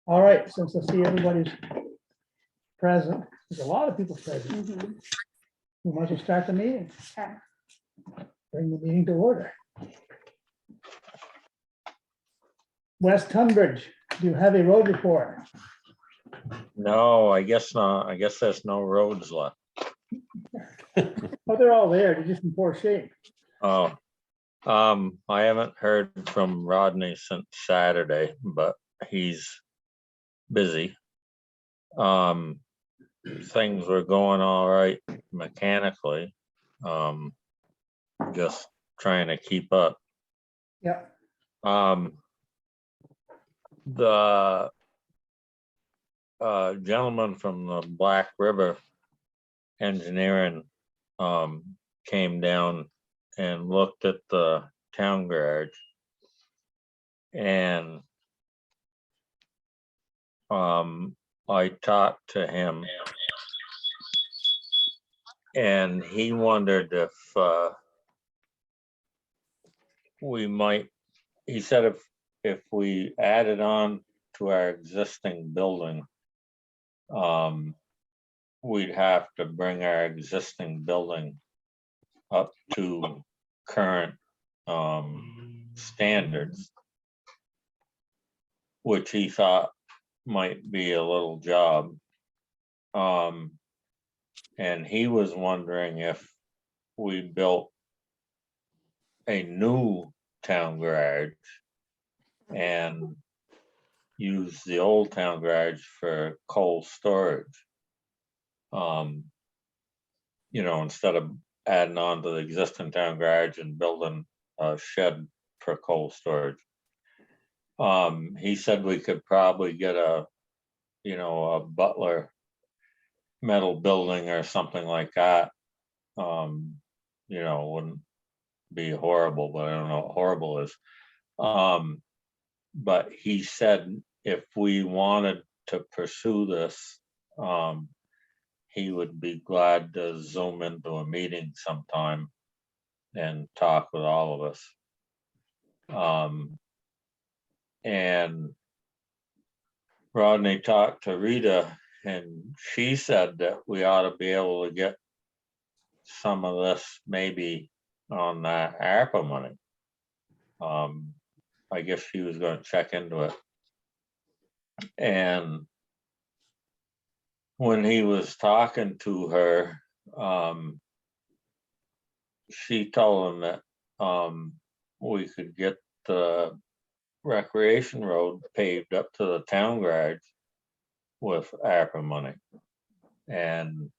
All right, since I see everybody's present, there's a lot of people present. Mhm. We might as well start the meeting, Okay. bring the meeting to order. West Tunbridge, do you have a road report? No, I guess not. I guess there's no roads left. Oh, they're all there, they're just in poor shape. Oh, I haven't heard from Rodney since Saturday, but he's busy. Things were going all right mechanically. Just trying to keep up. Yep, The gentleman from the Black River Engineering came down and looked at the town garage, and I talked to him, and he wondered if we might, he said if we added on to our existing building, we'd have to bring our existing building up to current standards, which he thought might be a little job. And he was wondering if we built a new town garage and use the old town garage for coal storage. Instead of adding on to the existing town garage and building a shed for coal storage. He said we could probably get a Butler metal building or something like that. Wouldn't be horrible, but I don't know what horrible is. But he said if we wanted to pursue this, he would be glad to zoom into a meeting sometime and talk with all of us. And Rodney talked to Rita, and she said that we ought to be able to get some of this maybe on that ARPA money. I guess she was going to check into it. And when he was talking to her, she told him that we could get the recreation road paved up to the town garage with ARPA money. And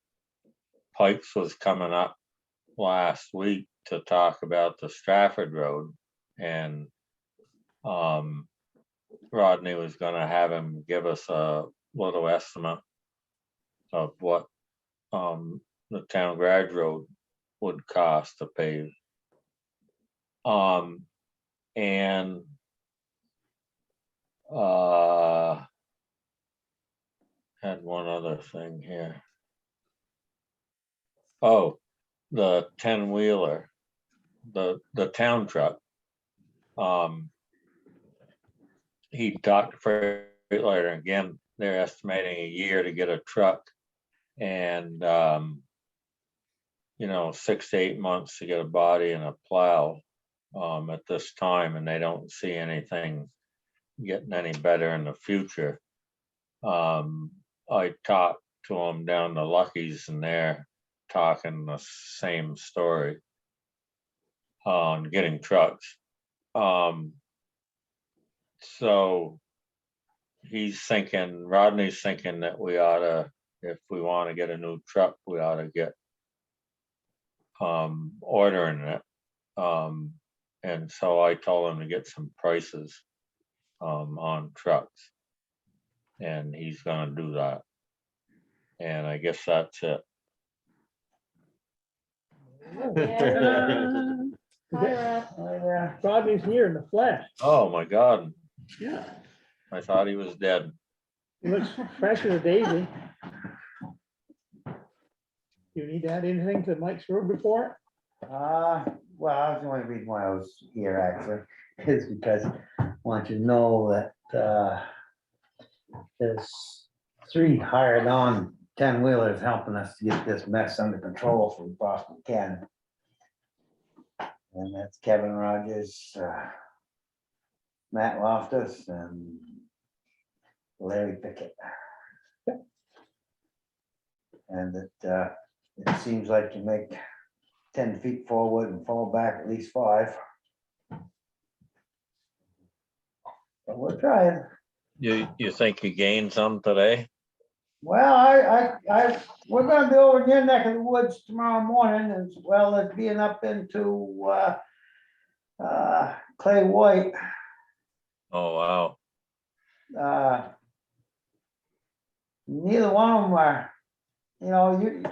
Pikes was coming up last week to talk about the Stratford Road, and Rodney was going to have him give us a little estimate of what the town garage road would cost to pave. And had one other thing here. Oh, the 10-wheeler, the town truck. He talked to Freightliner again. They're estimating a year to get a truck, and 6 to 8 months to get a body and a plow at this time, and they don't see anything getting any better in the future. I talked to them down to Lucky's, and they're talking the same story on getting trucks. So Rodney's thinking that we ought to, if we want to get a new truck, we ought to get ordering it. And so I told him to get some prices on trucks, and he's gonna do that. And I guess that's it. Rodney's here in the flesh. Oh my God, Yeah. I thought he was dead. He looks fresh as a daisy. Do you need to add anything to Mike's road report? well, that's the only reason why I was here actually, is because I want you to know that there's 3 hired on 10-wheelers helping us to get this mess under control for Boston Can. And that's Kevin Rogers, Matt Loftus, and Larry Pickett. And it seems like you make 10 feet forward and fall back at least 5. But we're trying. You think you gained some today? Well, we're gonna be over near neck of the woods tomorrow morning, as well as being up into Clay White. Oh, wow. Neither one of them are,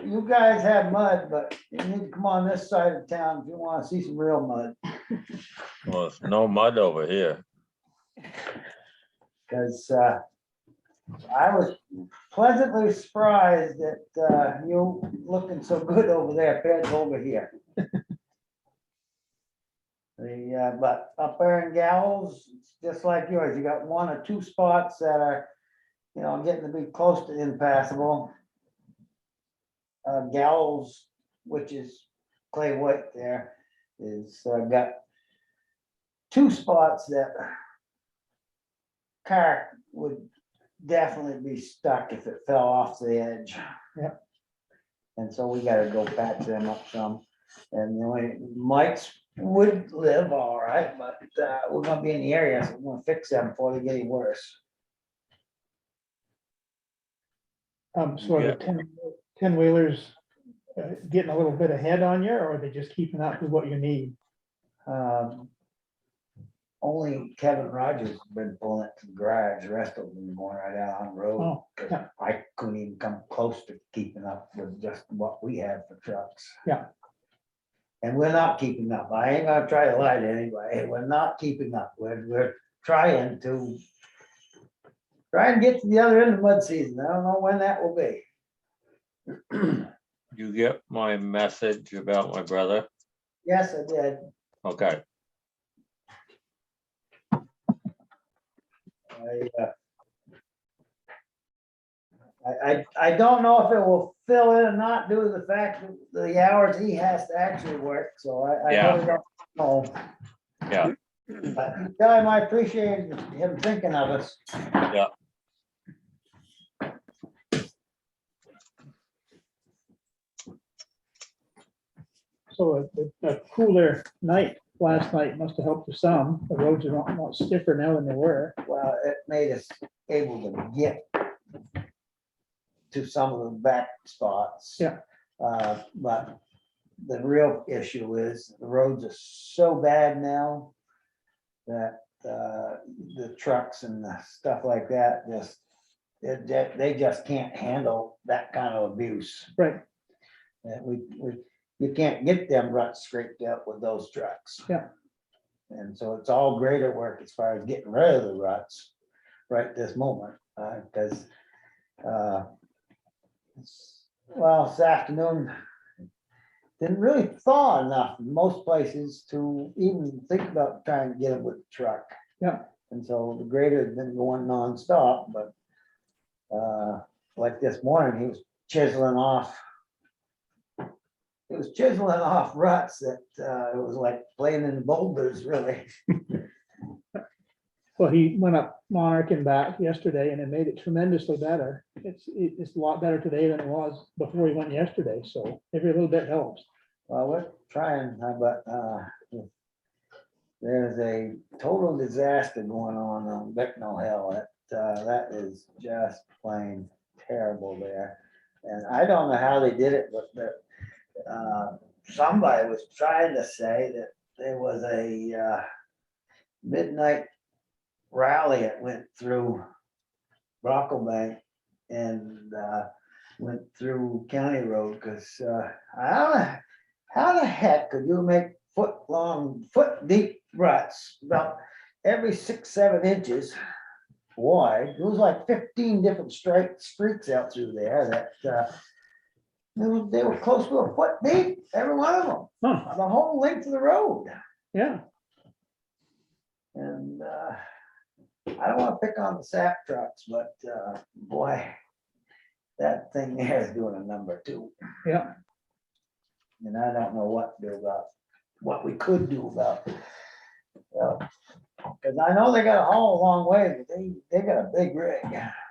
you guys have mud, but you need to come on this side of town if you want to see some real mud. Well, there's no mud over here. Because I was pleasantly surprised that you looking so good over there compared to over here. But up there in Gallows, it's just like yours. You got 1 or 2 spots that are, getting to be close to impassable. Gallows, which is Clay White there, is got 2 spots that car would definitely be stuck if it fell off the edge. Yep. And so we gotta go patch them up some. And the only Mike's would live all right, but we're gonna be in the area, so we're gonna fix them before they get any worse. So are the 10-wheelers getting a little bit ahead on you, or are they just keeping up with what you need? Only Kevin Rogers has been pulling it to the garage, the rest of them been going right out on the road. Oh, 'Cause yeah. I couldn't even come close to keeping up with just what we had for trucks. Yeah. And we're not keeping up. I ain't gonna try to lie to anybody. We're not keeping up. We're trying to get to the other end of mud season. I don't know when that will be. You get my message about my brother? Yes, I did. Okay. I don't know if it will fill in or not due to the fact that the hours he has to actually work, so I Yeah. really don't know. Yeah. But you tell him I appreciate him thinking of us. Yeah. So a cooler night last night must have helped you some. The roads are not stiffer now than they were. Well, it made us able to get to some of the back spots. Yeah. But the real issue is the roads are so bad now that the trucks and the stuff like that they just can't handle that kind of abuse. Right. And you can't get them ruts scraped out with those trucks. Yeah. And so it's all greater work as far as getting rid of the ruts right this moment, because this afternoon didn't really thaw enough in most places to even think about trying to get it with the truck. Yeah. And so the grader has been going nonstop, but like this morning, he was chiseling off. It was chiseling off ruts that it was like playing in boulders, really. Well, he went up Monarch and back yesterday and it made it tremendously better. It's a lot better today than it was before he went yesterday, so every little bit helps. Well, we're trying, but there's a total disaster going on Bicknell Hill. That is just plain terrible there. And I don't know how they did it, but somebody was trying to say that there was a midnight rally that went through Brocklebank and went through County Road, because I don't know how the heck could you make foot deep ruts about every 6-7 inches wide. It was like 15 different streaks out through there that They were close to a foot deep, every one of them, Huh, the whole length of the road. yeah, And I don't wanna pick on the sap trucks, but boy, that thing there is doing a number too. yeah, And I don't know what to do about, what we could do about it. Cause I know they gotta haul a long way, but they got a big rig.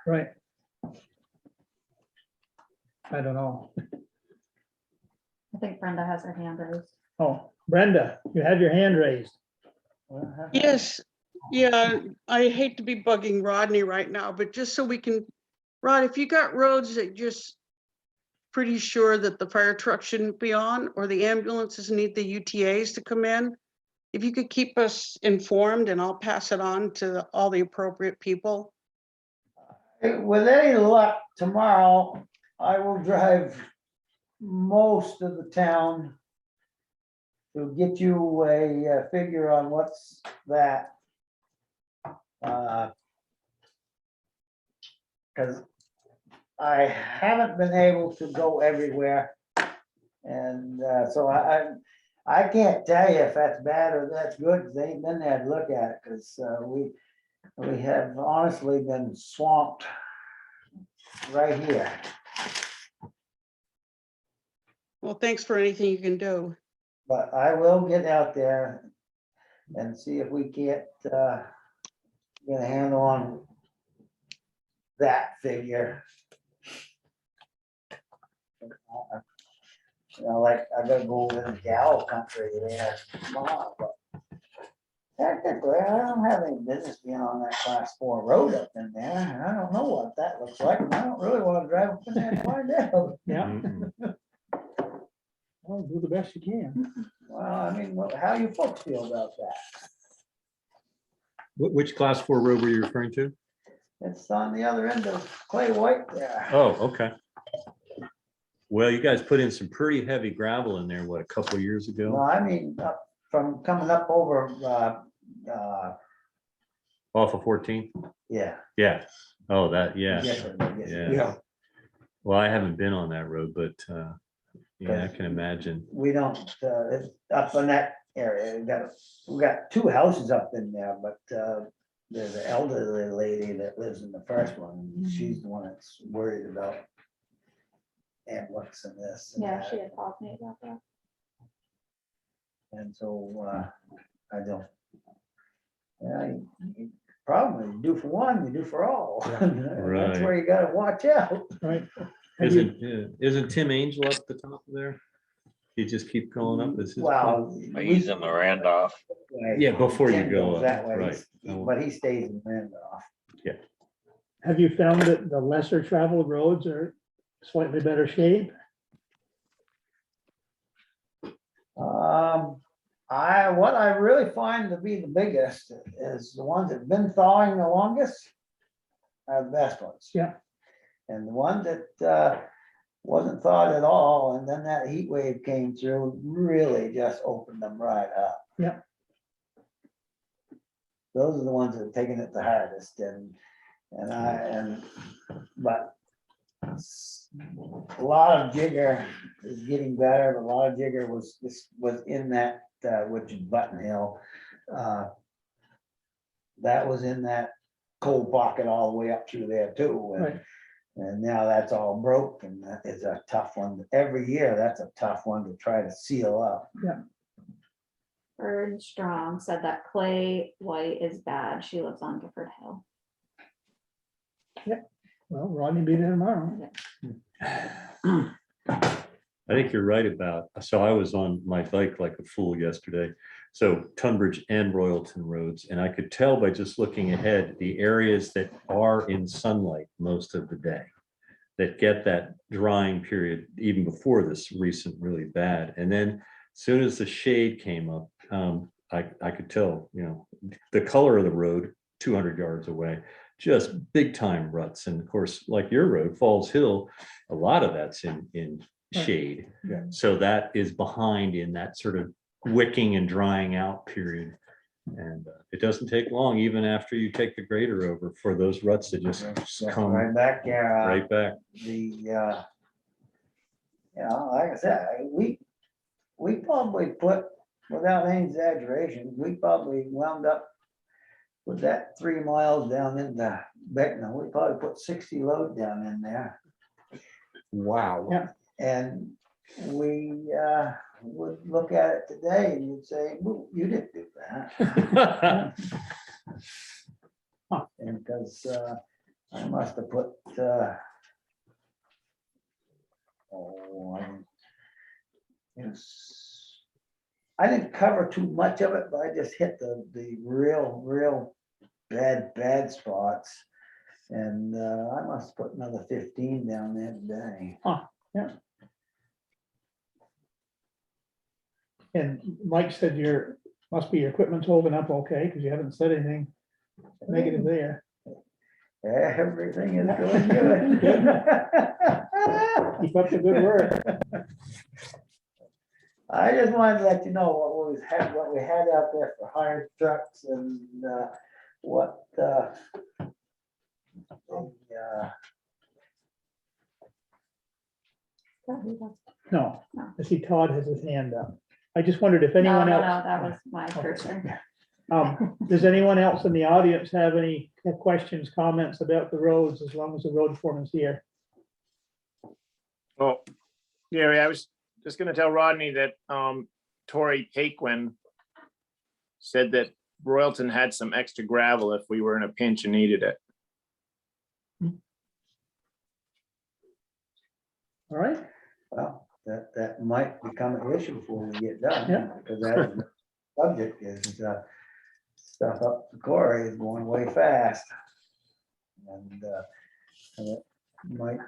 right. I don't know. I think Brenda has her hand raised. Oh, Brenda, you had your hand raised. Yes, yeah, I hate to be bugging Rodney right now, but just so we can, Rod, if you got roads that just pretty sure that the fire truck shouldn't be on, or the ambulances need the UTAs to come in, if you could keep us informed, and I'll pass it on to all the appropriate people. With any luck, tomorrow, I will drive most of the town to get you a figure on what's that. Cause I haven't been able to go everywhere. And so I can't tell you if that's bad or that's good, 'cause they ain't been there to look at it, cause we have honestly been swamped right here. Well, thanks for anything you can do. But I will get out there and see if we can't get a handle on that figure. You know, like I gotta go over in the Gallo country there tomorrow, but technically, I don't have any business being on that class 4 road up in there, and I don't know what that looks like, and I don't really wanna drive up in there and find out. Yeah, Mm-mm. well, do the best you can. Well, I mean, how you folks feel about that? Which class 4 road were you referring to? It's on the other end of Clay White there. Oh, okay. Well, you guys put in some pretty heavy gravel in there, what, a couple of years No, ago? I mean, from coming up over, Off of 14? yeah. Yeah. Oh, that, yeah. Yes, sir, yes, sir. Yeah. Well, I haven't been on that road, but yeah, I can imagine. We don't, it's up in that area, we got 2 houses up in there, but there's an elderly lady that lives in the first one, and she's the one that's worried about ambulance and this and Yeah, that. she had called me about that. And so, I don't. Yeah, problem is, you do for one, you do for all. That's Right. where you gotta watch out. Right. Have you- Isn't Tim Angel up the top of there? He just keep going up. This is. Well. He's in the Randolph. Yeah, before you Tim go goes up, that way, right. But he stays in Randolph. Have you found that the lesser traveled roads are slightly better shape? What I really find to be the biggest is the ones that've been thawing the longest are the best ones. Yeah. And the one that wasn't thawed at all, and then that heat wave came through, really just opened them right up. Yeah. Those are the ones that are taking it the hardest, but a lot of jigger is getting better, but a lot of jigger was in that, which is Button Hill. That was in that cold pocket all the way up through there too. Right. And now that's all broke, and that is a tough one. Every year, that's a tough one to try to seal up. Bird Strong said that Clay White is bad. She lives on Gifford Hill. Well, Rodney be there tomorrow. I think you're right about, so I was on my bike like a fool yesterday. So Tunbridge and Royalton roads, and I could tell by just looking ahead, the areas that are in sunlight most of the day, that get that drying period even before this recent really bad. And then as soon as the shade came up, I could tell, the color of the road 200 yards away, just big time ruts. And of course, like your road, Falls Hill, a lot of that's in shade. Yeah. So that is behind in that sort of wicking and drying out period. And it doesn't take long, even after you take the grader over, for those ruts to just come Right back there. right back. You know, like I said, we probably put, without any exaggeration, we probably wound up with that 3 miles down into Beckman, we probably put 60 load down in there. Wow. Yeah. And we would look at it today and you'd say, "Well, you didn't do that." And because I must have put, yes, I didn't cover too much of it, but I just hit the real bad spots. And I must put another 15 down there today. And Mike said must be your equipment's holding up okay, because you haven't said anything negative there. Everything is going good. Keep up the good work. I just wanted to let you know what we had out there for hired trucks and what No, I see Todd has his hand up. I just wondered if No, anyone no, else. no, that was my Okay. cursor. Does anyone else in the audience have any questions, comments about the roads, as long as the road foreman's here? Well, Gary, I was just gonna tell Rodney that Tori Paquin said that Royalton had some extra gravel if we were in a pinch and needed it. All right, well, that might become an issue before we get done. Yeah. Because that is the subject is stuff up the quarry is going way fast. And it might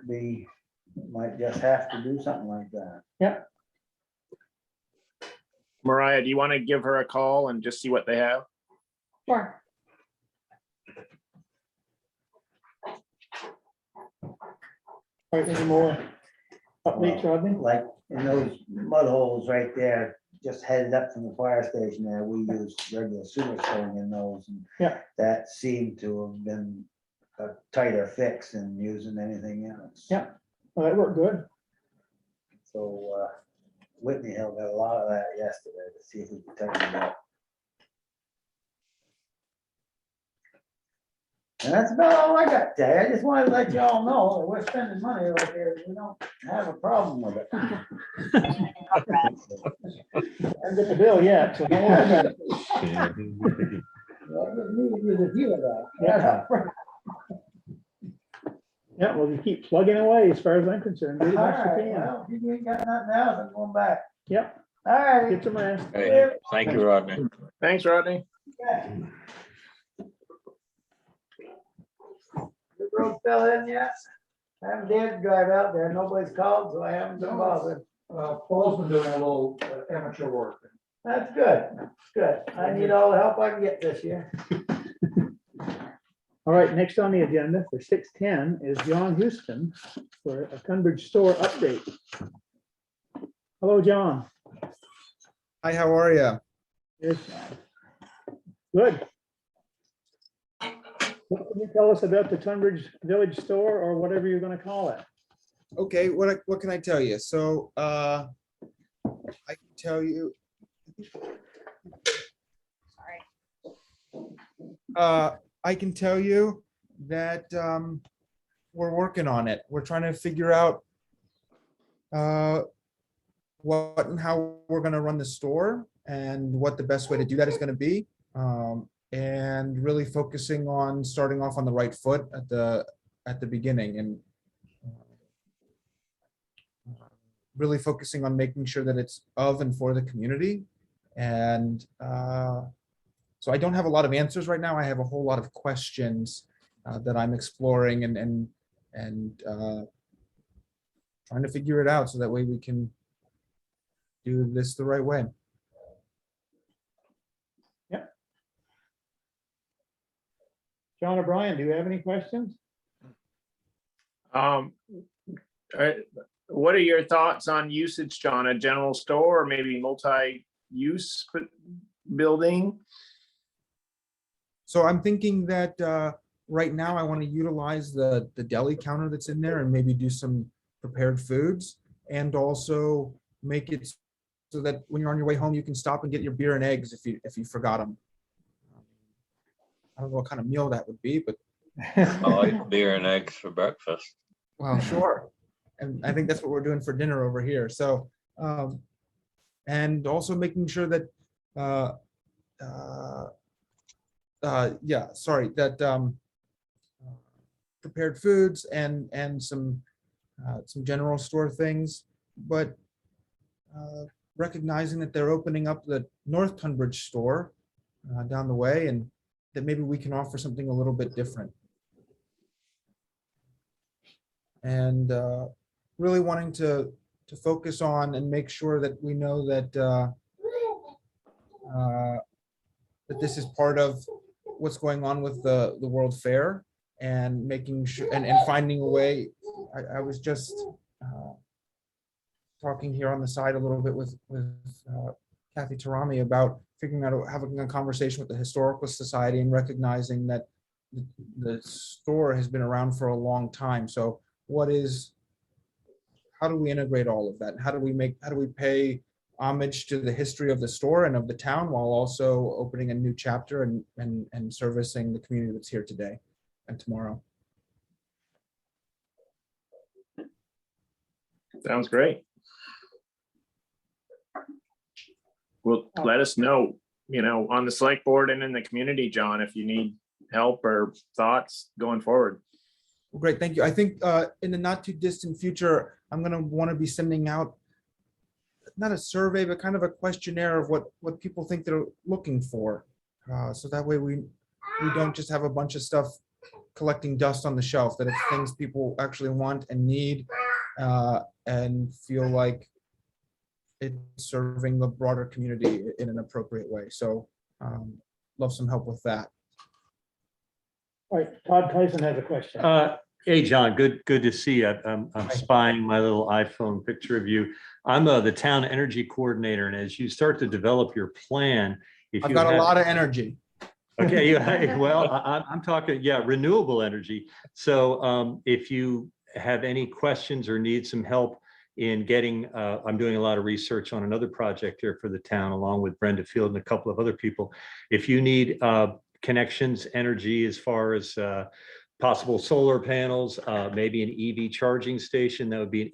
just have to do something like that. Mariah, do you want to give her a call and just see what they have? Sure. all right, any more updates, Rodney? Like in those mud holes right there, just headed up from the fire station there, we used regular sewer stone in those. And Yeah. that seemed to have been a tighter fix than using anything else. Yeah. Well, that worked good. So Whitney Hill got a lot of that yesterday to see if we could tighten it up. And that's about all I got today. I just wanted to let you all know that we're spending money over here. We don't have a problem with it. I haven't got the bill yet, so don't worry about it. Well, I just needed you to hear that. Yeah. Yeah, well, you keep plugging away as far as I'm concerned. Do All the best you right, can. well, if you ain't got nothing else, I'm going back. Yep, All right. get some rest. Hey, thank you, Rodney. Thanks, Rodney. The road fell in yet? I haven't dared to drive out there. Nobody's called, so I haven't been bothered. Paul's been doing a little amateur work. That's good. Good. I need all the help I can get this year. All right, next on the agenda for 6:10 is John Houston for a Tunbridge store update. Hello, John. Hi, how are you? Here's John. Good. What can you tell us about the Tunbridge Village Store, or whatever you're gonna call it? Okay, what can I tell you? So I can tell you. I can tell you that we're working on it. We're trying to figure out what and how we're going to run the store and what the best way to do that is going to be. And really focusing on starting off on the right foot at the beginning, and really focusing on making sure that it's of and for the community. And so I don't have a lot of answers right now. I have a whole lot of questions that I'm exploring and trying to figure it out so that way we can do this the right way. John O'Brien, do you have any questions? What are your thoughts on usage, John? A general store or maybe multi-use building? So I'm thinking that right now I want to utilize the deli counter that's in there and maybe do some prepared foods. and also make it so that when you're on your way home, you can stop and get your beer and eggs if you forgot them. I don't know what kind of meal that would be, but I like beer and eggs for breakfast. well, sure. And I think that's what we're doing for dinner over here. So, and also making sure that, yeah, sorry, that prepared foods and some general store things, but recognizing that they're opening up the North Tunbridge store down the way, and that maybe we can offer something a little bit different. And really wanting to focus on and make sure that we know that that this is part of what's going on with the World Fair, and making sure and finding a way. I was just talking here on the side a little bit with Kathy Tarami about figuring out having a conversation with the Historical Society and recognizing that the store has been around for a long time. So how do we integrate all of that? How do we pay homage to the history of the store and of the town, while also opening a new chapter and servicing the community that's here today and tomorrow? Sounds great. Well, let us know, on the select board and in the community, John, if you need help or thoughts going forward. Well, great, thank you. I think in the not too distant future, I'm going to want to be sending out not a survey, but kind of a questionnaire of what people think they're looking for. So that way we don't just have a bunch of stuff collecting dust on the shelf, that it's things people actually want and need, and feel like it's serving the broader community in an appropriate way. So love some help with that. All right, Todd Tyson has a question. Hey, John, good to see you. I'm spying my little iPhone picture of you. I'm the town energy coordinator, and as you start to develop your plan, I've got a lot of energy. Okay, well, I'm talking, yeah, renewable energy. So if you have any questions or need some help in getting, I'm doing a lot of research on another project here for the town, along with Brenda Field and a couple of other people. If you need connections, energy, as far as possible solar panels, maybe an EV charging station, that would be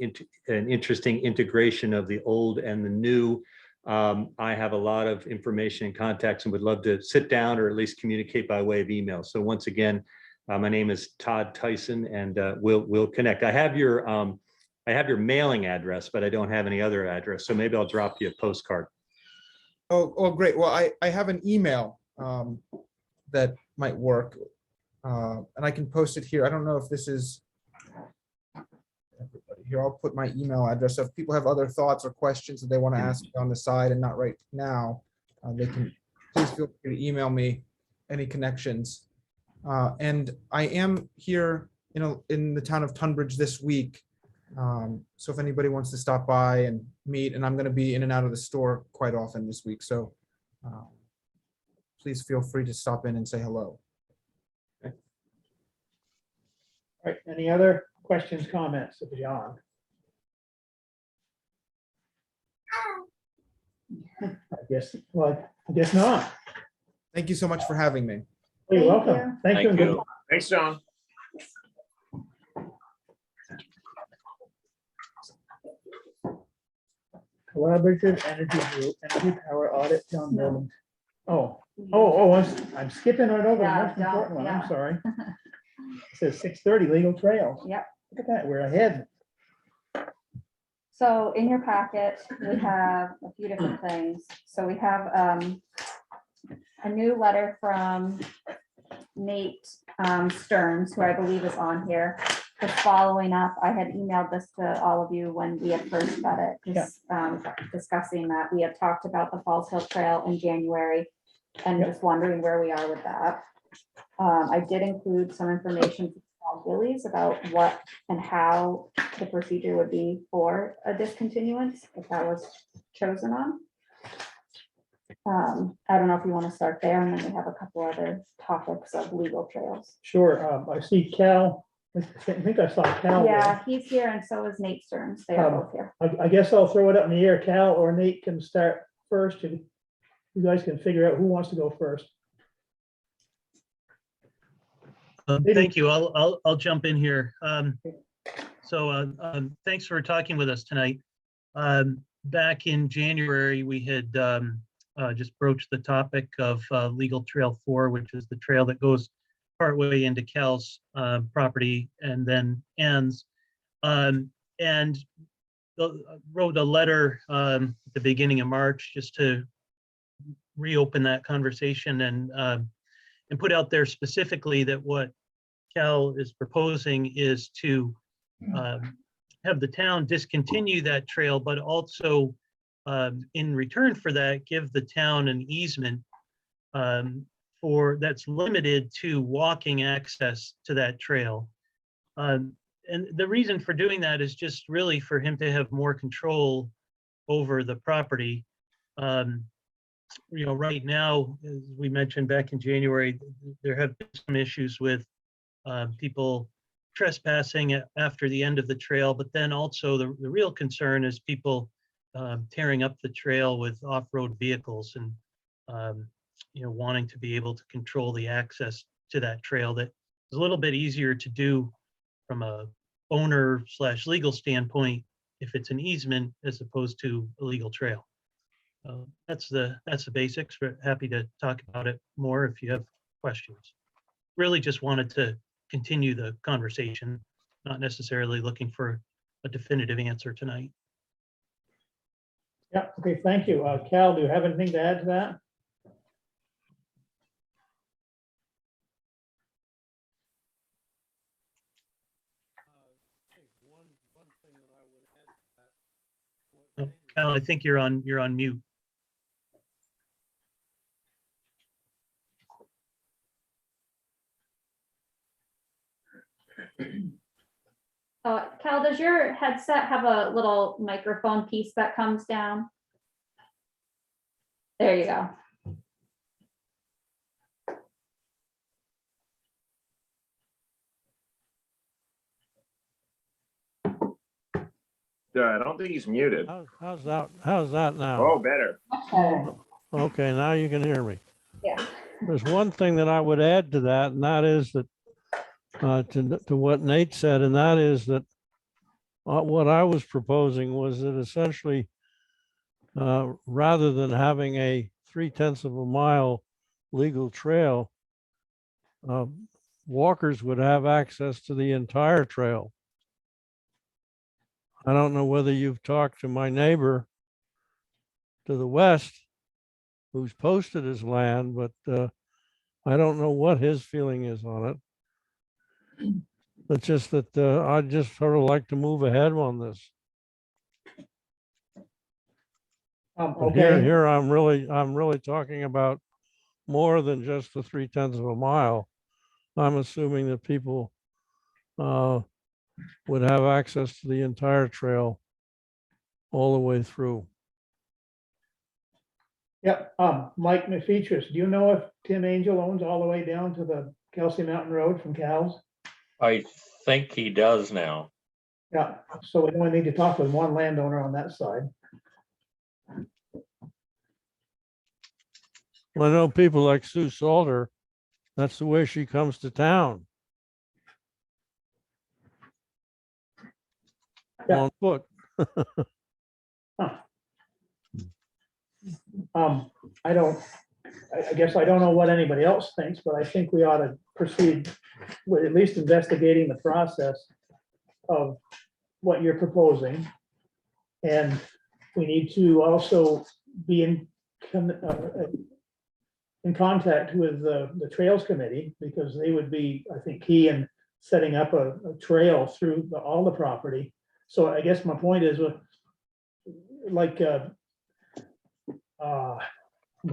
an interesting integration of the old and the new. I have a lot of information and contacts and would love to sit down or at least communicate by way of email. So once again, my name is Todd Tyson, and we'll connect. I have your mailing address, but I don't have any other address. So maybe I'll drop you a postcard. Oh, great. Well, I have an email that might work, and I can post it here. I don't know if this is everybody here. I'll put my email address. So if people have other thoughts or questions that they want to ask me on the side and not right now, they can please feel free to email me any connections. And I am here, in the town of Tunbridge this week. So if anybody wants to stop by and meet, and I'm going to be in and out of the store quite often this week. So please feel free to stop in and say hello. All right, any other questions, comments of John? I guess not. Thank you so much for having me. You're Thank welcome. you. Thank you. and good you. luck. Thanks, John. Collaborative Energy Group, Energy Power Audit, John Building. Oh, I'm skipping right over the Yeah, most important one. I'm yeah. sorry. It says 6:30 legal trails. Yep. Look at that, we're ahead. So in your packet, we have a few different things. So we have a new letter from Nate Stearns, who I believe is on here. Just following up, I had emailed this to all of you when we had first got it, just discussing that we had talked about the Falls Hill Trail in January, and Yep. just wondering where we are with that. I did include some information from Willie's about what and how the procedure would be for a discontinuance, if that was chosen on. I don't know if you want to start there, and then we have a couple other topics of legal trails. Sure, I see Cal I think I saw Cal there. Yeah, he's here and so is Nate Stearns. They are both here. I guess I'll throw it up in the air. Cal or Nate can start first. And you guys can figure out who wants to go first. Maybe- Thank you. I'll jump in here. Thanks for talking with us tonight. Back in January, we had just broached the topic of Legal Trail 4, which is the trail that goes partway into Cal's property and then ends. And wrote a letter at the beginning of March just to reopen that conversation and put out there specifically that what Cal is proposing is to have the town discontinue that trail, but also in return for that, give the town an easement that's limited to walking access to that trail. And the reason for doing that is just really for him to have more control over the property. Right now, as we mentioned back in January, there have been some issues with people trespassing after the end of the trail, but then also the real concern is people tearing up the trail with off-road vehicles and wanting to be able to control the access to that trail. That is a little bit easier to do from a owner/legal standpoint if it's an easement as opposed to a legal trail. That's the basics. We're happy to talk about it more if you have questions. Really just wanted to continue the conversation, not necessarily looking for a definitive answer tonight. Yeah, okay, thank you. Cal, do you have anything to add to that? Oh, Cal, I think you're on mute. Cal, does your headset have a little microphone piece that comes down? There you go. I don't think he's muted. How's that now? Oh, better. Okay, now you can hear me. Yeah. There's one thing that I would add to that, and that is that to what Nate said, and that is that what I was proposing was that essentially, rather than having a 0.3 of a mile legal trail, walkers would have access to the entire trail. I don't know whether you've talked to my neighbor to the west who's posted his land, but I don't know what his feeling is on it. It's just that I'd just sort of like to move ahead on this. But Okay, here I'm really talking about more than just the 0.3 of a mile. I'm assuming that people would have access to the entire trail all the way through. yep. Mike McFeeters, do you know if Tim Angel owns all the way down to the Kelsey Mountain Road from Cal's? I think he does now. Yeah, so we only need to talk with one landowner on that side. Well, I know people like Sue Salter, that's the way she comes to town. Yeah. On foot. I guess I don't know what anybody else thinks, but I think we ought to proceed with at least investigating the process of what you're proposing. And we need to also be in contact with the Trails Committee, because they would be, I think, key in setting up a trail through all the property. So I guess my point is, like, I'm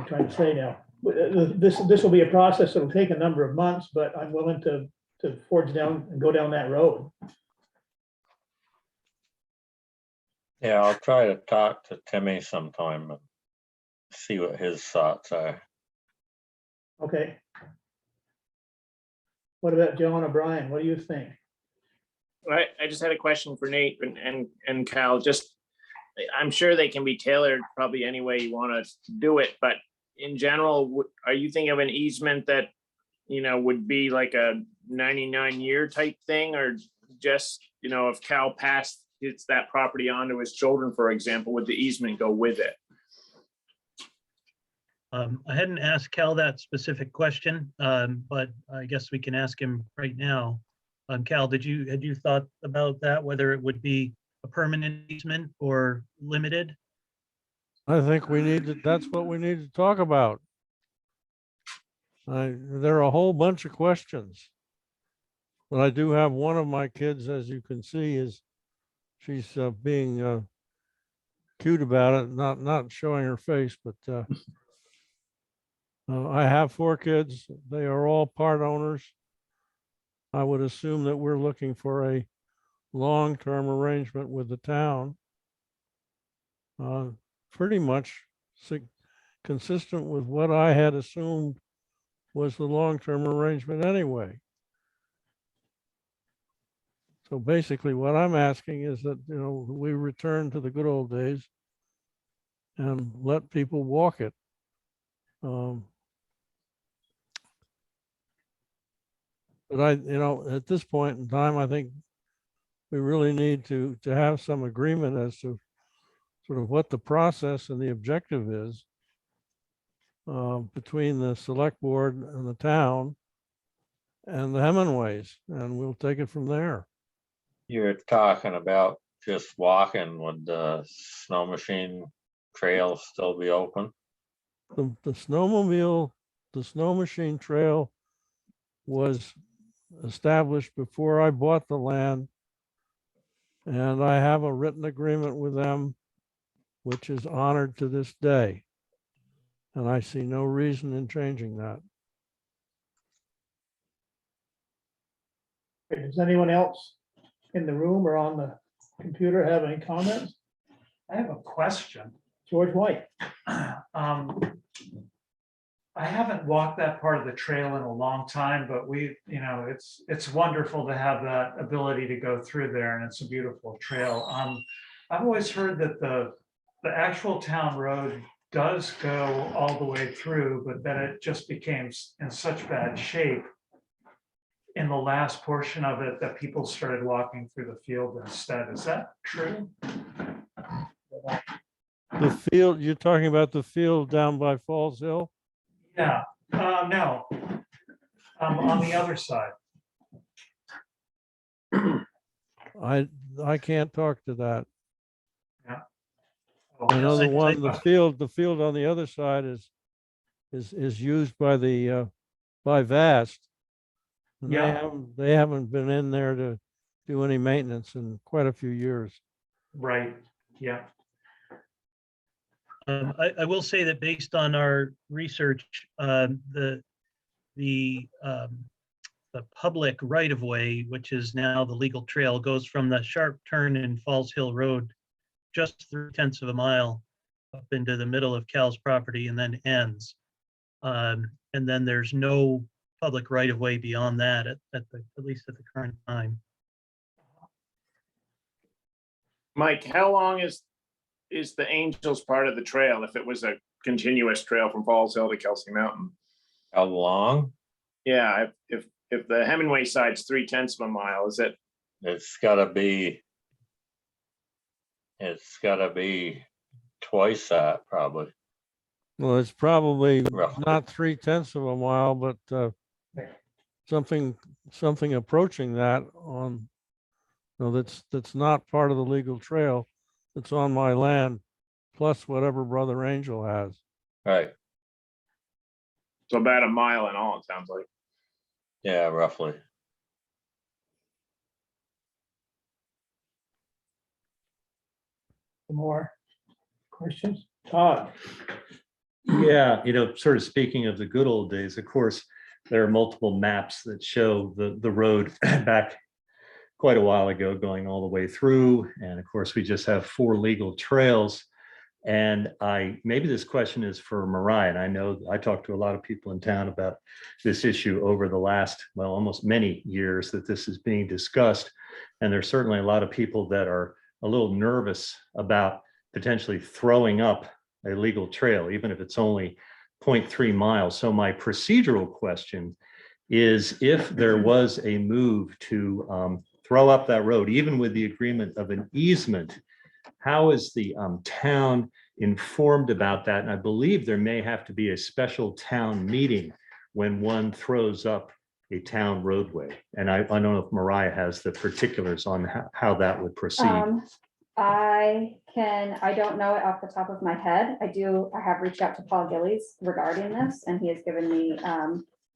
trying to say now, this will be a process that'll take a number of months, but I'm willing to forge down and go down that road. Yeah, I'll try to talk to Timmy sometime and see what his thoughts are. Okay. What about John O'Brien? What do you think? I just had a question for Nate and Cal, just, I'm sure they can be tailored probably any way you want to do it, but in general, are you thinking of an easement that, would be like a 99-year type thing, or just, if Cal passed that property on to his children, for example, would the easement go with it? I hadn't asked Cal that specific question, but I guess we can ask him right now. Cal, had you thought about that, whether it would be a permanent easement or limited? I think that's what we need to talk about. There are a whole bunch of questions. But I do have one of my kids, as you can see, she's being cute about it, not showing her face, but I have 4 kids. They are all part owners. I would assume that we're looking for a long-term arrangement with the town. Pretty much consistent with what I had assumed was the long-term arrangement anyway. So basically what I'm asking is that, we return to the good old days and let people walk it. But at this point in time, I think we really need to have some agreement as to sort of what the process and the objective is between the select board and the town and the Hemingways, and we'll take it from there. You're talking about just walking, would the snow machine trail still be open? The snow machine trail was established before I bought the land. And I have a written agreement with them, which is honored to this day. And I see no reason in changing that. Does anyone else in the room or on the computer have any comments? I have a question. George White. I haven't walked that part of the trail in a long time, but it's wonderful to have that ability to go through there, and it's a beautiful trail. I've always heard that the actual town road does go all the way through, but then it just became in such bad shape in the last portion of it that people started walking through the field instead. Is that true? The field, you're talking about the field down by Falls Hill? Yeah, no. On the other side. I can't talk to that. Yeah. I know the one, the field on the other side is used by by Vast. And Yeah. they haven't been in there to do any maintenance in quite a few years. Right, yeah. I will say that based on our research, the public right-of-way, which is now the legal trail, goes from the sharp turn in Falls Hill Road just 3/10 of a mile up into the middle of Cal's property and then ends. And then there's no public right-of-way beyond that at least at the current time. Mike, how long is the Angels part of the trail if it was a continuous trail from Falls Hill to Kelsey Mountain? How long? Yeah, if the Hemingway side's 3/10 of a mile, is it? It's gotta be twice that, probably. Well, it's probably Roughly. not 3/10 of a mile, but something approaching that on, that's not part of the legal trail. It's on my land, plus whatever Brother Angel has. Right, So about a mile in all, it sounds like. yeah, roughly. More questions? Todd? Yeah, sort of speaking of the good old days, of course, there are multiple maps that show the road back quite a while ago, going all the way through. And of course, we just have 4 legal trails. And maybe this question is for Mariah, and I know I talked to a lot of people in town about this issue over the last, well, almost many years that this is being discussed. And there's certainly a lot of people that are a little nervous about potentially throwing up a legal trail, even if it's only 0.3 miles. So my procedural question is, if there was a move to throw up that road, even with the agreement of an easement, how is the town informed about that? And I believe there may have to be a special town meeting when one throws up a town roadway. And I don't know if Mariah has the particulars on how that would proceed. I don't know it off the top of my head. I have reached out to Paul Gillies regarding this, and he has given me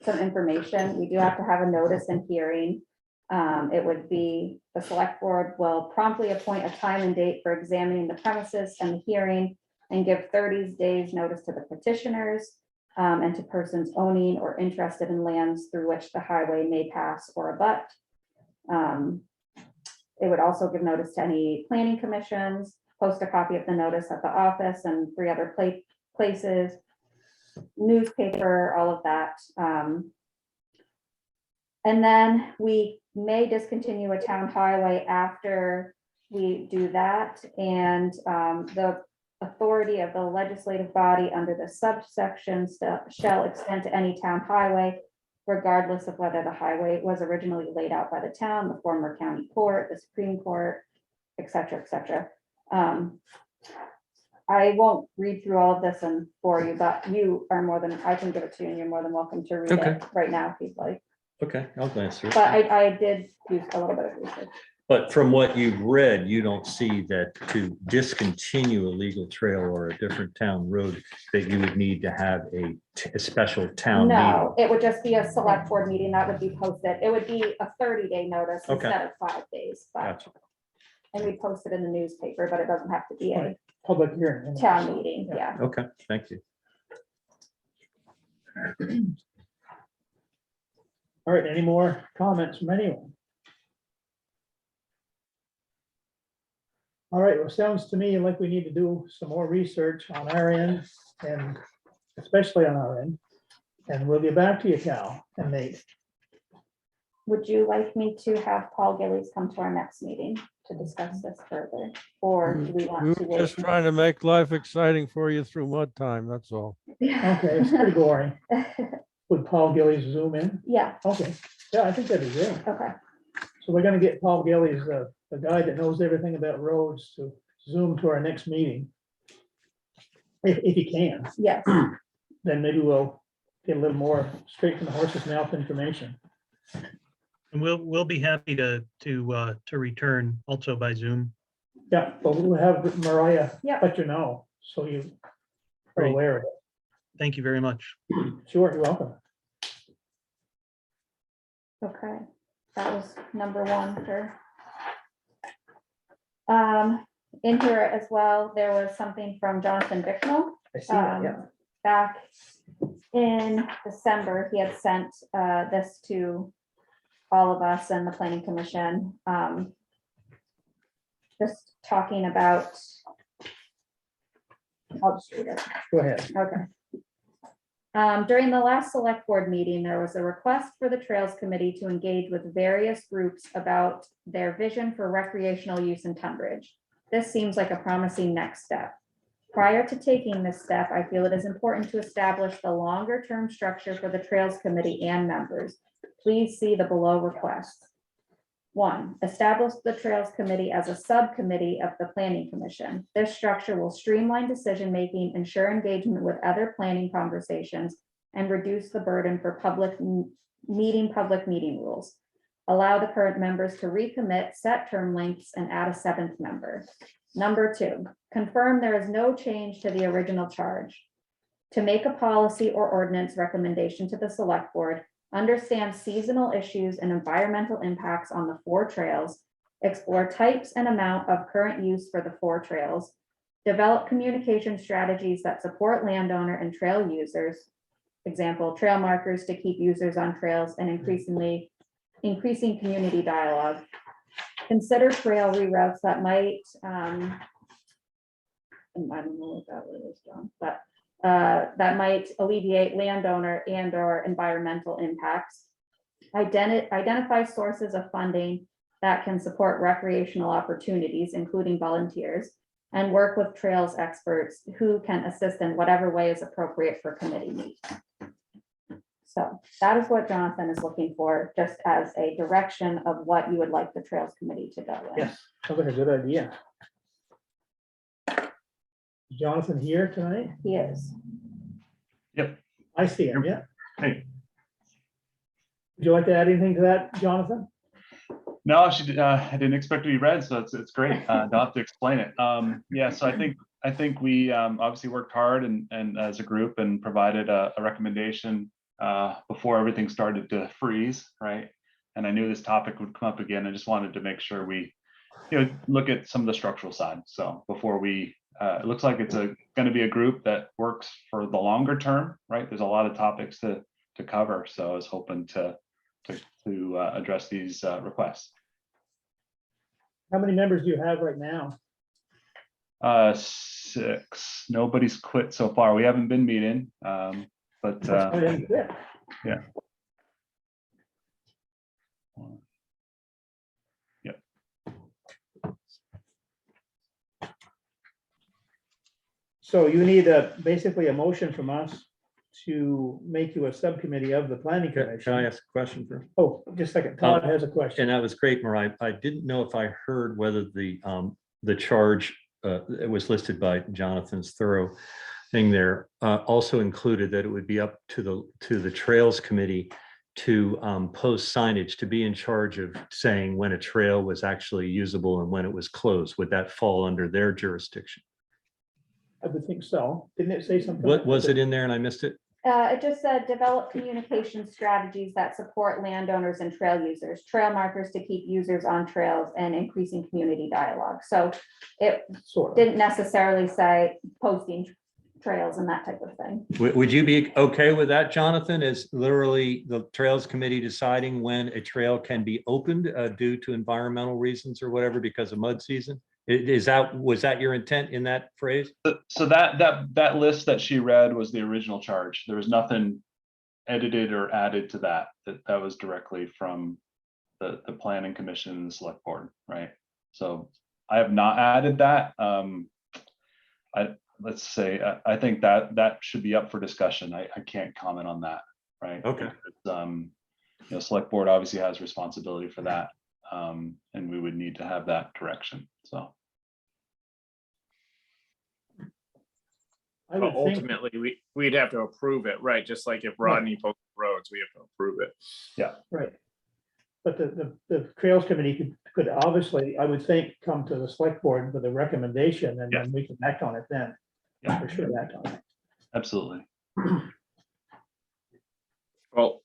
some information. We do have to have a notice and hearing. It would be, the select board will promptly appoint a time and date for examining the premises and the hearing, and give 30 days notice to the petitioners and to persons owning or interested in lands through which the highway may pass or abut. It would also give notice to any planning commissions, post a copy of the notice at the office and 3 other places, newspaper, all of that. And then we may discontinue a town highway after we do that. And the authority of the legislative body under the subsection shall extend to any town highway, regardless of whether the highway was originally laid out by the town, the former county court, the Supreme Court, et cetera, et cetera. I won't read through all of this and for you, but you are more than, I can give it to you and you're more than welcome to read Okay. it right now if you'd like. Okay, I'll glance through it. But I did do a little bit of research. But from what you've read, you don't see that to discontinue a legal trail or a different town road, that you would need to have a special town meeting? No, it would just be a select board meeting that would be posted. It would be a 30-day notice Okay. instead of 5 days. But, Gotcha. and we post it in the newspaper, but it doesn't have to be a Right. Public hearing. town meeting, yeah. Okay, thank you. All right, any more comments from anyone? All right, well, sounds to me like we need to do some more research on our end, and especially on our end. And we'll get back to you, Cal and Nate. Would you like me to have Paul Gillies come to our next meeting to discuss this further? Or do we We want to were wait? just trying to make life exciting for you through mud time, that's all. Okay, it's pretty boring. Would Paul Gillies zoom in? Yeah, Okay, yeah, I think that'd be great. okay. So we're gonna get Paul Gillies, the guy that knows everything about roads, to zoom to our next meeting. If he can, Yes, then maybe we'll get a little more straight from the horse's mouth information. And we'll be happy to return also by Zoom. Yeah, but we'll have Mariah Yeah. let you know, so you are Great. aware of it. Thank you very much. Sure, you're welcome. okay. That was number 1 for. In here as well, there was something from Jonathan Bicknell. I see that, yeah. Back in December, he had sent this to all of us and the planning commission. Just talking about. I'll just read it. Go ahead. Okay. During the last select board meeting, there was a request for the Trails Committee to engage with various groups about their vision for recreational use in Tunbridge. This seems like a promising next step. Prior to taking this step, I feel it is important to establish the longer-term structure for the Trails Committee and members. Please see the below requests. 1, establish the Trails Committee as a subcommittee of the Planning Commission. This structure will streamline decision-making, ensure engagement with other planning conversations, and reduce the burden for public meeting rules. Allow the current members to recommit, set term lengths, and add a 7th member. Number 2, confirm there is no change to the original charge. To make a policy or ordinance recommendation to the select board, understand seasonal issues and environmental impacts on the 4 trails, explore types and amount of current use for the 4 trails, develop communication strategies that support landowner and trail users, example, trail markers to keep users on trails, and increasing community dialogue. Consider trail reroutes that might and I don't know what that word is, John, but that might alleviate landowner and or environmental impacts. Identify sources of funding that can support recreational opportunities, including volunteers, and work with trails experts who can assist in whatever way is appropriate for committee needs. So that is what Jonathan is looking for, just as a direction of what you would like the Trails Committee to go in. Yes, sounds like a good idea. Jonathan here tonight? He is. Yep. I see him, yeah. Hey. Would you like to add anything to that, Jonathan? No, I didn't expect to be read, so it's great. Don't have to explain it. Yeah, so I think we obviously worked hard and as a group and provided a recommendation before everything started to freeze, right? And I knew this topic would come up again. I just wanted to make sure we, look at some of the structural side. So before we, it looks like it's going to be a group that works for the longer term, right? There's a lot of topics to cover, so I was hoping to address these requests. How many members do you have right now? 6. Nobody's quit so far. We haven't been meeting, but Oh, they haven't quit. yeah. Yep. So you need basically a motion from us to make you a subcommittee of the planning Can I commission. ask a question first? Oh, just a second. Todd has a question. And that was great, Mariah. I didn't know if I heard whether the charge, it was listed by Jonathan's thorough thing there, also included that it would be up to the Trails Committee to post signage, to be in charge of saying when a trail was actually usable and when it was closed. Would that fall under their jurisdiction? I would think so. Didn't it say something? What was it in there and I missed it? It just said, develop communication strategies that support landowners and trail users, trail markers to keep users on trails, and increasing community dialogue. So it Sort of. didn't necessarily say posting trails and that type of thing. Would you be okay with that, Jonathan, as literally the Trails Committee deciding when a trail can be opened due to environmental reasons or whatever because of mud season? Was that your intent in that phrase? So that list that she read was the original charge. There was nothing edited or added to that. That was directly from the Planning Commission and the Select Board, right? So I have not added that. Let's say I think that should be up for discussion. I can't comment on that, right? Okay. Because, Select Board obviously has responsibility for that, and we would need to have that direction. So. I would think, Ultimately, we'd have to approve it, right? Just like if Rodney posted roads, we have to approve it. right. But the Trails Committee could obviously, I would think, come to the Select Board with a recommendation and then we can act on it then. Yeah. For sure, act on it. Absolutely. Well,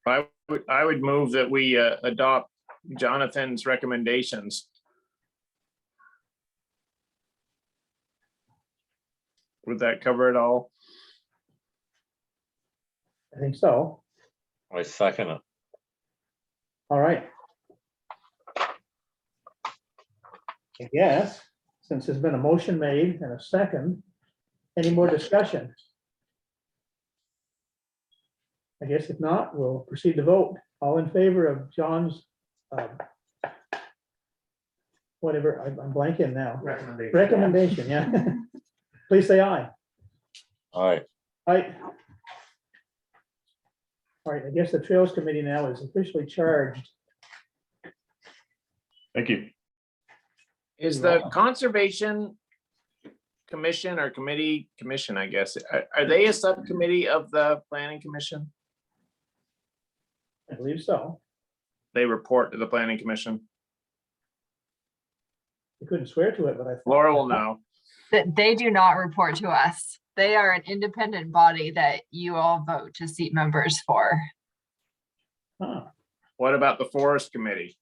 I would move that we adopt Jonathan's recommendations. Would that cover it all? I think so. I second it. All right. I guess, since there's been a motion made and a second, any more discussion? I guess if not, we'll proceed to vote. All in favor of John's, whatever, I'm blanking now. Recommendation, yeah. Please say aye. All right, Aye. All right, I guess the Trails Committee now is officially charged. Thank you. Is the Conservation Commission or commission, I guess, are they a subcommittee of the Planning Commission? I believe so. They report to the Planning Commission. I couldn't swear to it, but I. Laura will know. That they do not report to us. They are an independent body that you all vote to seat members for. Huh. What about the Forest Committee?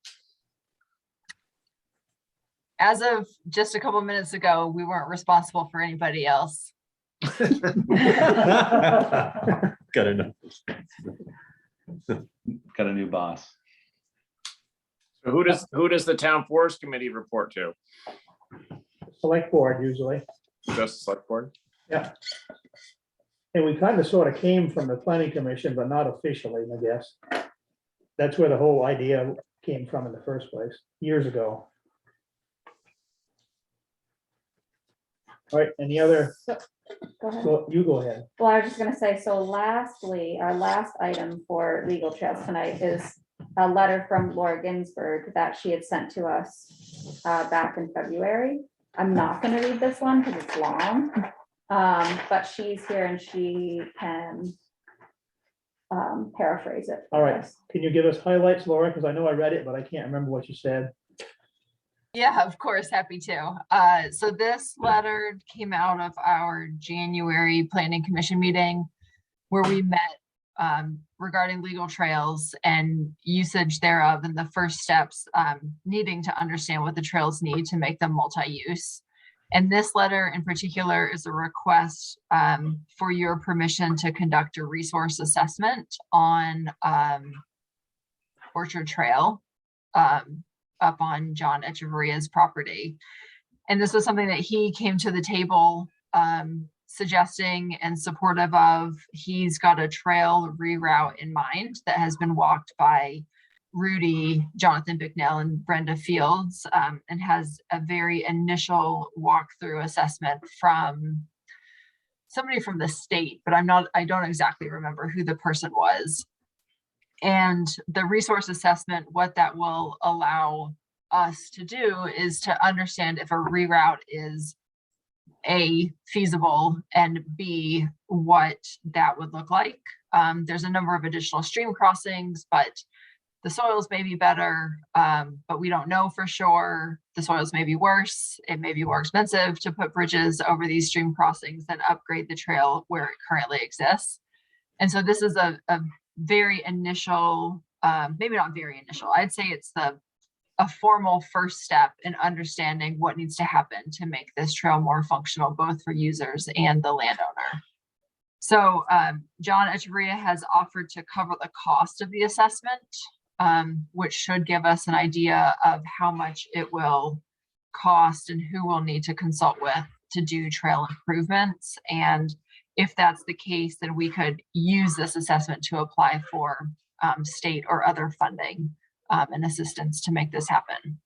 As of just a couple minutes ago, we weren't responsible for anybody else. Got enough. Got a new boss. So who does the Town Forest Committee report to? select board usually. Just select board? Yeah. And we kind of sort of came from the planning commission, but not officially, I guess. That's where the whole idea came from in the first place, years ago. All right, any other, Go ahead. well, you go ahead. Well, I was just gonna say, so lastly, our last item for legal trails tonight is a letter from Laura Ginsburg that she had sent to us back in February. I'm not gonna read this one because it's long, but she's here and she can paraphrase it. for All right, us. can you give us highlights, Laura? Because I know I read it, but I can't remember what you said. Yeah, of course, happy to. So this letter came out of our January Planning Commission meeting where we met regarding legal trails and usage thereof and the first steps needing to understand what the trails need to make them multi-use. And this letter in particular is a request for your permission to conduct a resource assessment on Orchard Trail up on John Echeverria's property. And this was something that he came to the table suggesting and supportive of. He's got a trail reroute in mind that has been walked by Rudy, Jonathan Bicknell, and Brenda Fields, and has a very initial walkthrough assessment from somebody from the state, but I don't exactly remember who the person was. And the resource assessment, what that will allow us to do is to understand if a reroute is A, feasible, and B, what that would look like. There's a number of additional stream crossings, but the soils may be better, but we don't know for sure. The soils may be worse. It may be more expensive to put bridges over these stream crossings than upgrade the trail where it currently exists. And so this is a very initial, maybe not very initial, I'd say it's a formal first step in understanding what needs to happen to make this trail more functional, both for users and the landowner. So John Echeverria has offered to cover the cost of the assessment, which should give us an idea of how much it will cost and who we'll need to consult with to do trail improvements. And if that's the case, then we could use this assessment to apply for state or other funding and assistance to make this happen.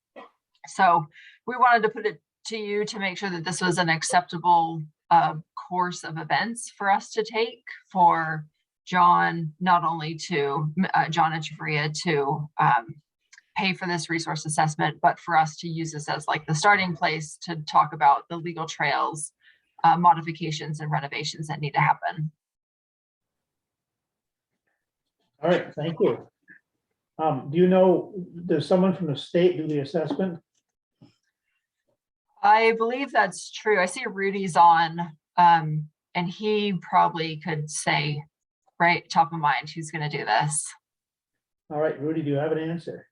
So we wanted to put it to you to make sure that this was an acceptable course of events for us to take for John, not only to John Echeverria to pay for this resource assessment, but for us to use this as like the starting place to talk about the legal trails, modifications and renovations that need to happen. All right, thank you. Do you know, does someone from the state do the assessment? I believe that's true. I see Rudy's on, and he probably could say right top of mind who's going to do this. All right, Rudy, do you have an answer?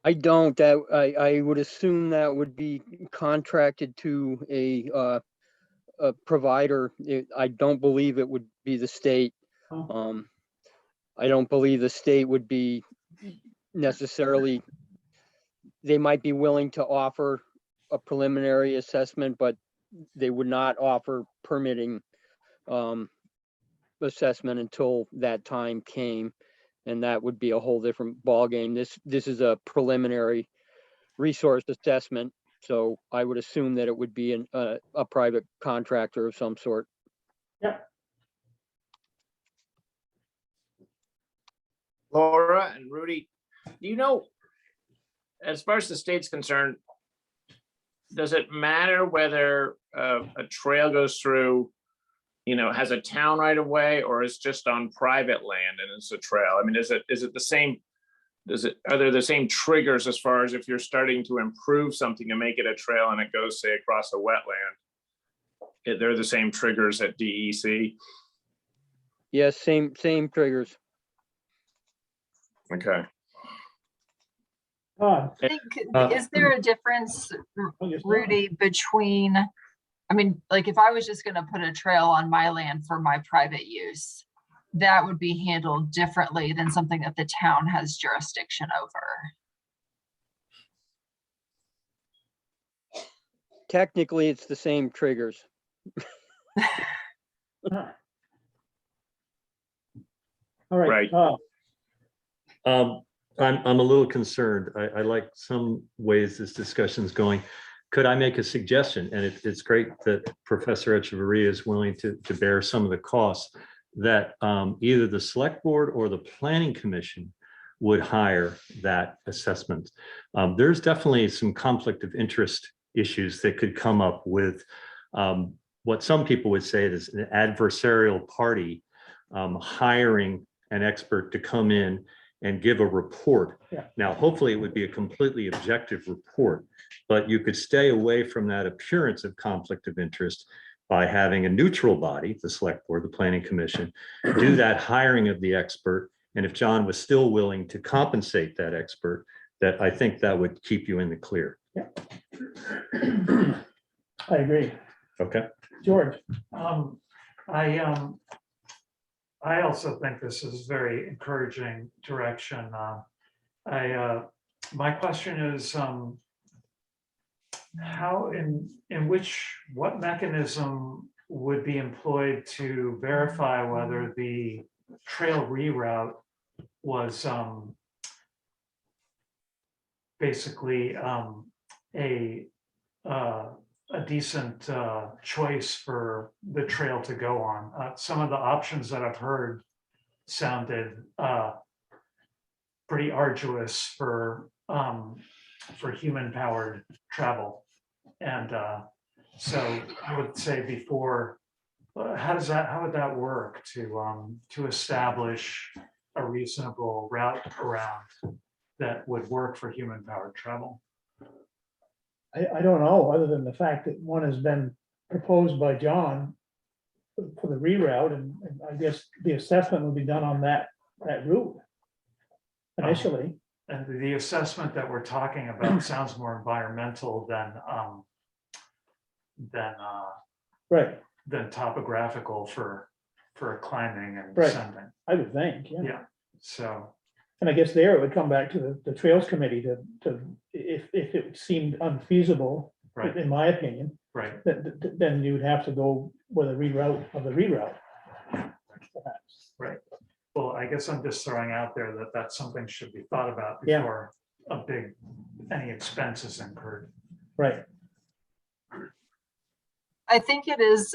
I don't. I would assume that would be contracted to a provider. I don't believe it would be the state. Oh. I don't believe the state would be necessarily, they might be willing to offer a preliminary assessment, but they would not offer permitting assessment until that time came. And that would be a whole different ballgame. This is a preliminary resource assessment. So I would assume that it would be a private contractor of some sort. Yep. Laura and Rudy, do you know, as far as the state's concerned, does it matter whether a trail goes through, has a town right of way, or is just on private land and it's a trail? I mean, is it the same? Are there the same triggers as far as if you're starting to improve something and make it a trail and it goes, say, across a wetland? They're the same triggers at DEC? Yes, same triggers. Okay. I think, is there a difference, Rudy, between, I mean, like if I was just going to put a trail on my land for my private use, that would be handled differently than something that the town has jurisdiction over. Technically, it's the same triggers. All right. Right. I'm a little concerned. I like some ways this discussion's going. Could I make a suggestion? And it's great that Professor Echeverria is willing to bear some of the costs, that either the select board or the planning commission would hire that assessment. There's definitely some conflict of interest issues that could come up with what some people would say is an adversarial party hiring an expert to come in and give a report. Yeah. Now, hopefully it would be a completely objective report, but you could stay away from that appearance of conflict of interest by having a neutral body, the select board, the planning commission, do that hiring of the expert. And if John was still willing to compensate that expert, that I think that would keep you in the clear. Yeah. I agree. Okay. George, I also think this is very encouraging direction. My question is, what mechanism would be employed to verify whether the trail reroute was basically a decent choice for the trail to go on? Some of the options that I've heard sounded pretty arduous for human-powered travel. And so I would say before, how would that work to establish a reasonable route around that would work for human-powered travel? I don't know, other than the fact that one has been proposed by John for the reroute, and I guess the assessment will be done on that route initially. And the assessment that we're talking about sounds more environmental Right, than topographical for climbing and Right. descending. I would think, yeah. Yeah, so, And I guess there it would come back to the Trails Committee to, if it seemed unfeasible, right, in my opinion, right. then you would have to go with a reroute of the reroute. Perhaps. Well, I guess I'm just throwing out there that that's something should be thought about Yeah. before any expense is incurred. Right, I think it is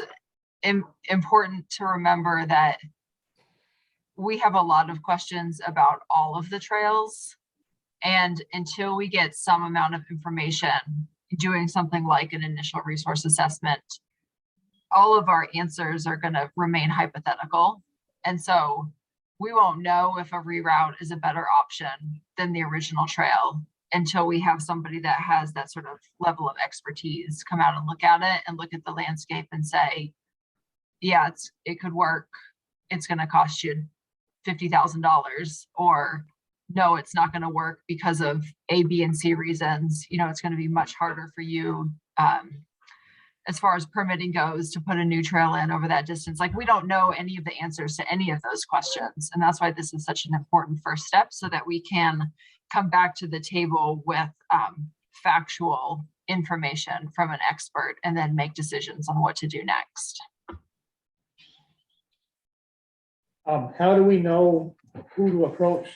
important to remember that we have a lot of questions about all of the trails. And until we get some amount of information, doing something like an initial resource assessment, all of our answers are going to remain hypothetical. And so we won't know if a reroute is a better option than the original trail until we have somebody that has that sort of level of expertise come out and look at it and look at the landscape and say, yeah, it could work. It's going to cost you $50,000, or no, it's not going to work because of A, B, and C reasons. It's going to be much harder for you as far as permitting goes to put a new trail in over that distance. Like, we don't know any of the answers to any of those questions. And that's why this is such an important first step, so that we can come back to the table with factual information from an expert and then make decisions on what to do next. how do we know who to approach?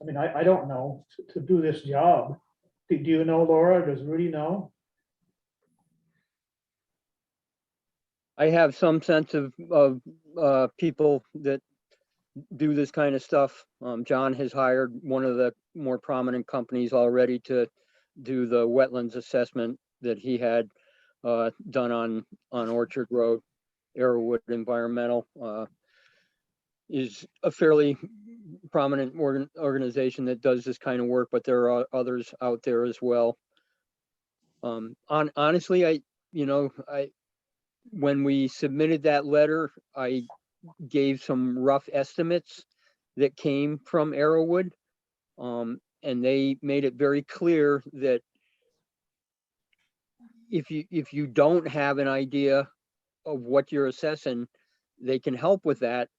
I mean, I don't know to do this job. Do you know, Laura? Does Rudy know? I have some sense of people that do this kind of stuff. John has hired one of the more prominent companies already to do the wetlands assessment that he had done on Orchard Road. Arrowwood Environmental is a fairly prominent organization that does this kind of work, but there are others out there as well. Honestly, when we submitted that letter, I gave some rough estimates that came from Arrowwood, and they made it very clear that if you don't have an idea of what you're assessing, they can help with that,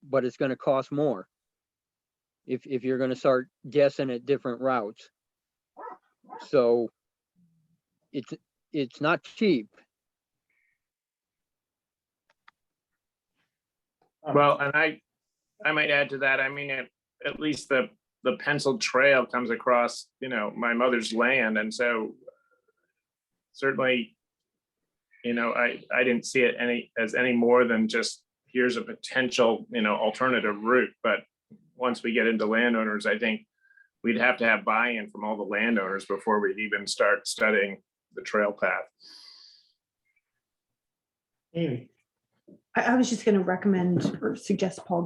but it's going to cost more if you're going to start guessing at different routes. So it's not cheap. Well, and I might add to that, I mean, at least the penciled trail comes across, my mother's land, and so certainly, I didn't see it as any more than just, here's a potential, alternative route, but once we get into landowners, I think we'd have to have buy-in from all the landowners before we'd even start studying the trail path. Amy, I was just gonna recommend or suggest Paul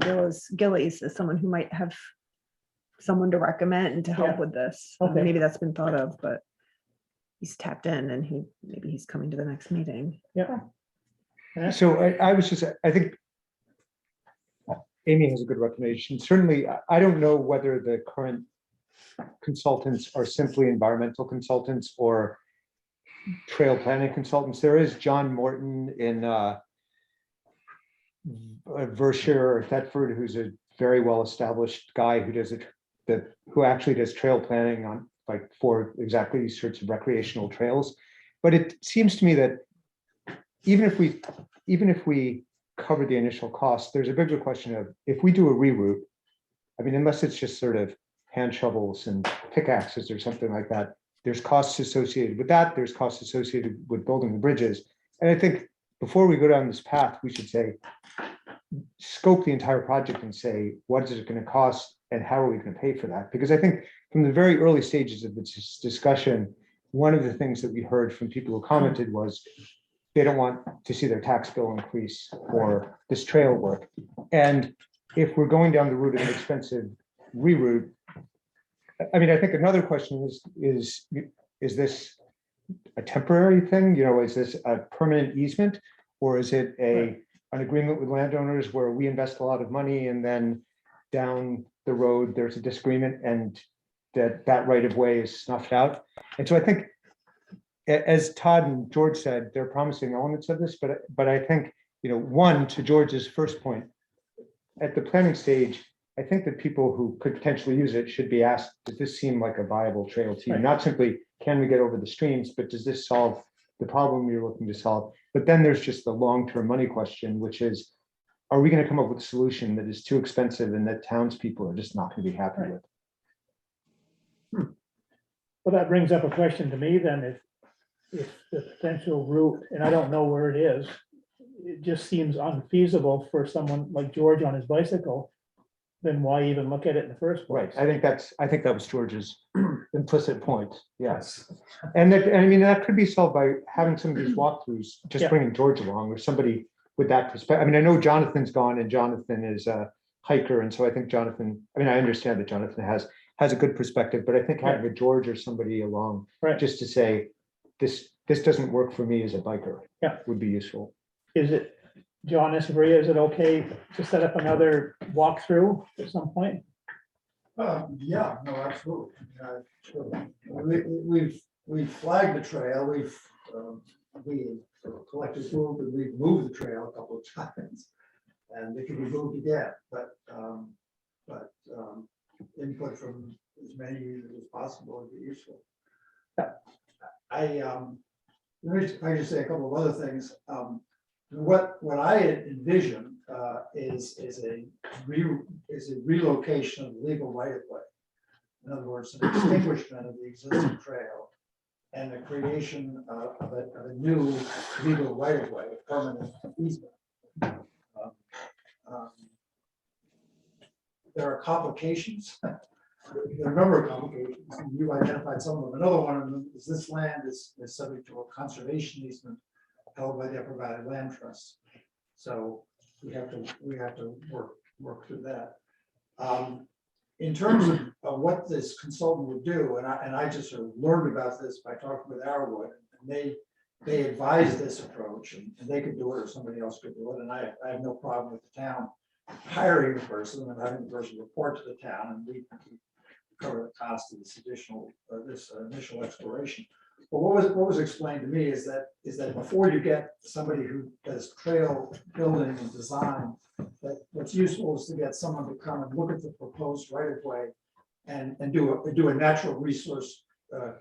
Gillies as someone who might have someone to recommend to help Yeah. with this. Okay. Maybe that's been thought of, but he's tapped in and maybe he's coming to the next meeting. yeah. So I was just, I think Amy has a good recommendation. Certainly, I don't know whether the current consultants are simply environmental consultants or trail planning consultants. There is John Morton in Vershire or Thetford, who's a very well-established guy who does it, who actually does trail planning on for exactly these sorts of recreational trails. But it seems to me that even if we cover the initial cost, there's a bigger question of if we do a reroute, I mean, unless it's just sort of hand shovels and pickaxes or something like that, there's costs associated with that. There's costs associated with building the bridges. And I think before we go down this path, we should scope the entire project and say, what is it going to cost and how are we going to pay for that? Because I think from the very early stages of this discussion, one of the things that we heard from people who commented was they don't want to see their tax bill increase for this trail work. And if we're going down the route of an expensive reroute, I mean, I think another question is this a temporary thing? Is this a permanent easement? Or is it an agreement with landowners where we invest a lot of money and then down the road, there's a disagreement and that right of way is snuffed out? And so I think, as Todd and George said, they're promising elements of this, but I think, one, to George's first point, at the planning stage, I think that people who could potentially use it should be asked, does this seem like a viable trail to you? Not simply, can we get over the streams, but does this solve the problem you're looking to solve? But then there's just the long-term money question, which is, are we going to come up with a solution that is too expensive and that townspeople are just not going to be happy with? Well, that brings up a question to me then, if the potential route, and I don't know where it is, it just seems unfeasible for someone like George on his bicycle, then why even look at it in the first place? Right. I think that was George's implicit point. Yes. And that could be solved by having some of these walkthroughs, just bringing George along or somebody with that perspective. I mean, I know Jonathan's gone and Jonathan is a hiker. And so I think Jonathan, I understand that Jonathan has a good perspective, but I think having a George or somebody along just to say, this doesn't work for me as a biker would be useful. Is it, John Esabria, is it okay to set up another walkthrough at some point? Yeah, no, absolutely. We've flagged the trail, we've collected food, and we've moved the trail a couple of times. And it can be moved again, but input from as many users as possible would be useful. Let me just say a couple of other things. What I envision is a relocation of the legal right of way. In other words, an extinguishment of the existing trail and the creation of a new legal right of way, a permanent easement. There are complications. There are a number of complications. You identified some of them. Another one of them is this land is subject to a conservation easement held by the Upper Valley Land Trust. So we have to work through that. In terms of what this consultant would do, and I just sort of learned about this by talking with Arrowwood, and they advised this approach, and they could do it or somebody else could do it. And I have no problem with the town hiring the person and having the person report to the town, and we cover the cost of this initial exploration. But what was explained to me is that before you get somebody who does trail building and design, that what's useful is to get someone to come and look at the proposed right of way and do a natural resource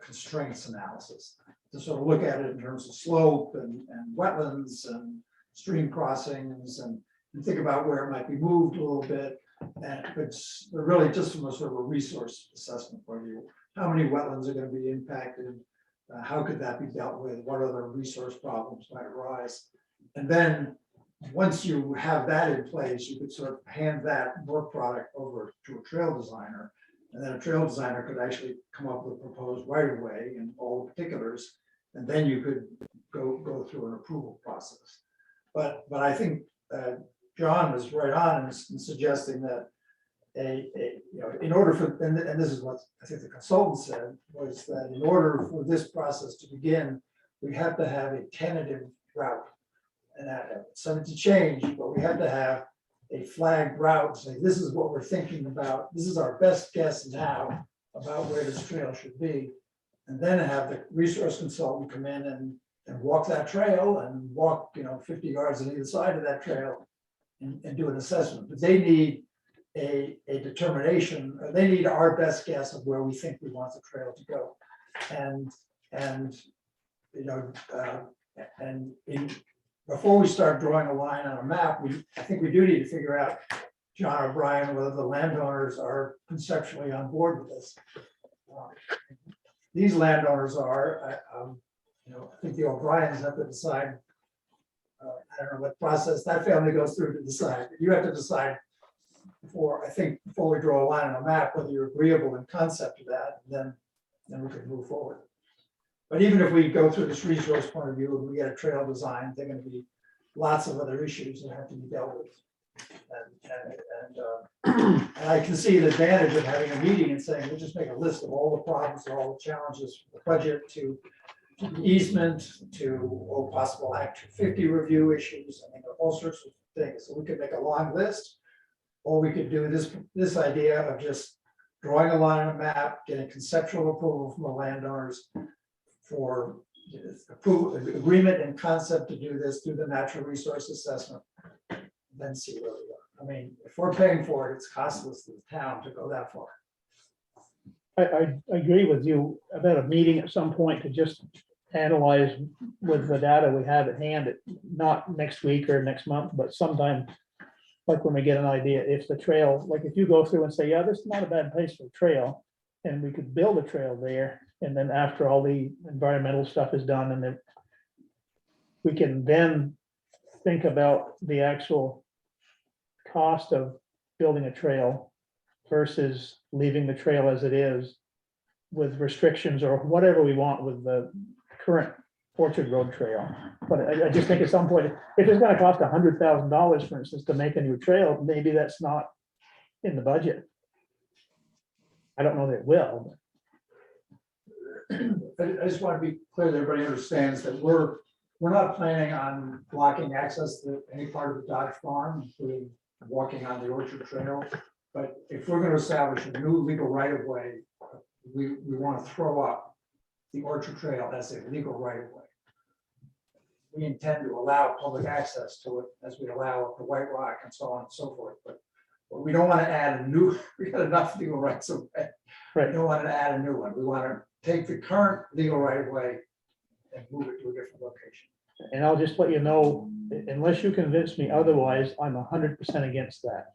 constraints analysis. to sort of look at it in terms of slope and wetlands and stream crossings and think about where it might be moved a little bit. And it's really just from a sort of a resource assessment point of view. How many wetlands are going to be impacted? How could that be dealt with? What other resource problems might arise? And then once you have that in place, you could sort of hand that work product over to a trail designer. And then a trail designer could actually come up with a proposed right of way and all the particulars. And then you could go through an approval process. But I think John was right on in suggesting that in order for, and this is what I think the consultant said, was that in order for this process to begin, we have to have a tentative route. And that subject to change, but we have to have a flagged route, say this is what we're thinking about, this is our best guess now about where this trail should be. And then have the resource consultant come in and walk that trail and walk 50 yards on either side of that trail and do an assessment. But they need a determination, or they need our best guess of where we think we want the trail to go. Before we start drawing a line on a map, I think we do need to figure out, John or Brian, whether the landowners are conceptually on board with this. These landowners are, I think the O'Briens have to decide. I don't know what process that family goes through to decide. You have to decide before we draw a line on a map, whether you're agreeable in concept to that, and then we can move forward. But even if we go through this resource point of view and we get a trail design, there are going to be lots of other issues that have to be dealt with. And I can see the advantage of having a meeting and saying, we'll just make a list of all the problems, all the challenges, the budget to easement, to possible Act 250 review issues. I mean, all sorts of things. So we could make a long list, or we could do this idea of just drawing a line on a map, getting conceptual approval from the landowners for agreement and concept to do this through the natural resource assessment, then see where we go. I mean, if we're paying for it, it's costless to the town to go that far. I agree with you about a meeting at some point to just analyze with the data we have at hand, not next week or next month, but sometime, like when we get an idea, if the trail, like if you go through and say, yeah, this is not a bad place for a trail, and we could build a trail there, and then after all the environmental stuff is done, and then we can then think about the actual cost of building a trail versus leaving the trail as it is with restrictions or whatever we want with the current Orchard Road Trail. But I just think at some point, if it's gonna cost $100,000, for instance, to make a new trail, maybe that's not in the budget. I don't know that it will. I just want to be clear that everybody understands that we're not planning on blocking access to any part of the Dodge farm, including walking on the Orchard Trail. But if we're going to establish a new legal right of way, we want to throw up the Orchard Trail as a legal right of way. We intend to allow public access to it as we allow up the White Rock and so on and so forth. But we don't want to add a new, we got enough legal rights of way. Right. We don't want to add a new one. We want to take the current legal right of way and move it to a different location. And I'll just let you know, unless you convince me otherwise, I'm 100% against that.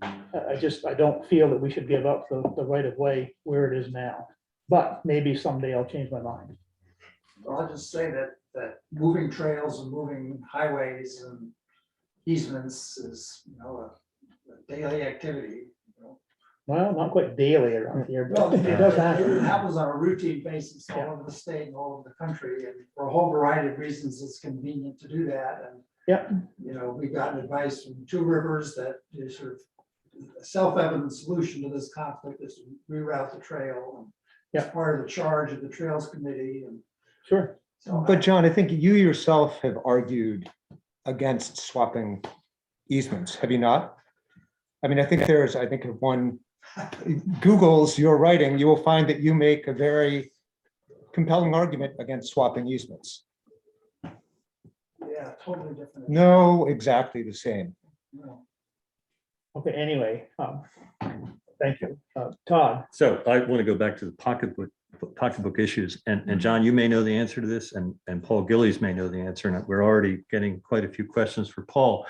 I don't feel that we should give up the right of way where it is now, but maybe someday I'll change my mind. Well, I'll just say that moving trails and moving highways and easements is, a daily activity. Well, not quite daily around here, Well, but it does it happen. happens on a routine basis all over the state and all over the country, and for a whole variety of reasons, it's convenient to do that. And Yep. We've gotten advice from Two Rivers that is sort of a self-evident solution to this conflict is to reroute the trail. And it's part of the charge of the Trails Committee. And sure. So But John, I think you yourself have argued against swapping easements, have you not? I mean, I think if one Googles your writing, you will find that you make a very compelling argument against swapping easements. yeah, totally different. No, exactly the same. No. Okay, anyway, thank you. Todd, So I want to go back to the pocketbook issues. And John, you may know the answer to this, and Paul Gillies may know the answer, and we're already getting quite a few questions for Paul.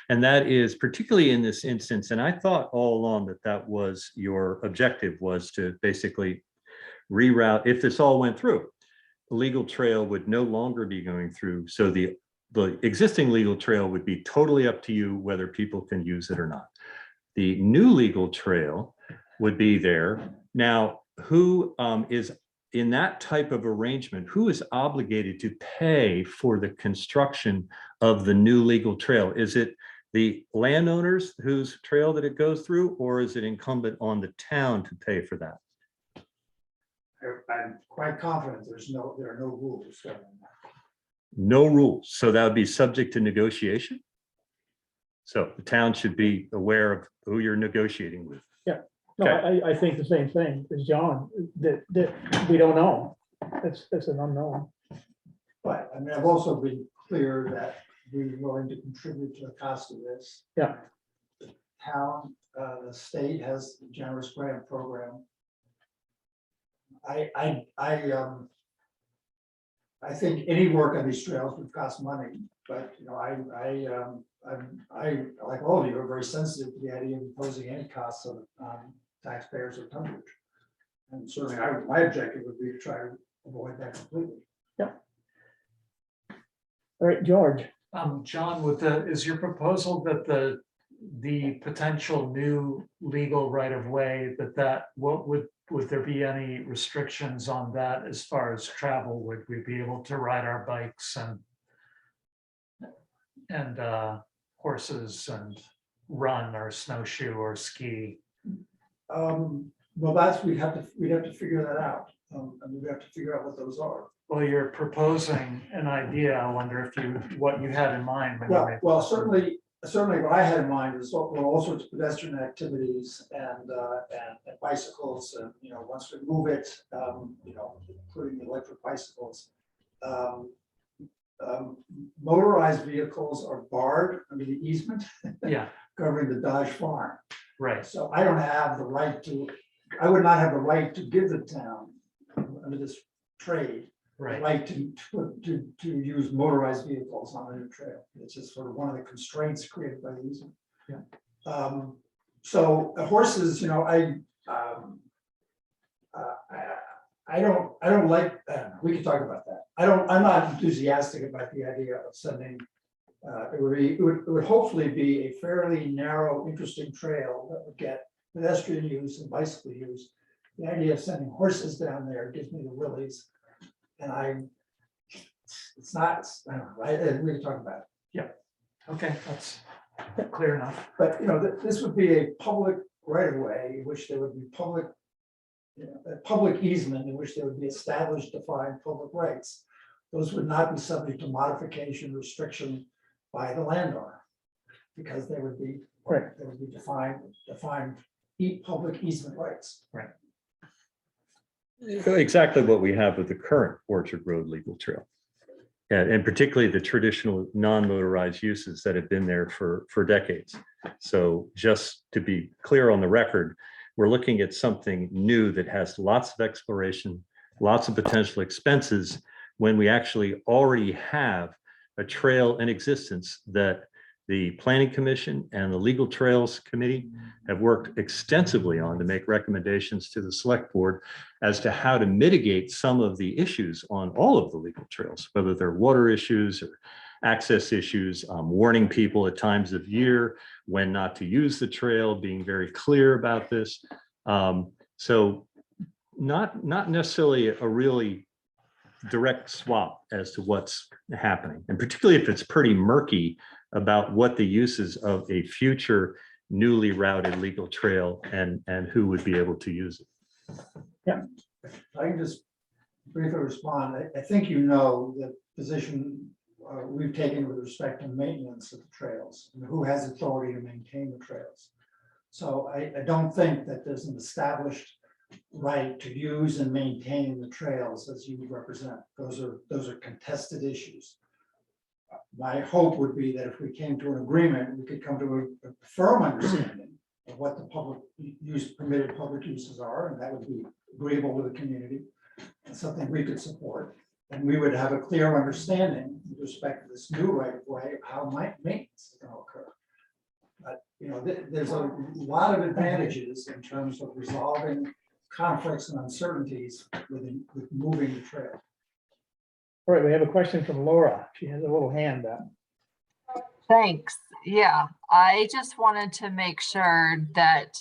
And that is particularly in this instance, and I thought all along that that was your objective, was to basically reroute, if this all went through, the legal trail would no longer be going through. So the existing legal trail would be totally up to you whether people can use it or not. The new legal trail would be there. Now, who is in that type of arrangement, who is obligated to pay for the construction of the new legal trail? Is it the landowners whose trail that it goes through, or is it incumbent on the town to pay for that? I'm quite confident there are no rules governing that. No rules. So that would be subject to negotiation. So the town should be aware of who you're negotiating with. Yeah, no, I think the same thing as John, that we don't know. That's an unknown. But I mean, I've also been clear that we're willing to contribute to the cost of this. Yeah. The town, the state has a generous grant program. I think any work on these trails would cost money, but you know, I like all of you are very sensitive to the idea of imposing any costs on taxpayers of Tunbridge. And certainly my objective would be to try to avoid that completely. Yep. All right, George. John, is your proposal that the potential new legal right of way, would there be any restrictions on that as far as travel? Would we be able to ride our bikes and horses and run or snowshoe or ski? Well, we'd have to figure that out. And we'd have to figure out what those are. Well, you're proposing an idea. I wonder what you had in mind. When you made Well, certainly what I had in mind is all sorts of pedestrian activities and bicycles, and you know, once we move it, you know, including the electric bicycles. Motorized vehicles are barred under the easement. Yeah. Covering the Dodge farm. Right. So I don't have the right to, I would not have the right to give the town under this trade. Right. Right to use motorized vehicles on the new trail. It's just sort of one of the constraints created by the easement. Yeah. So horses, you know, I don't like, we can talk about that. I'm not enthusiastic about the idea of sending, it would hopefully be a fairly narrow, interesting trail that would get pedestrian use and bicycle use. The idea of sending horses down there gives me the willies. And it's not, I don't know, we can talk about it. Yeah. Okay, that's clear enough. But, you know, this would be a public right of way, in which there would be public, you know, a public easement in which there would be established defined public rights. Those would not be subject to modification, restriction by the landowner, because they would be, Right. they would be defined public easement rights. Right. Exactly what we have with the current Orchard Road legal trail. And particularly the traditional non-motorized uses that have been there for decades. So just to be clear on the record, we're looking at something new that has lots of exploration, lots of potential expenses, when we actually already have a trail in existence that the Planning Commission and the Legal Trails Committee have worked extensively on to make recommendations to the Select Board as to how to mitigate some of the issues on all of the legal trails, whether they're water issues or access issues, warning people at times of year when not to use the trail, being very clear about this. So not necessarily a really direct swap as to what's happening, and particularly if it's pretty murky about what the uses of a future newly routed legal trail and who would be able to use it. Yeah. I can just briefly respond. I think you know the position we've taken with respect to maintenance of the trails and who has authority to maintain the trails. So I don't think that there's an established right to use and maintain the trails as you represent. Those are contested issues. My hope would be that if we came to an agreement, we could come to a firm understanding of what the public use, permitted public uses are, and that would be agreeable with the community. something we could support. And we would have a clear understanding with respect to this new right of way, of how maintenance is gonna occur. But, you know, there's a lot of advantages in terms of resolving conflicts and uncertainties with moving the trail. All right, we have a question from Laura. She has a little hand up. Thanks. Yeah, I just wanted to make sure that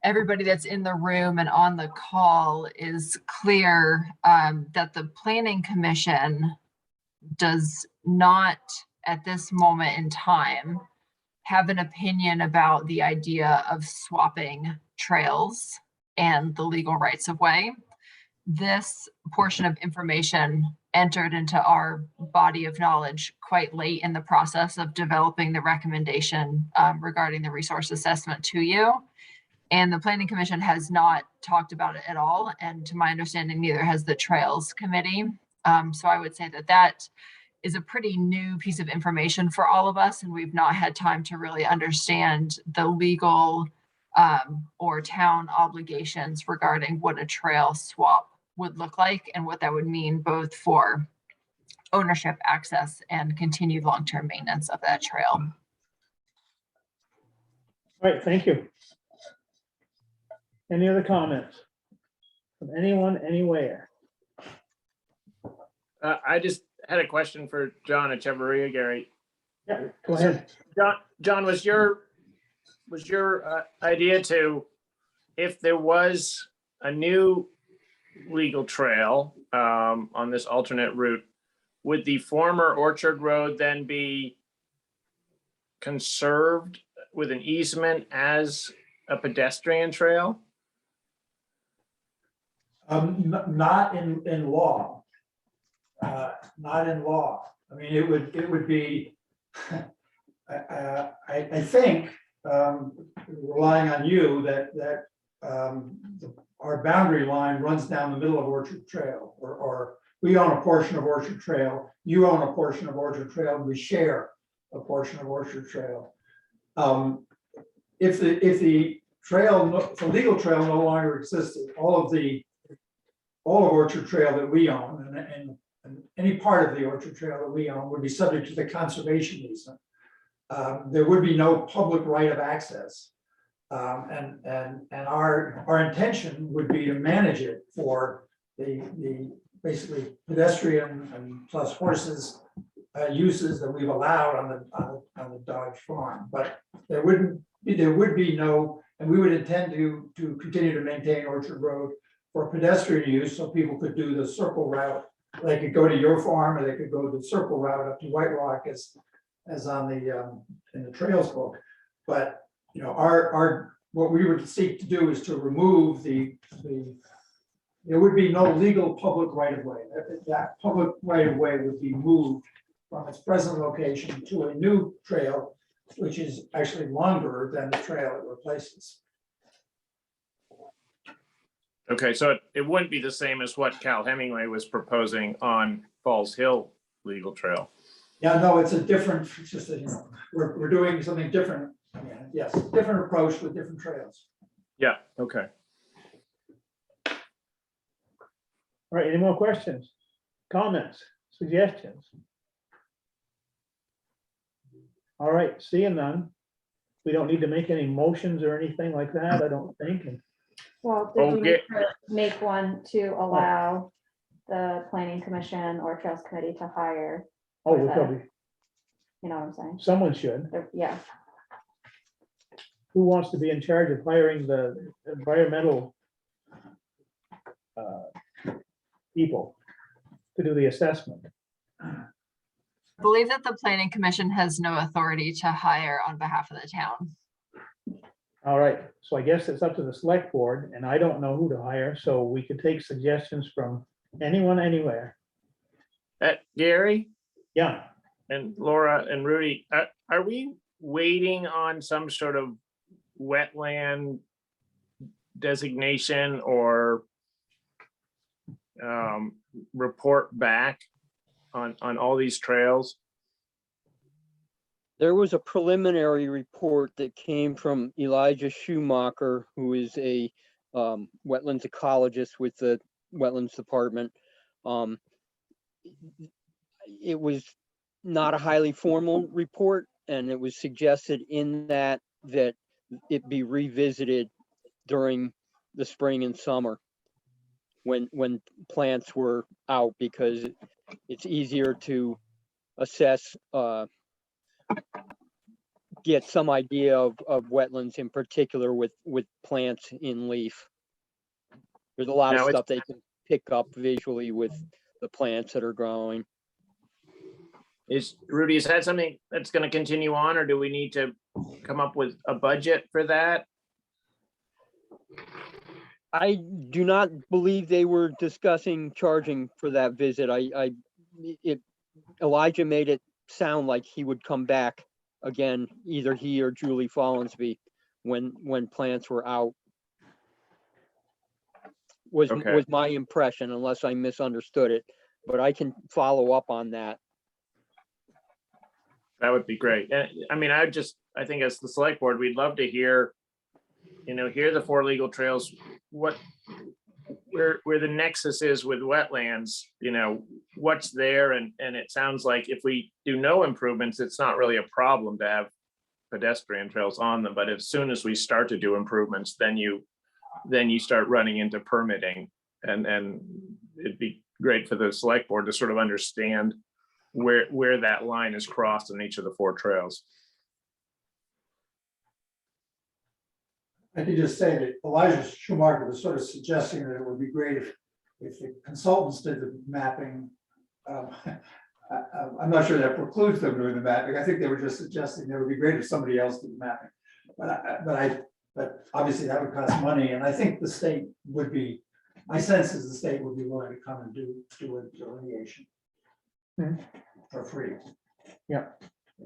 everybody that's in the room and on the call is clear that the Planning Commission does not, at this moment in time, have an opinion about the idea of swapping trails and the legal rights of way. This portion of information entered into our body of knowledge quite late in the process of developing the recommendation regarding the resource assessment to you. And the Planning Commission has not talked about it at all. And to my understanding, neither has the Trails Committee. So I would say that that is a pretty new piece of information for all of us. And we've not had time to really understand the legal or town obligations regarding what a trail swap would look like and what that would mean both for ownership, access, and continued long-term maintenance of that trail. All right, thank you. Any other comments from anyone, anywhere? I just had a question for John Echevarria, Gary. Yeah, go ahead. John, was your idea to, if there was a new legal trail on this alternate route, would the former Orchard Road then be conserved with an easement as a pedestrian trail? Not in law. Not in law. I mean, it would be, I think, relying on you that our boundary line runs down the middle of Orchard Trail, or we own a portion of Orchard Trail, you own a portion of Orchard Trail, and we share a portion of Orchard Trail. If the trail, the legal trail no longer existed, all of Orchard Trail that we own and any part of the Orchard Trail that we own would be subject to the conservation easement. There would be no public right of access. And our intention would be to manage it for the basically pedestrian and plus horses uses that we've allowed on the Dodge farm. But there would be no, and we would intend to continue to maintain Orchard Road for pedestrian use, so people could do the circle route. They could go to your farm, or they could go the circle route up to White Rock as on the in the trails book. But you know, our what we would seek to do is to remove there would be no legal public right of way. That public right of way would be moved from its present location to a new trail, which is actually longer than the trail it replaces. Okay, so it wouldn't be the same as what Cal Hemingway was proposing on Falls Hill Legal Trail. Yeah, no, it's a different, it's just, you know, we're doing something different. Yeah, yes, different approach with different trails. Yeah, okay. All right, any more questions, comments, suggestions? All right, seeing none. We don't need to make any motions or anything like that, I don't think. Well, did we Okay. need to make one to allow the Planning Commission or Trails Committee to hire? Oh, for we the- probably, You know what I'm saying? someone should. Yeah, Who wants to be in charge of hiring the environmental people to do the assessment? I believe that the Planning Commission has no authority to hire on behalf of the town. All right, so I guess it's up to the select board, and I don't know who to hire, so we could take suggestions from anyone, anywhere. Gary Yeah, and Laura and Rudy, are we waiting on some sort of wetland designation or report back on all these trails? There was a preliminary report that came from Elijah Schumacher, who is a wetlands ecologist with the Wetlands Department. It was not a highly formal report, and it was suggested in that it be revisited during the spring and summer when plants were out, because it's easier to assess, get some idea of wetlands in particular with plants in leaf. There's a lot of Now it's- stuff they can pick up visually with the plants that are growing. Rudy, is that something that's going to continue on, or do we need to come up with a budget for that? I do not believe they were discussing charging for that visit. Elijah made it sound like he would come back again, either he or Julie Follensby, when plants were out. Was my impression, unless I misunderstood it, but I can follow up on that. That would be great. And I mean, I think as the select board, we'd love to hear, hear the 4 legal trails, where the nexus is with wetlands, what's there. And it sounds like if we do no improvements, it's not really a problem to have pedestrian trails on them. But as soon as we start to do improvements, then you start running into permitting, and it'd be great for the select board to sort of understand where that line is crossed on each of the 4 trails. I could just say that Elijah Schumacher was sort of suggesting that it would be great if the consultants did the mapping. I'm not sure that precludes them doing the mapping. I think they were just suggesting that it would be great if somebody else did the mapping. But obviously that would cost money, and I think the state would be, my sense is the state would be willing to come and do a delineation for free. Yeah.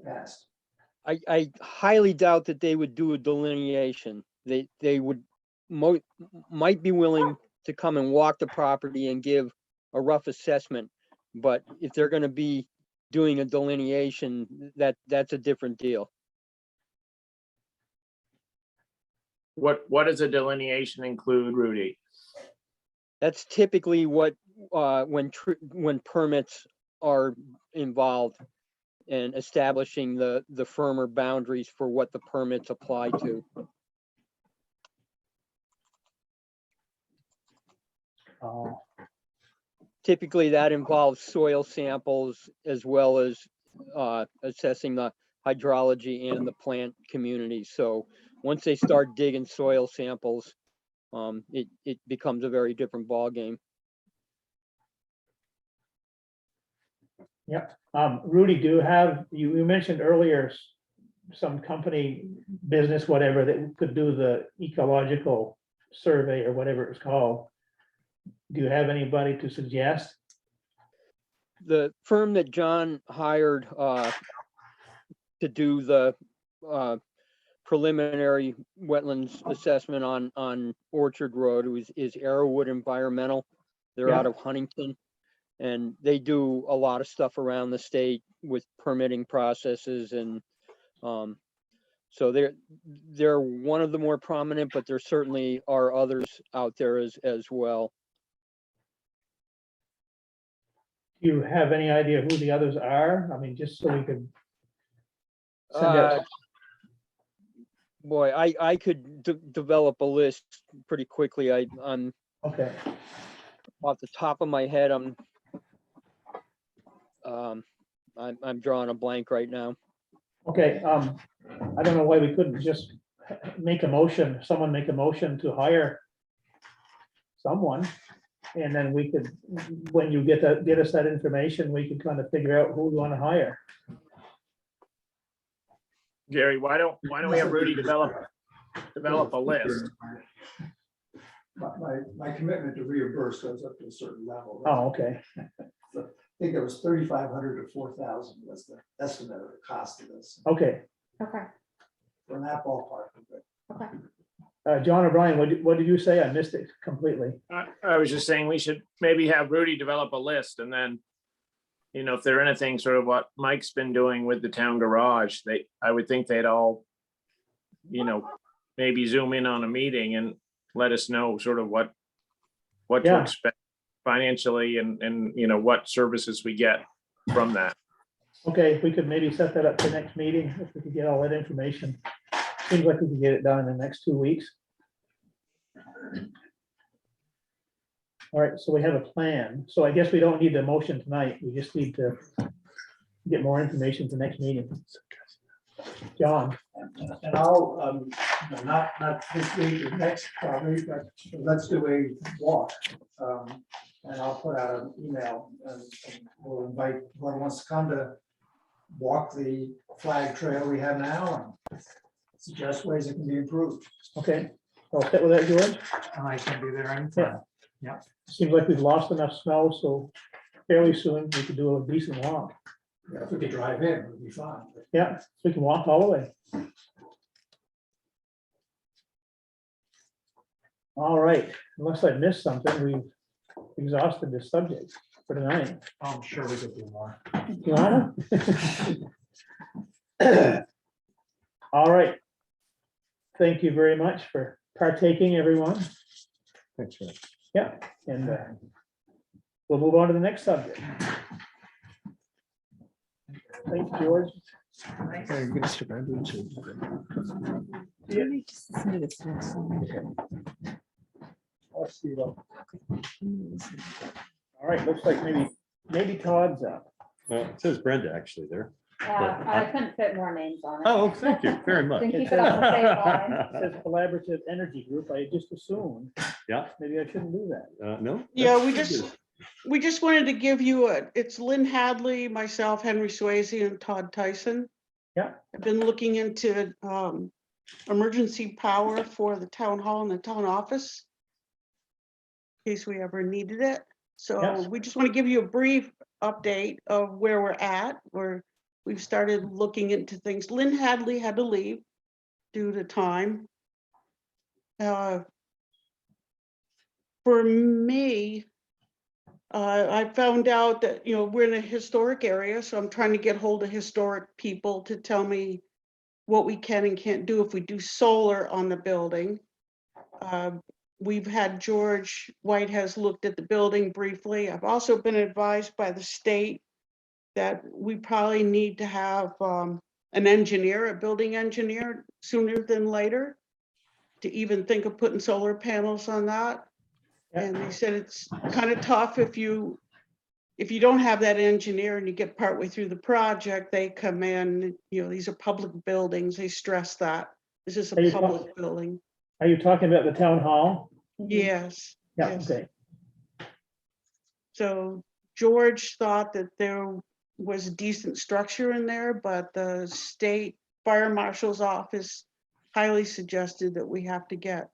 Past. I highly doubt that they would do a delineation. They would might be willing to come and walk the property and give a rough assessment, but if they're going to be doing a delineation, that's a different deal. What does a delineation include, Rudy? That's typically what when permits are involved, and establishing the firmer boundaries for what the permits apply to. Typically that involves soil samples as well as assessing the hydrology and the plant community. So once they start digging soil samples, it becomes a very different ballgame. Yep. Rudy, do you have, you mentioned earlier some company, business, whatever, that could do the ecological survey or whatever it's called. Do you have anybody to suggest? The firm that John hired to do the preliminary wetlands assessment on Orchard Road is Arrowwood Environmental. They're out of Huntington, and they do a lot of stuff around the state with permitting processes, and so they're one of the more prominent, but there certainly are others out there as well. Do you have any idea who the others are? I mean, just so we could send out. Boy, I could develop a list pretty quickly. I'm okay. Off the top of my head, I'm drawing a blank right now. Okay, I don't know why we couldn't just make a motion, someone make a motion to hire someone. And then we could, when you get us that information, we can kind of figure out who we want to hire. Jerry, why don't we have Rudy develop a list? My commitment to reimburse goes up to a certain level. Oh, okay. I think it was 3,500 to 4,000 was the estimate of the cost of this. Okay. Okay. From that ballpark. Okay. John O'Brien, what did you say? I missed it completely. I was just saying we should maybe have Rudy develop a list, and then, if they're anything sort of what Mike's been doing with the town garage, I would think they'd all, maybe zoom in on a meeting and let us know sort of what to expect financially and, you know, what services we get from that. Okay, if we could maybe set that up for next meeting, if we could get all that information. Seems like we could get it done in the next 2 weeks. All right, so we have a plan. So I guess we don't need the motion tonight. We just need to get more information for next meeting. John, And I'll, not this week or next probably, but let's do a walk. And I'll put out an email and we'll invite whoever wants to come to walk the flag trail we have now and suggest ways it can be improved. okay, I'll sit with that, George. And I can be there anytime. Seems like we've lost enough snow, so fairly soon we could do a decent walk. If we could drive in, it would be fine. Yeah, we can walk all the way. All right, unless I missed something, we've exhausted this subject for tonight. I'm sure we could do more. You wanna? All right. Thank you very much for partaking, everyone. Thanks, Rick. Yeah, and we'll move on to the next subject. Thanks, George. Very good, Mr. Bradley. Just listen to this next one. Let's see. All right, looks like maybe Todd's up. It says Brenda actually there. I couldn't fit more names on it. Oh, thank you very much. Can keep it on the same line. It says Collaborative Energy Group. I just assumed. Yeah. Maybe I shouldn't do that. No? Yeah, that's we just wanted to give you it's Lynn Hadley, myself, Henry Swayze, and Todd Tyson. Yeah. I've been looking into emergency power for the town hall and the town office, in case we ever needed it. So Yes. we just want to give you a brief update of where we're at, we've started looking into things. Lynn Hadley had to leave due to time. For me, I found out that, we're in a historic area, so I'm trying to get hold of historic people to tell me what we can and can't do if we do solar on the building. We've had George White has looked at the building briefly. I've also been advised by the state that we probably need to have an engineer, a building engineer, sooner than later to even think of putting solar panels on that. And they said it's kind of tough if you don't have that engineer and you get partway through the project, they come in, these are public buildings, they stress that. This is a public building. Are you talking about the town hall? Yes. Yeah, yes. okay. So George thought that there was a decent structure in there, but the state fire marshal's office highly suggested that we have to get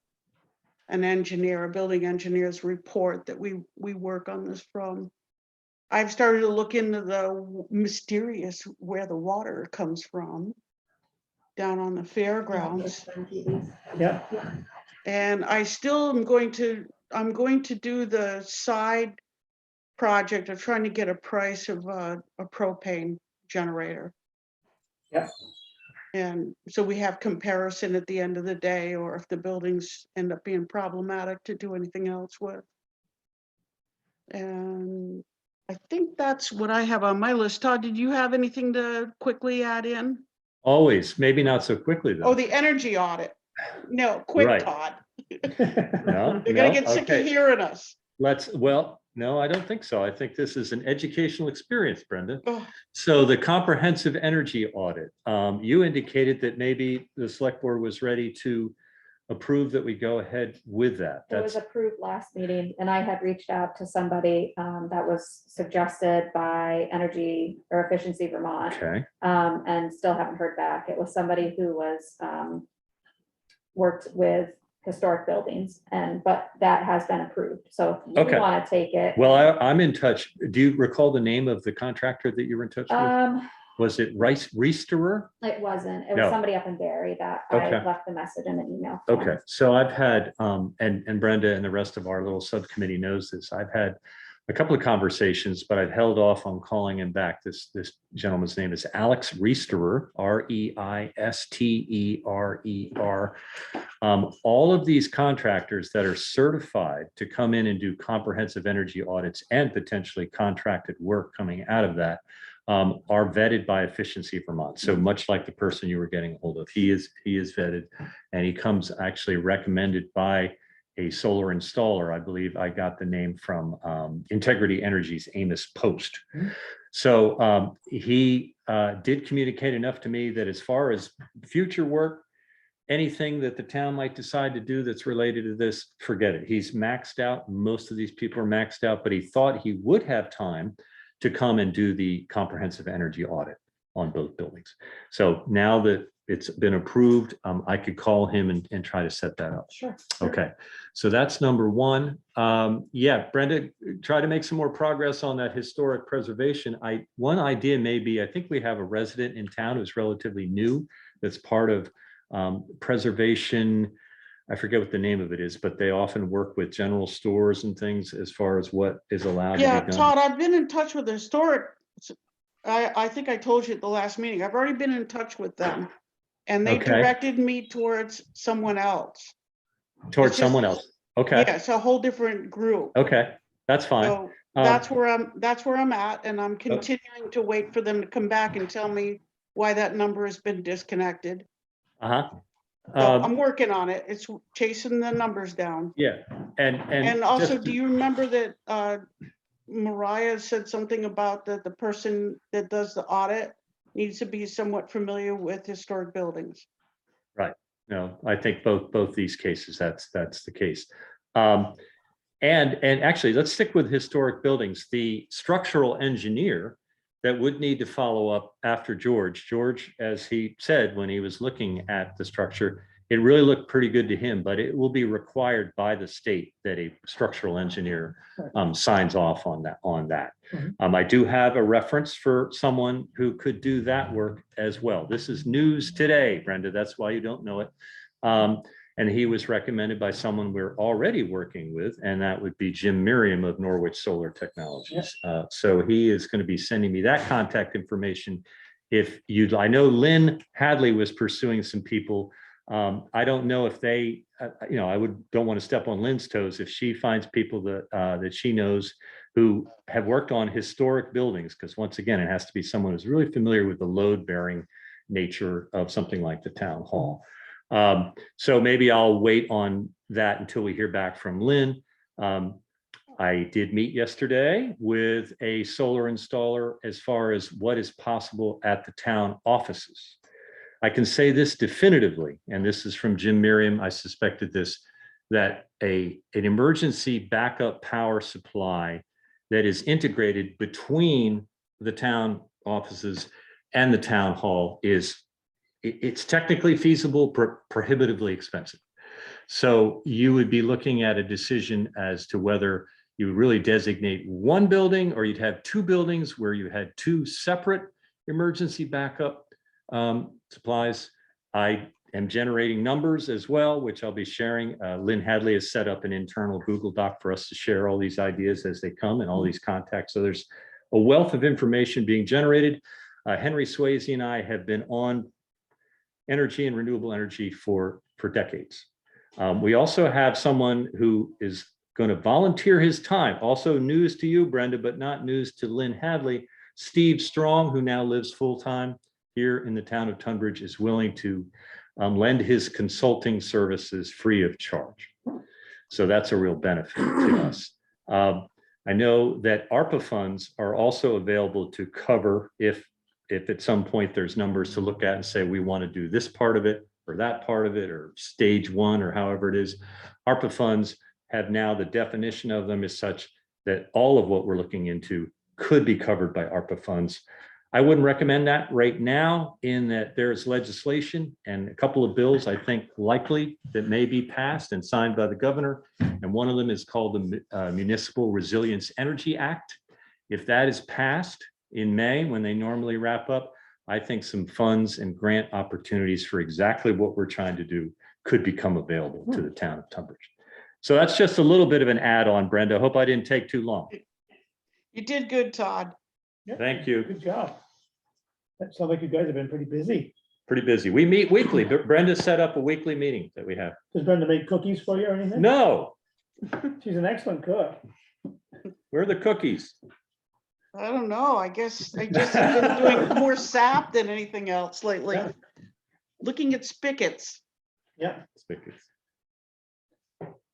an engineer, a building engineer's report that we work on this from. I've started to look into the mysterious where the water comes from down on the fairgrounds. Yeah. And I still am going to do the side project of trying to get a price of a propane generator. Yeah. And so we have comparison at the end of the day, or if the buildings end up being problematic to do anything else with. And I think that's what I have on my list. Todd, did you have anything to quickly add in? Always, maybe not so quickly though. Oh, the energy audit. No, quick, Right. Todd. No, They're gonna no, get sick of okay. hearing us. No, I don't think so. I think this is an educational experience, Brenda. Oh. So the comprehensive energy audit, you indicated that maybe the select board was ready to approve that we go ahead with that. It was approved last meeting, and I had reached out to somebody that was suggested by Energy or Efficiency Vermont. Okay. And still haven't heard back. It was somebody who was worked with historic buildings, but that has been approved. So if you Okay. want to take it. Well, I'm in touch. Do you recall the name of the contractor that you were in touch with? Was it Reisterer? It wasn't. It was No. somebody up in Barry that I Okay. left the message in an email. for. Okay, so I've had, and Brenda and the rest of our little subcommittee knows this, I've had a couple of conversations, but I've held off on calling him back. This gentleman's name is Alex Reisterer, Reisterer. All of these contractors that are certified to come in and do comprehensive energy audits and potentially contracted work coming out of that are vetted by Efficiency Vermont. So much like the person you were getting a hold of, he is vetted, and he comes actually recommended by a solar installer. I believe I got the name from Integrity Energy's Amos Post. So he did communicate enough to me that as far as future work, anything that the town might decide to do that's related to this, forget it. He's maxed out. Most of these people are maxed out, but he thought he would have time to come and do the comprehensive energy audit on both buildings. So now that it's been approved, I could call him and try to set that up. Sure. Okay, so that's number one. Yeah, Brenda, try to make some more progress on that historic preservation. One idea may be, I think we have a resident in town who's relatively new, that's part of preservation. I forget what the name of it is, but they often work with general stores and things as far as what is allowed to Yeah, be done. Todd, I've been in touch with the historic. I think I told you at the last meeting, I've already been in touch with them. And they Okay. directed me towards someone else. Towards It's just- someone else. Okay. Yeah, it's a whole different group. Okay, that's fine. So that's where I'm at, and I'm continuing to wait for them to come back and tell me why that number has been disconnected. Uh-huh. So I'm working on it. It's chasing the numbers down. Yeah, And also, just- do you remember that Mariah said something about that the person that does the audit needs to be somewhat familiar with historic buildings? Right. No, I think both these cases, that's the case. And actually, let's stick with historic buildings. The structural engineer that would need to follow up after George, as he said, when he was looking at the structure, it really looked pretty good to him, but it will be required by the state that a structural engineer signs off on that. I do have a reference for someone who could do that work as well. This is news today, Brenda. That's why you don't know it. And he was recommended by someone we're already working with, and that would be Jim Merriam of Norwich Solar Technologies. So he is going to be sending me that contact information. If you'd, I know Lynn Hadley was pursuing some people. I don't know if they, I don't want to step on Lynn's toes if she finds people that she knows who have worked on historic buildings, because once again, it has to be someone who's really familiar with the load-bearing nature of something like the town hall. So maybe I'll wait on that until we hear back from Lynn. I did meet yesterday with a solar installer as far as what is possible at the town offices. I can say this definitively, and this is from Jim Merriam, I suspected this, that an emergency backup power supply that is integrated between the town offices and the town hall it's technically feasible, prohibitively expensive. So you would be looking at a decision as to whether you would really designate one building, or you'd have two buildings where you had two separate emergency backup supplies. I am generating numbers as well, which I'll be sharing. Lynn Hadley has set up an internal Google Doc for us to share all these ideas as they come and all these contacts. So there's a wealth of information being generated. Henry Swayze and I have been on energy and renewable energy for decades. We also have someone who is going to volunteer his time. Also news to you, Brenda, but not news to Lynn Hadley. Steve Strong, who now lives full-time here in the town of Tunbridge, is willing to lend his consulting services free of charge. So that's a real benefit to us. I know that ARPA funds are also available to cover if at some point there's numbers to look at and say, we want to do this part of it or that part of it, or stage one, or however it is. ARPA funds have now, the definition of them is such that all of what we're looking into could be covered by ARPA funds. I wouldn't recommend that right now, in that there's legislation and a couple of bills, I think, likely that may be passed and signed by the governor. And one of them is called the Municipal Resilience Energy Act. If that is passed in May, when they normally wrap up, I think some funds and grant opportunities for exactly what we're trying to do could become available to the town of Tunbridge. So that's just a little bit of an add-on, Brenda. I hope I didn't take too long. You did good, Todd. Yeah, Thank you. Good job. That sounds like you guys have been pretty busy. Pretty busy. We meet weekly. Brenda set up a weekly meeting that we have. Does Brenda make cookies for you or anything? No, She's an excellent cook. where are the cookies? I don't know. I guess I just have been doing more sap than anything else lately. Yeah. Looking at spigots. Yeah, Spigots.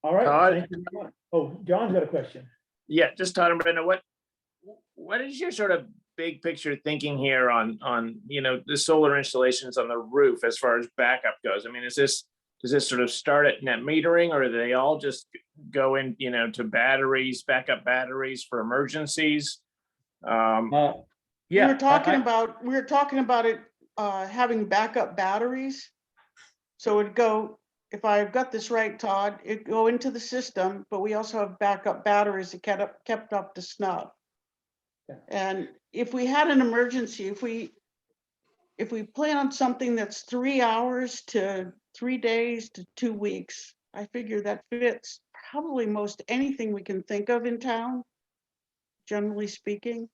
all right. Todd? Thank you very much. Oh, John's got a question. Yeah, just Todd and Brenda, what is your sort of big picture thinking here on, the solar installations on the roof as far as backup goes? I mean, does this sort of start at net metering, or do they all just go in, to batteries, backup batteries for emergencies? Yeah. We were talking about it, having backup batteries. So it'd go, if I've got this right, Todd, it'd go into the system, but we also have backup batteries that kept up to snuff. Yeah. And if we had an emergency, if we plan on something that's 3 hours to 3 days to 2 weeks, I figure that fits probably most anything we can think of in town, generally speaking.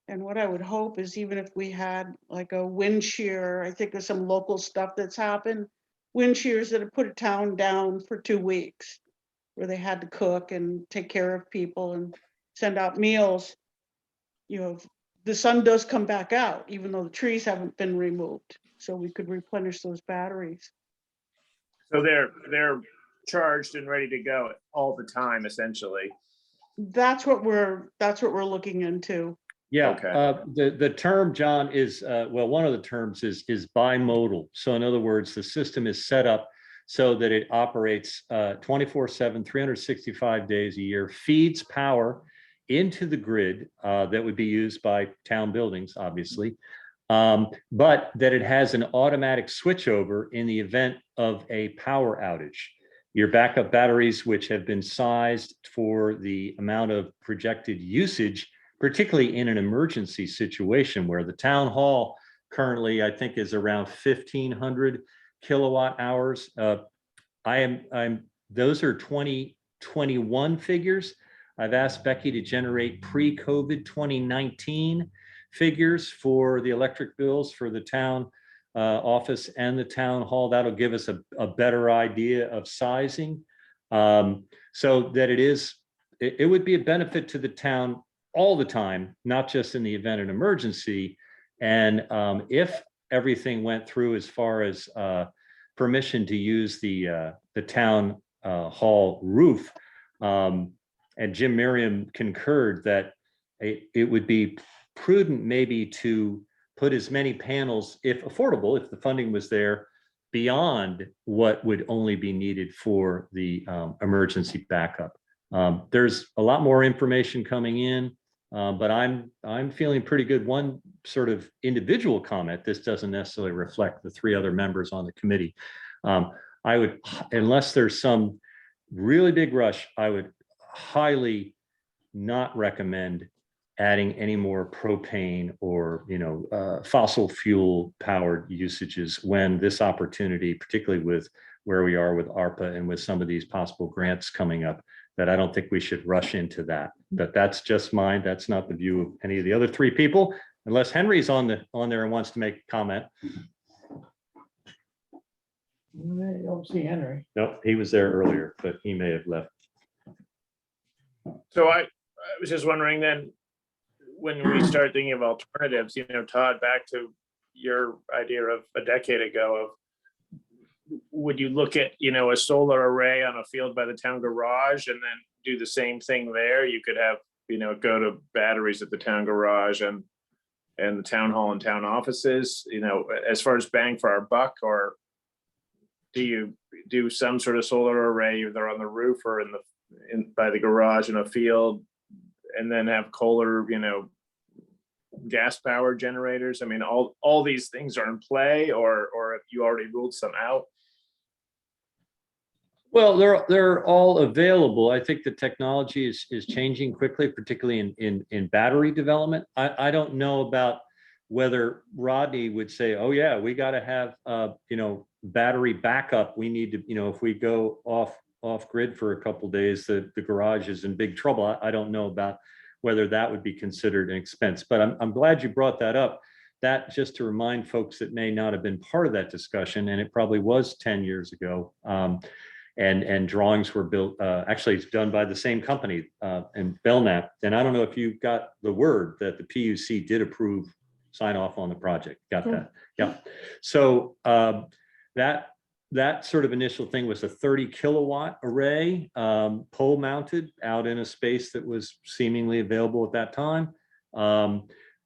And what I would hope is, even if we had like a wind shear, I think there's some local stuff that's happened, wind shears that have put a town down for 2 weeks, where they had to cook and take care of people and send out meals. The sun does come back out, even though the trees haven't been removed. So we could replenish those batteries. So they're charged and ready to go all the time, essentially. That's what we're looking into. Yeah, Okay. the term, John, is, well, one of the terms is bimodal. So in other words, the system is set up so that it operates 24/7, 365 days a year, feeds power into the grid that would be used by town buildings, obviously, but that it has an automatic switchover in the event of a power outage. Your backup batteries, which have been sized for the amount of projected usage, particularly in an emergency situation where the town hall currently, I think, is around 1,500 kilowatt hours. Those are 2021 figures. I've asked Becky to generate pre-COVID 2019 figures for the electric bills for the town office and the town hall. That'll give us a better idea of sizing, so that it would be a benefit to the town all the time, not just in the event of an emergency. And if everything went through as far as permission to use the town hall roof, and Jim Merriam concurred that it would be prudent maybe to put as many panels, if affordable, if the funding was there, beyond what would only be needed for the emergency backup. There's a lot more information coming in, but I'm feeling pretty good. One sort of individual comment, this doesn't necessarily reflect the 3 other members on the committee. I would, unless there's some really big rush, I would highly not recommend adding any more propane or fossil fuel powered usages when this opportunity, particularly with where we are with ARPA and with some of these possible grants coming up, that I don't think we should rush into that. But that's just mine. That's not the view of any of the other 3 people, unless Henry's on there and wants to make a comment. I don't see Henry. No, he was there earlier, but he may have left. So I was just wondering then, when we start thinking of alternatives, Todd, back to your idea of a decade ago of, would you look at, a solar array on a field by the town garage and then do the same thing there? You could have, go to batteries at the town garage and the town hall and town offices, as far as bang for our buck, or do you do some sort of solar array either on the roof or by the garage in a field, and then have Kohler, gas power generators? I mean, all these things are in play, or have you already ruled some out? Well, they're all available. I think the technology is changing quickly, particularly in battery development. I don't know about whether Rodney would say, oh yeah, we got to have battery backup. We need to, if we go off grid for a couple of days, the garage is in big trouble. I don't know about whether that would be considered an expense. But I'm glad you brought that up. That just to remind folks that may not have been part of that discussion, and it probably was 10 years ago. And drawings were built, actually it's done by the same company in Belknap. And I don't know if you got the word that the PUC did approve, sign off on the project. Got that? Yeah. So that sort of initial thing was a 30 kilowatt array, pole mounted out in a space that was seemingly available at that time.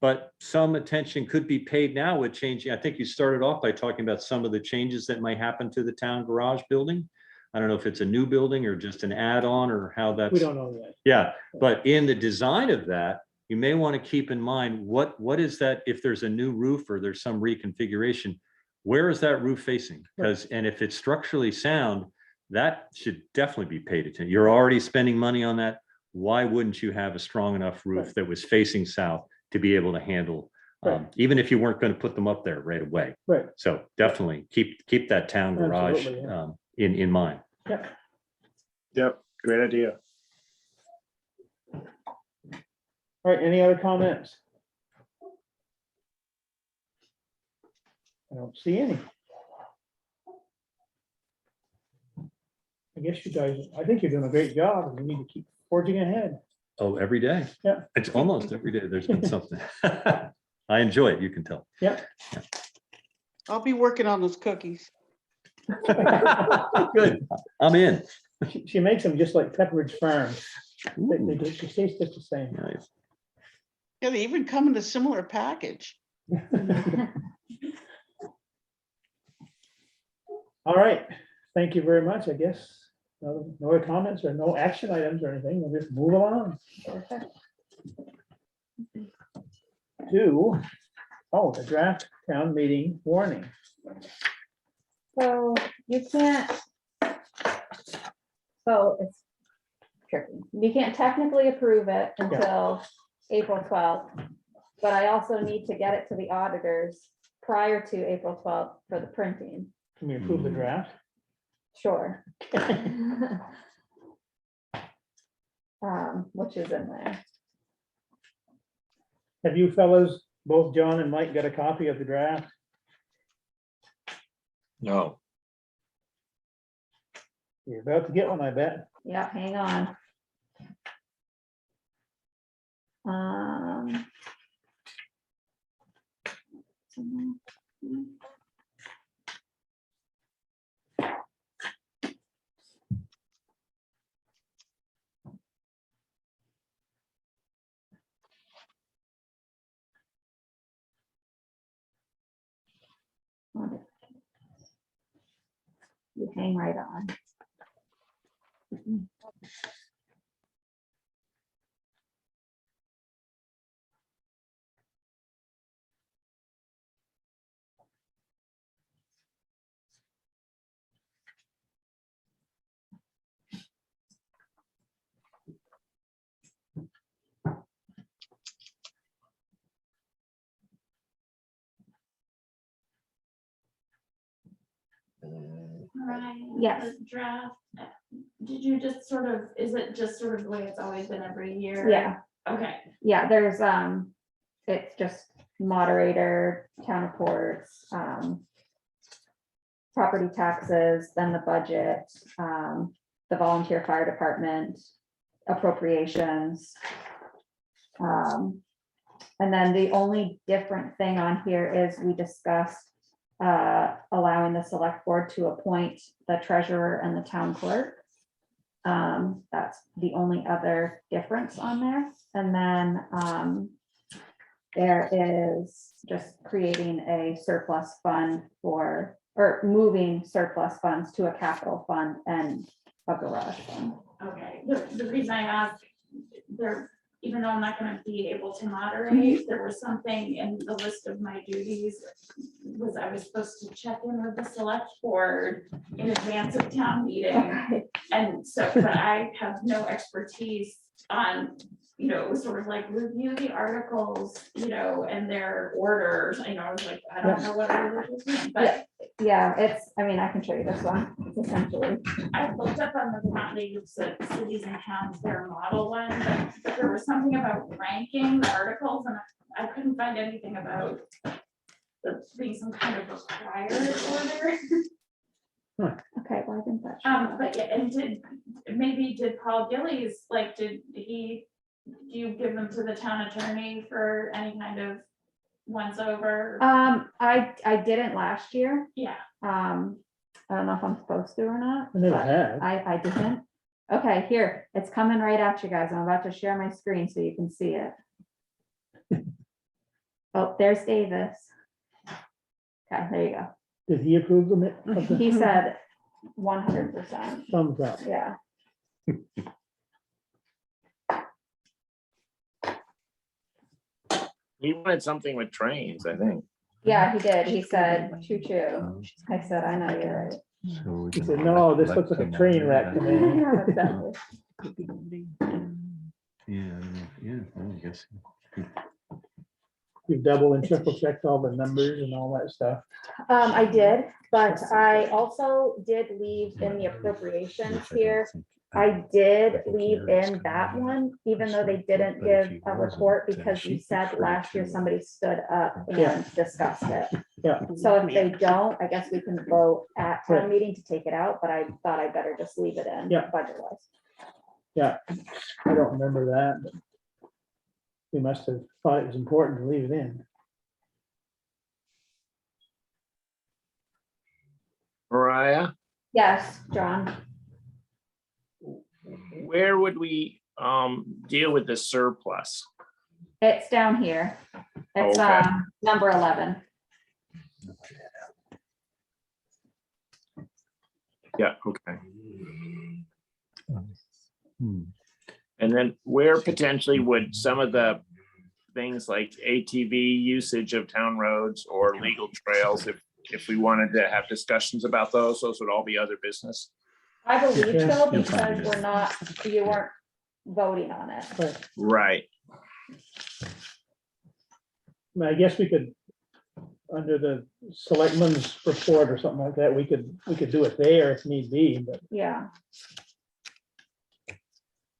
But some attention could be paid now with changing. I think you started off by talking about some of the changes that might happen to the town garage building. I don't know if it's a new building or just an add-on or how that's. We don't know yet. Yeah, but in the design of that, you may want to keep in mind what is that, if there's a new roof or there's some reconfiguration, where is that roof facing? Because, and if it's structurally sound, that should definitely be paid attention. You're already spending money on that. Why wouldn't you have a strong enough roof that was facing south to be able to handle, even if you weren't going to put them up there right away? Right. So definitely keep that town garage Absolutely, yeah. in mind. Yep. Yep, great idea. All right, any other comments? I don't see any. I guess you guys, I think you're doing a great job, and you need to keep forging ahead. Oh, every day. Yeah. It's almost every day. There's been something. I enjoy it. You can tell. Yeah. I'll be working on those cookies. Good. I'm in. She makes them just like Pepperidge Farm. They taste just the same. Nice. Yeah, they even come in a similar package. All right, thank you very much, I guess. No other comments or no action items or anything, we'll just move along. The draft town meeting warning. So you can't. So it's tricky. You can't technically approve it until April 12th. But I also need to get it to the auditors prior to April 12th for the printing. Can we approve the draft? Sure. Which is in there. Have you fellas, both John and Mike, got a copy of the draft? No. You're about to get one, I bet. Yeah, hang on. You hang right on. Right. Yes. The draft, did you just sort of, is it just sort of the way it's always been every year? Yeah. Okay. Yeah, there's, it's just moderator, town reports, property taxes, then the budget, the volunteer fire department, appropriations. And then the only different thing on here is we discussed allowing the select board to appoint the treasurer and the town clerk. That's the only other difference on there. And then there is just creating a surplus fund or moving surplus funds to a capital fund and a garage fund. Okay, the reason I ask, there, even though I'm not gonna be able to moderate, there was something in the list of my duties was I was supposed to check in with the select board in advance of town meeting. And so, but I have no expertise on, it was sort of like review the articles, and their orders. I was like, I don't know what articles mean, but Yeah, I can show you this one, essentially. I looked up on the Vermont League of Cities and Towns, their model one, but there was something about ranking the articles, and I couldn't find anything about there being some kind of required order. Okay, well, I think that. But yeah, and did Paul Gillies, do you give them to the town attorney for any kind of once over? I didn't last year. Yeah. I don't know if I'm supposed to or not. I never but have. I didn't. Okay, here, it's coming right at you guys. I'm about to share my screen so you can see it. Oh, there's Davis. Okay, there you go. Did he approve them? He said 100%. Thumbs up. Yeah. He wanted something with trains, I think. Yeah, he did. He said choo choo. I said, I know you're right. So He said, no, this looks like a train wreck to me. Yeah, exactly. Yeah, I guess. You double and triple checked all the numbers and all that stuff. I did, but I also did leave in the appropriations here. I did leave in that one, even though they didn't give a report, because you said last year somebody stood up and discussed it. Yeah. So if they don't, I guess we can vote at Right. town meeting to take it out, but I thought I better just leave it in Yeah. budget wise. Yeah, I don't remember that, but we must have thought it was important to leave it in. Mariah, Yes, John. where would we deal with the surplus? It's down here. It's Okay. number 11. Yeah, okay. Hmm. And then where potentially would some of the things like ATV usage of town roads or legal trails, if we wanted to have discussions about those would all be other business? I believe Yes, so, you'll because find it. you weren't voting on it. But Right. I guess we could, under the selectmen's report or something like that, we could do it there if need be, Yeah.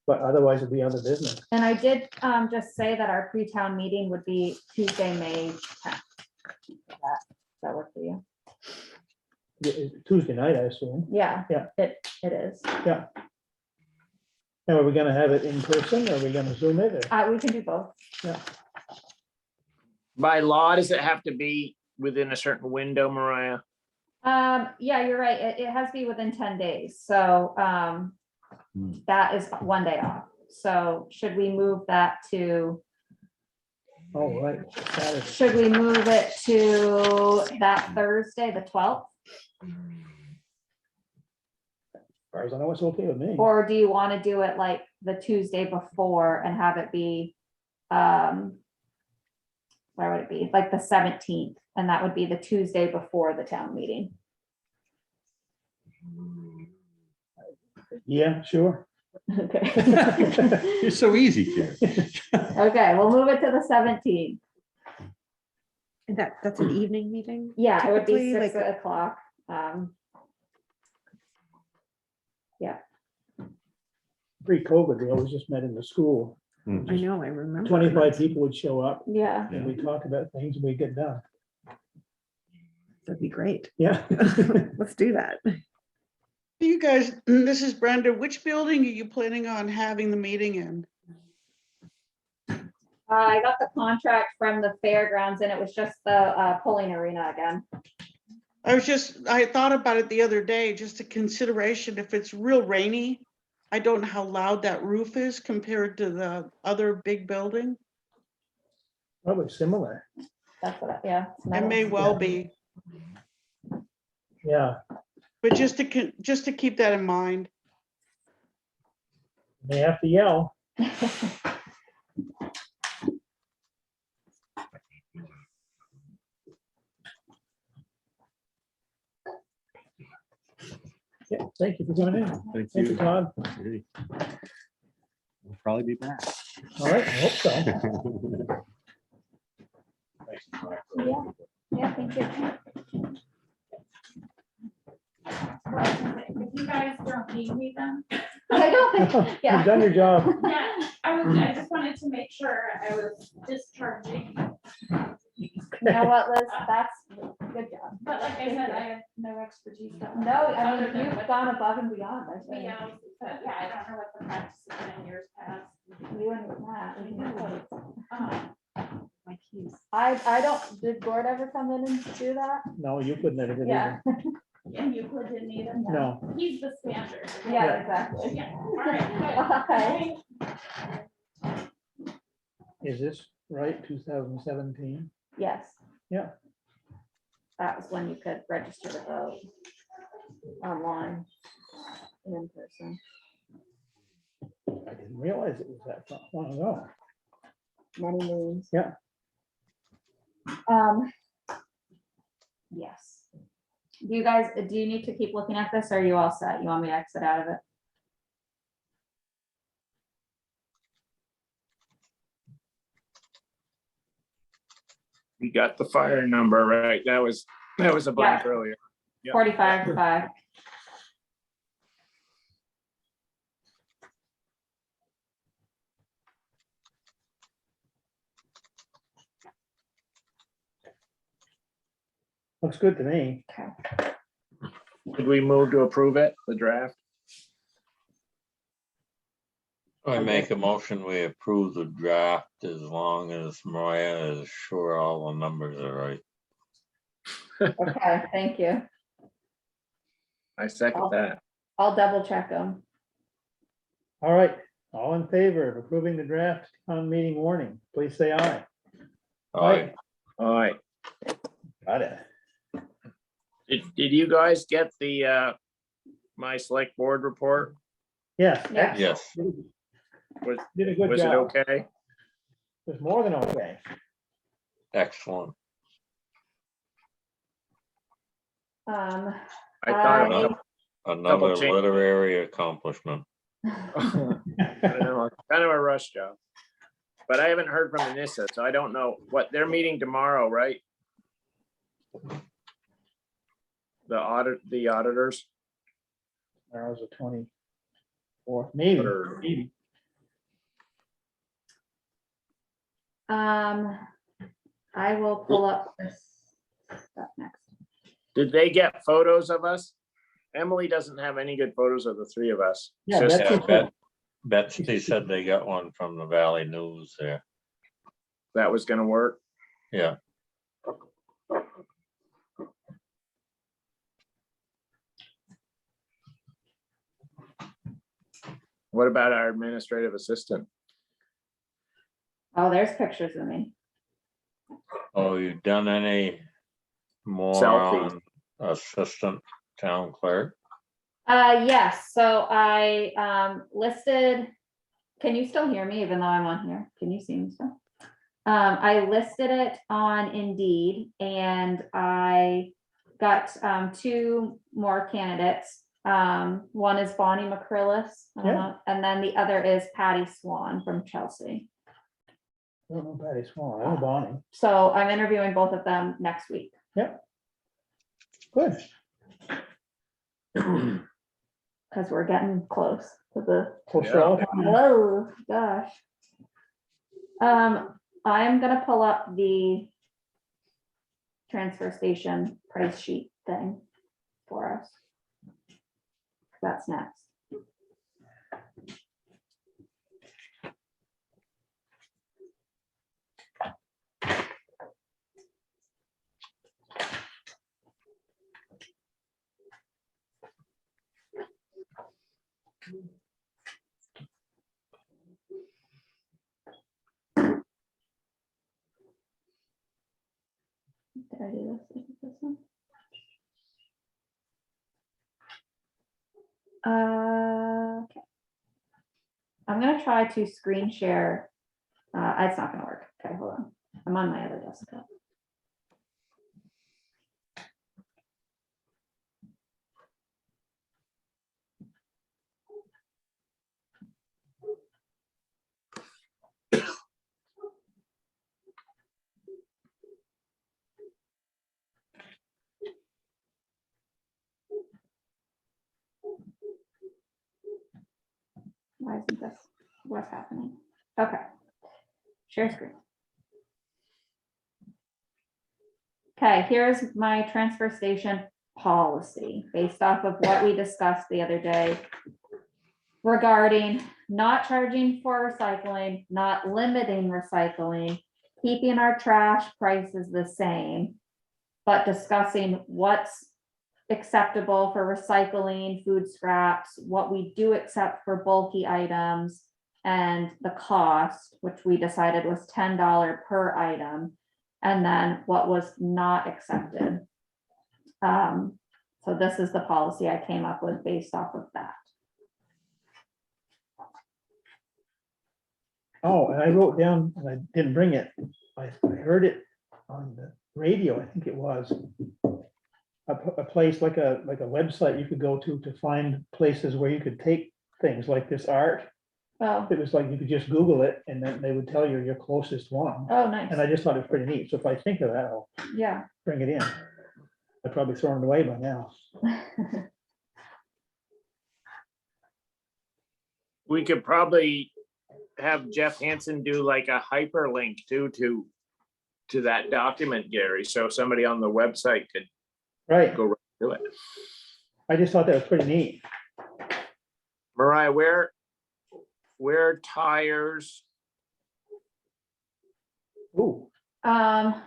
but otherwise it'd be other business. And I did just say that our pre-town meeting would be Tuesday, May 10th. That work for you? Tuesday night, I assume. Yeah. Yeah. It is. Yeah. Now, are we gonna have it in person? Or are we gonna Zoom it? Or- We can do both. Yeah. By law, does it have to be within a certain window, Mariah? Yeah, you're right. It has to be within 10 days. So that is one day off. So should we move that to, Oh, right. Saturday. should we move it to that Thursday, the 12th? As far as I know, it's okay with me. Or do you want to do it like the Tuesday before and have it be, where would it be? Like the 17th, and that would be the Tuesday before the town meeting. Yeah, sure. Okay. You're so easy, Karen. Okay, we'll move it to the 17th. And that's an evening meeting? Yeah, it would be typically, 6 o'clock. Yeah, Pre-COVID, we always just met in the school. I know, I remember. 25 people would show up yeah. and we talk about things and we get done. That'd be great. Yeah. Let's do that. You guys, this is Brenda. Which building are you planning on having the meeting in? I got the contract from the fairgrounds and it was just the polling arena again. I thought about it the other day, just a consideration, if it's real rainy, I don't know how loud that roof is compared to the other big building. Probably similar. That's what, yeah. it's It metal. may well be, Yeah. but just to keep that in mind. They have to yell. Yeah, thank you for coming in. Thank Thank you, you. Todd. Hey. We'll probably be back. All right, I hope so. Yeah, yeah, thank you. If you guys don't need me then. I don't think, You've yeah. done your job. Yeah, I just wanted to make sure I was discharging. You know what, Liz, that's good job. But like I said, I have no expertise. No, I mean, you've gone above and beyond, I think. Yeah, but yeah, I don't know what the practice has been in years past. You and Matt. we can vote. My keys. I don't, did Gord ever come in and do that? No, you couldn't have. Yeah. And Euclid didn't either. No. He's the standard. Yeah, exactly. Yeah, all right, good. Okay. Is this right, 2017? Yes. Yeah. That was when you could register to vote online and in person. I didn't realize it was that long ago. Many moons. Yeah. Yes. Do you guys, do you need to keep looking at this? Or are you all set? You want me to exit out of it? You got the fire number, right? That was a blank earlier. Yep. 45-5. Looks good to me. Okay. Did we move to approve it, the draft? I make a motion, we approve the draft as long as Mariah is sure all the numbers are right. Okay, thank you. I second that. I'll double check them. All right, all in favor of approving the draft town meeting warning, please say aye. All right, All right. Got it. Did you guys get the my select board report? Yes. Yeah. yes, Was Did a good was it job. okay? It was more than okay. excellent. Um, I thought I- it was Another change- literary accomplishment. I know, kind of a rush job. But I haven't heard from Anissa, so I don't know what, they're meeting tomorrow, right? The auditors. Tomorrow's the 24th, maybe. Or- Maybe. I will pull up this stuff next. Did they get photos of us? Emily doesn't have any good photos of the three of us. Yeah, Just- Betsy Yeah, Betsy said they got one from the Valley News there. that was gonna work. Yeah, What about our administrative assistant? Oh, there's pictures of me. oh, you done any more Selfie. on assistant town clerk? Yes, so I listed, can you still hear me even though I'm on here? Can you see me still? I listed it on Indeed and I got two more candidates. One is Bonnie McCrillis, and then the other is Patty Swan from Chelsea. I don't know Patty Swan, I know Bonnie. So I'm interviewing both of them next week. Yep. Good. Because we're getting close to the, Close to all time. oh, gosh. I'm gonna pull up the transfer station price sheet thing for us. That's next. Did I do this? Is it this one? Okay. I'm gonna try to screen share. It's not gonna work. Okay, hold on. I'm on my other desktop. Why isn't this, what's happening? Okay. Share screen. Okay, here's my transfer station policy based off of what we discussed the other day regarding not charging for recycling, not limiting recycling, keeping our trash prices the same, but discussing what's acceptable for recycling, food scraps, what we do accept for bulky items, and the cost, which we decided was $10 per item, and then what was not accepted. So this is the policy I came up with based off of that. Oh, and I wrote down, and I didn't bring it, I heard it on the radio, I think it was. A place like a website you could go to find places where you could take things like this art. Oh, It was like you could just Google it and then they would tell you your closest one. oh, nice. And I just thought it was pretty neat. So if I think of that, I'll Yeah. bring it in. I've probably thrown it away by now. We could probably have Jeff Hansen do like a hyperlink too to that document, Gary, so somebody on the website could Right. go right to it. I just thought that was pretty neat. Mariah, where tires, Ooh, I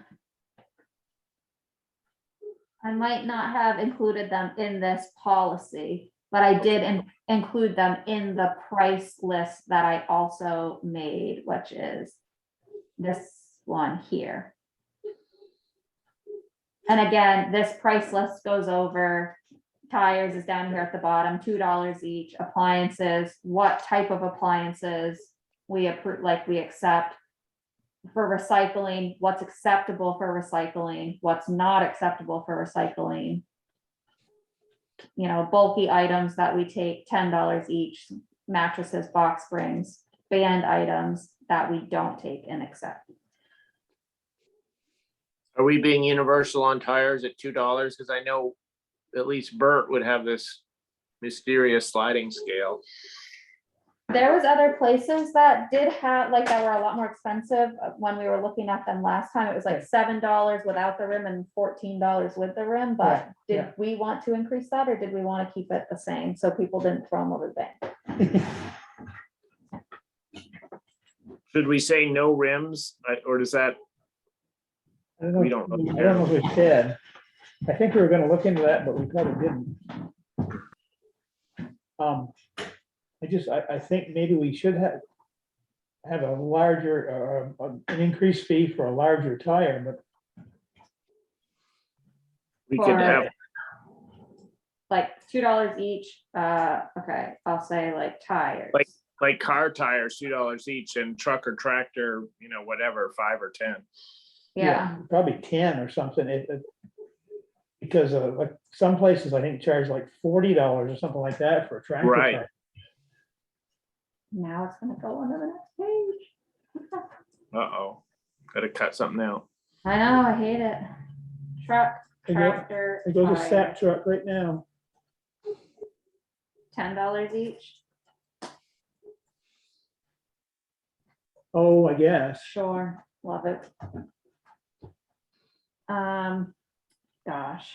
might not have included them in this policy, but I did include them in the price list that I also made, which is this one here. And again, this price list goes over tires is down here at the bottom, $2 each, appliances, what type of appliances we approve, like we accept. For recycling, what's acceptable for recycling, what's not acceptable for recycling. You know, bulky items that we take $10 each, mattresses, box springs, banned items that we don't take and accept. are we being universal on tires at $2? Because I know at least Bert would have this mysterious sliding scale. There was other places that did have, like, that were a lot more expensive when we were looking at them last time. It was like $7 without the rim and $14 with the rim, but Yeah, did we want to increase that or did we want to keep it the same so people didn't throw them over the bank? Should we say no rims, or does that, I don't know. we don't really I don't know if we did. I think we were gonna look into that, but we probably didn't. I think maybe we should have a larger, an increased fee for a larger tire, but we could have, Like $2 each, okay, I'll say like tires. like car tires, $2 each, and truck or tractor, you know, whatever, 5 or 10. Yeah, probably 10 or something. Because like some places I think charge like $40 or something like that for a tractor. Right. tire. now it's gonna go on to the next page. Uh-oh, gotta cut something out. I know, I hate it. Truck, There tractor, goes a tire, sack truck right now. $10 each. Oh, I guess. Sure, love it. Gosh,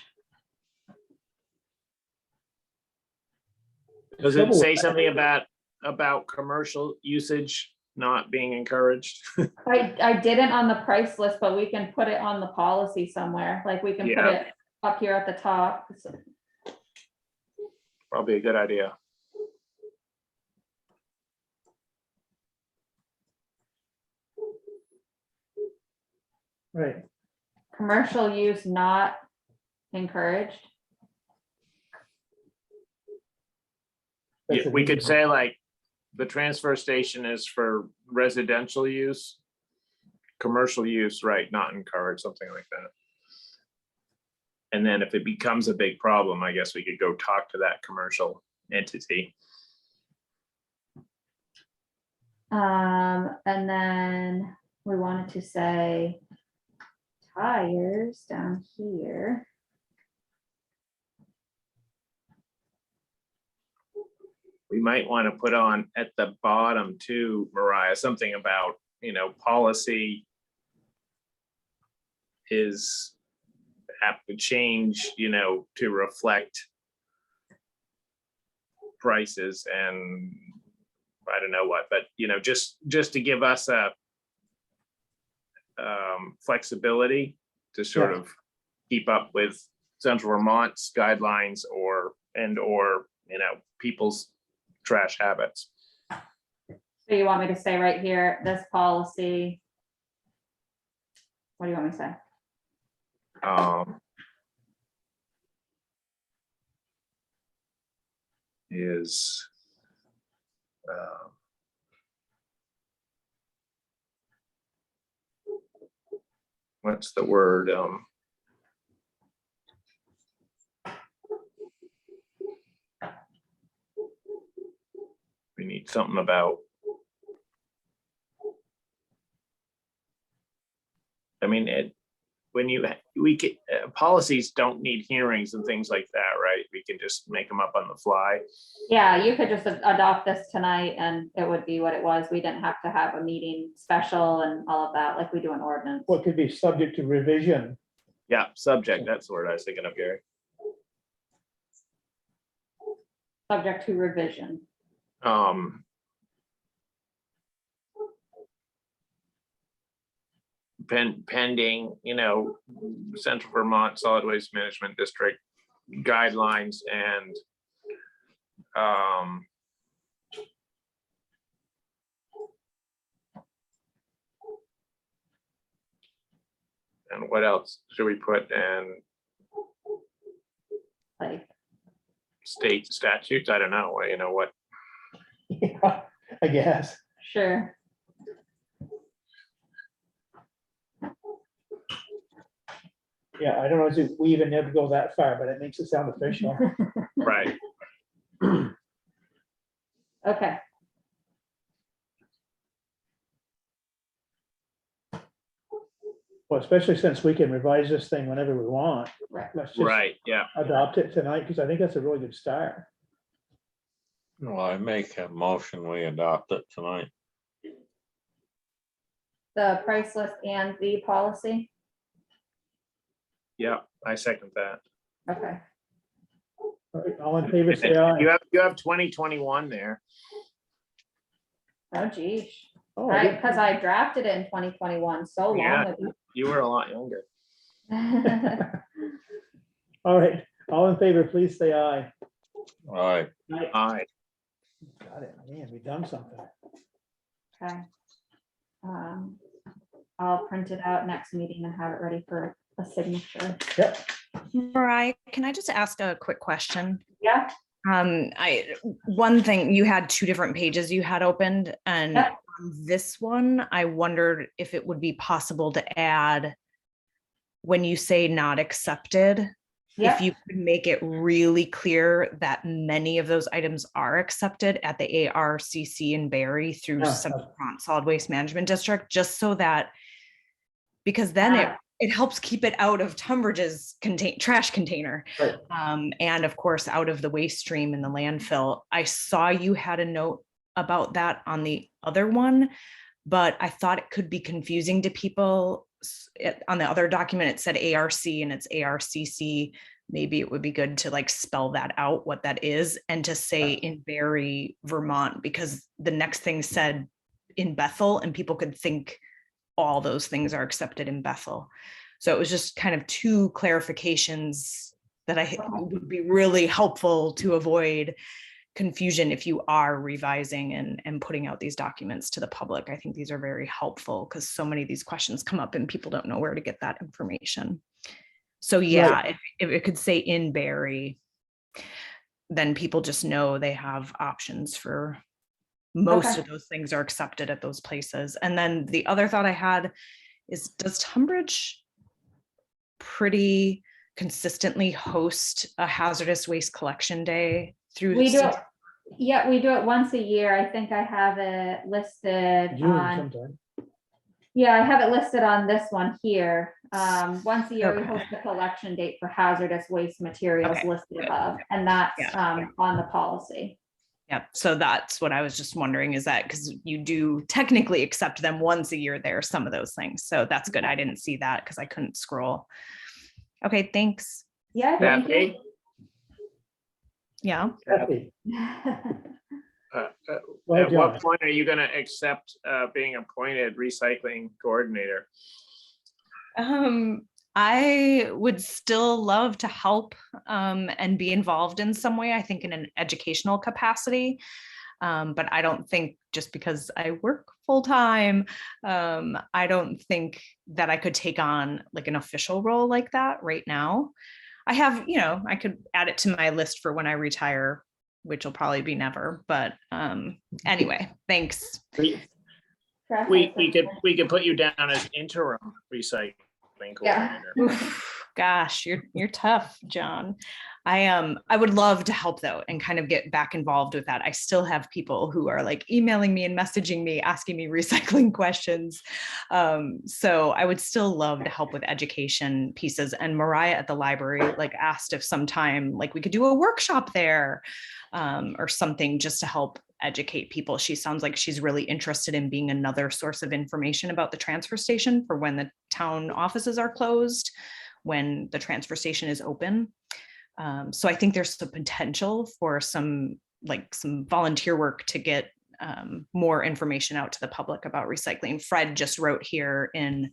Does it Trouble with say that- something about commercial usage not being encouraged? I didn't on the price list, but we can put it on the policy somewhere, like we can put Yeah. it up here at the top. Probably a good idea. Right. Commercial use not encouraged. That's Yeah, a we good could one. say like, the transfer station is for residential use. Commercial use, right, not encouraged, something like that. And then if it becomes a big problem, I guess we could go talk to that commercial entity. And then we wanted to say tires down here. we might want to put on at the bottom too, Mariah, something about, policy is have to change, to reflect prices and I don't know what, but, just to give us a flexibility to sort of keep up with Central Vermont's guidelines or people's trash habits. So you want me to say right here, this policy? What do you want me to say? Is what's the word? We need something about. I mean, policies don't need hearings and things like that, right? We can just make them up on the fly. Yeah, you could just adopt this tonight and it would be what it was. We didn't have to have a meeting special and all of that like we do an ordinance. What could be subject to revision? Yeah, subject, that's the word I was thinking of, Gary. Subject to revision. Pending, Central Vermont Solid Waste Management District guidelines and what else should we put in? Like state statutes? I don't know. What? Yeah, I guess. Sure. Yeah, I don't know if we even have to go that far, but it makes it sound official. Right. Okay. Well, especially since we can revise this thing whenever we want. Right. Let's just Right, yeah. adopt it tonight, because I think that's a really good start. Well, I make a motion, we adopt it tonight. The price list and the policy. Yeah, I second that. Okay. All right, all in favor, say aye. You have 2021 there. Oh, geez. Oh, Because I drafted it in 2021, so long Yeah. ago. You were a lot younger. all right, all in favor, please say aye. All right, Aye. Got it, man, we done something. Okay. I'll print it out next meeting and have it ready for a signature. Yep. Mariah, can I just ask a quick question? Yeah. One thing, you had two different pages you had opened, and Yep. on this one, I wondered if it would be possible to add, when you say not accepted, Yep. if you could make it really clear that many of those items are accepted at the ARCC in Barry through Central Vermont Solid Waste Management District, just so that, because then it helps keep it out of Tunbridge's trash container. Right. And of course, out of the waste stream in the landfill. I saw you had a note about that on the other one, but I thought it could be confusing to people. On the other document, it said ARC and it's ARCC. Maybe it would be good to like spell that out, what that is, and to say in Barry, Vermont, because the next thing said in Bethel and people could think all those things are accepted in Bethel. So it was just kind of two clarifications that I think would be really helpful to avoid confusion if you are revising and putting out these documents to the public. I think these are very helpful because so many of these questions come up and people don't know where to get that information. So yeah, Right. if it could say in Barry, then people just know they have options for most Okay. of those things are accepted at those places. And then the other thought I had is, does Tunbridge pretty consistently host a hazardous waste collection day through? We do it. Yeah, we do it once a year. I think I have it listed June on. sometime. Yeah, I have it listed on this one here. Once a year, we Okay. host a collection date for hazardous waste materials Okay. listed above, and that's Yeah. on the policy. Yeah, so that's what I was just wondering, is that because you do technically accept them once a year there, some of those things. So that's good. I didn't see that because I couldn't scroll. Okay, thanks. Yeah, thank you. Yeah. Kathy, At Well, what John. point are you gonna accept being appointed recycling coordinator? I would still love to help and be involved in some way, I think in an educational capacity. But I don't think just because I work full time, I don't think that I could take on like an official role like that right now. I have, I could add it to my list for when I retire, which will probably be never. But anyway, thanks. We could put you down as interim recycling coordinator. Oof, gosh, you're tough, John. I would love to help though and kind of get back involved with that. I still have people who are like emailing me and messaging me, asking me recycling questions. So I would still love to help with education pieces. And Mariah at the library like asked if sometime like we could do a workshop there or something just to help educate people. She sounds like she's really interested in being another source of information about the transfer station for when the town offices are closed, when the transfer station is open. So I think there's the potential for some volunteer work to get more information out to the public about recycling. Fred just wrote here in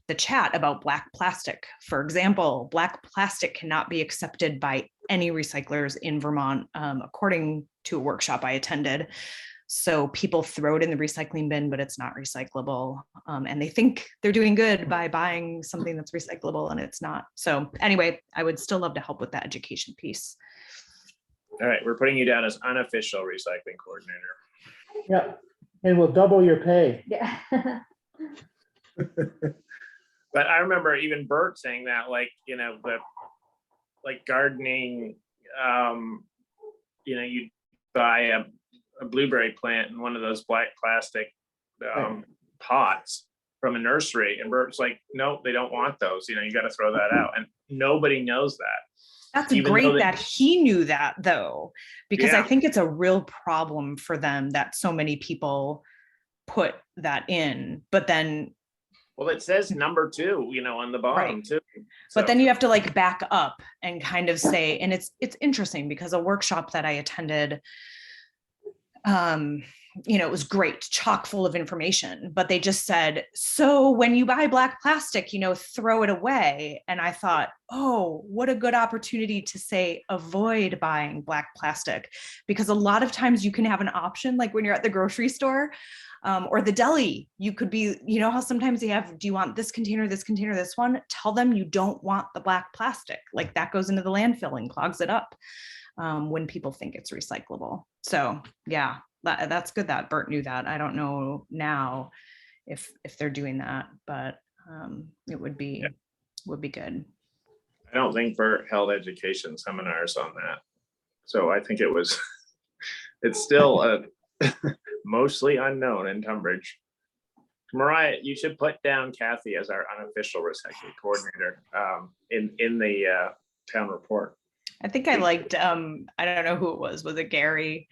the chat about black plastic. For example, black plastic cannot be accepted by any recyclers in Vermont, according to a workshop I attended. So people throw it in the recycling bin, but it's not recyclable. And they think they're doing good by buying something that's recyclable and it's not. So anyway, I would still love to help with that education piece. All right, we're putting you down as unofficial recycling coordinator. Yeah, and we'll double your pay. Yeah. But I remember even Bert saying that, like, like gardening, you buy a blueberry plant in one of those black plastic pots from a nursery. And Bert's like, no, they don't want those. You got to throw that out. And nobody knows that. That's great that he knew that though, because I think it's a real problem for them that so many people put that in, but then well, it says number 2, on the bottom too. But then you have to like back up and kind of say, and it's interesting because a workshop that I attended, it was great, chock full of information, but they just said, so when you buy black plastic, throw it away. And I thought, oh, what a good opportunity to say, avoid buying black plastic, because a lot of times you can have an option, like when you're at the grocery store, or the deli, you could be, how sometimes they have, do you want this container, this one? Tell them you don't want the black plastic. Like that goes into the landfill and clogs it up when people think it's recyclable. So yeah, that's good that Bert knew that. I don't know now if they're doing that, but it would be good. I don't think Bert held education seminars on that. So I think it's still mostly unknown in Tunbridge. Mariah, you should put down Kathy as our unofficial recycling coordinator in the town report. I think I liked, I don't know who it was it Gary?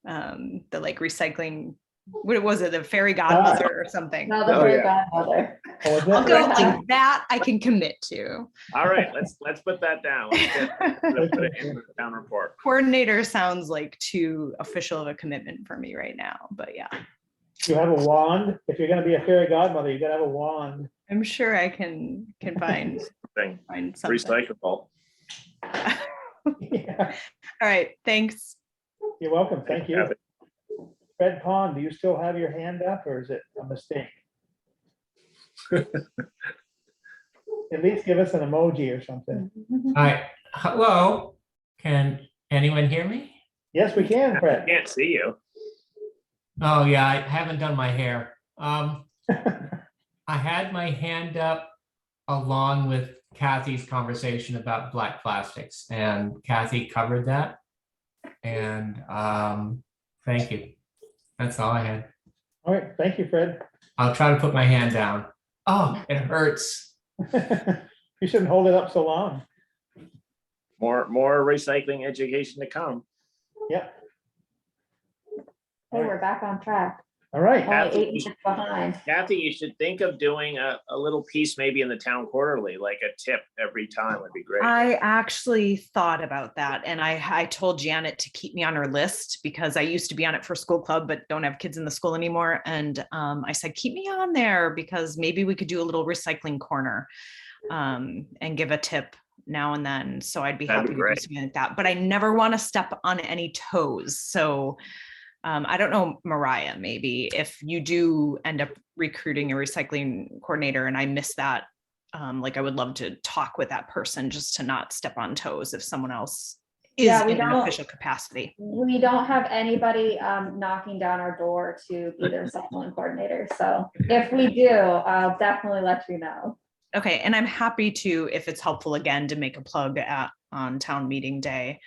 The like recycling, what was it, the fairy godmother or something? No, the fairy godmother. Oh, I'll go like that I can commit to. All right, let's put that down. Let's put it in the town report. Coordinator sounds like too official of a commitment for me right now, but yeah. You have a wand? If you're gonna be a fairy godmother, you gotta have a wand. I'm sure I can find something. Recyclable. Yeah. All right, thanks. You're welcome, thank you. Fred Pond, do you still have your hand up or is it a mistake? At least give us an emoji or something. Hi, hello. Can anyone hear me? Yes, we can, Fred. I can't see you. Oh yeah, I haven't done my hair. I had my hand up along with Kathy's conversation about black plastics, and Kathy covered that. And thank you. That's all I had. All right, thank you, Fred. I'll try to put my hand down. Oh, it hurts. You shouldn't hold it up so long. More recycling education to come. Yep. Hey, we're back on track. All right. Only Kathy, 8 minutes behind. Kathy, you should think of doing a little piece maybe in the town quarterly, like a tip every time would be great. I actually thought about that, and I told Janet to keep me on her list because I used to be on it for school club, but don't have kids in the school anymore. And I said, keep me on there because maybe we could do a little recycling corner and give a tip now and then. So I'd be That'd be happy to do great. something like that, but I never want to step on any toes. So I don't know, Mariah, maybe if you do end up recruiting a recycling coordinator and I miss that, like I would love to talk with that person just to not step on toes if someone else is Yeah, we in an don't- official capacity. We don't have anybody knocking down our door to be the recycling coordinator. So if we do, I'll definitely let you know. Okay, and I'm happy to, if it's helpful again, to make a plug on town meeting day.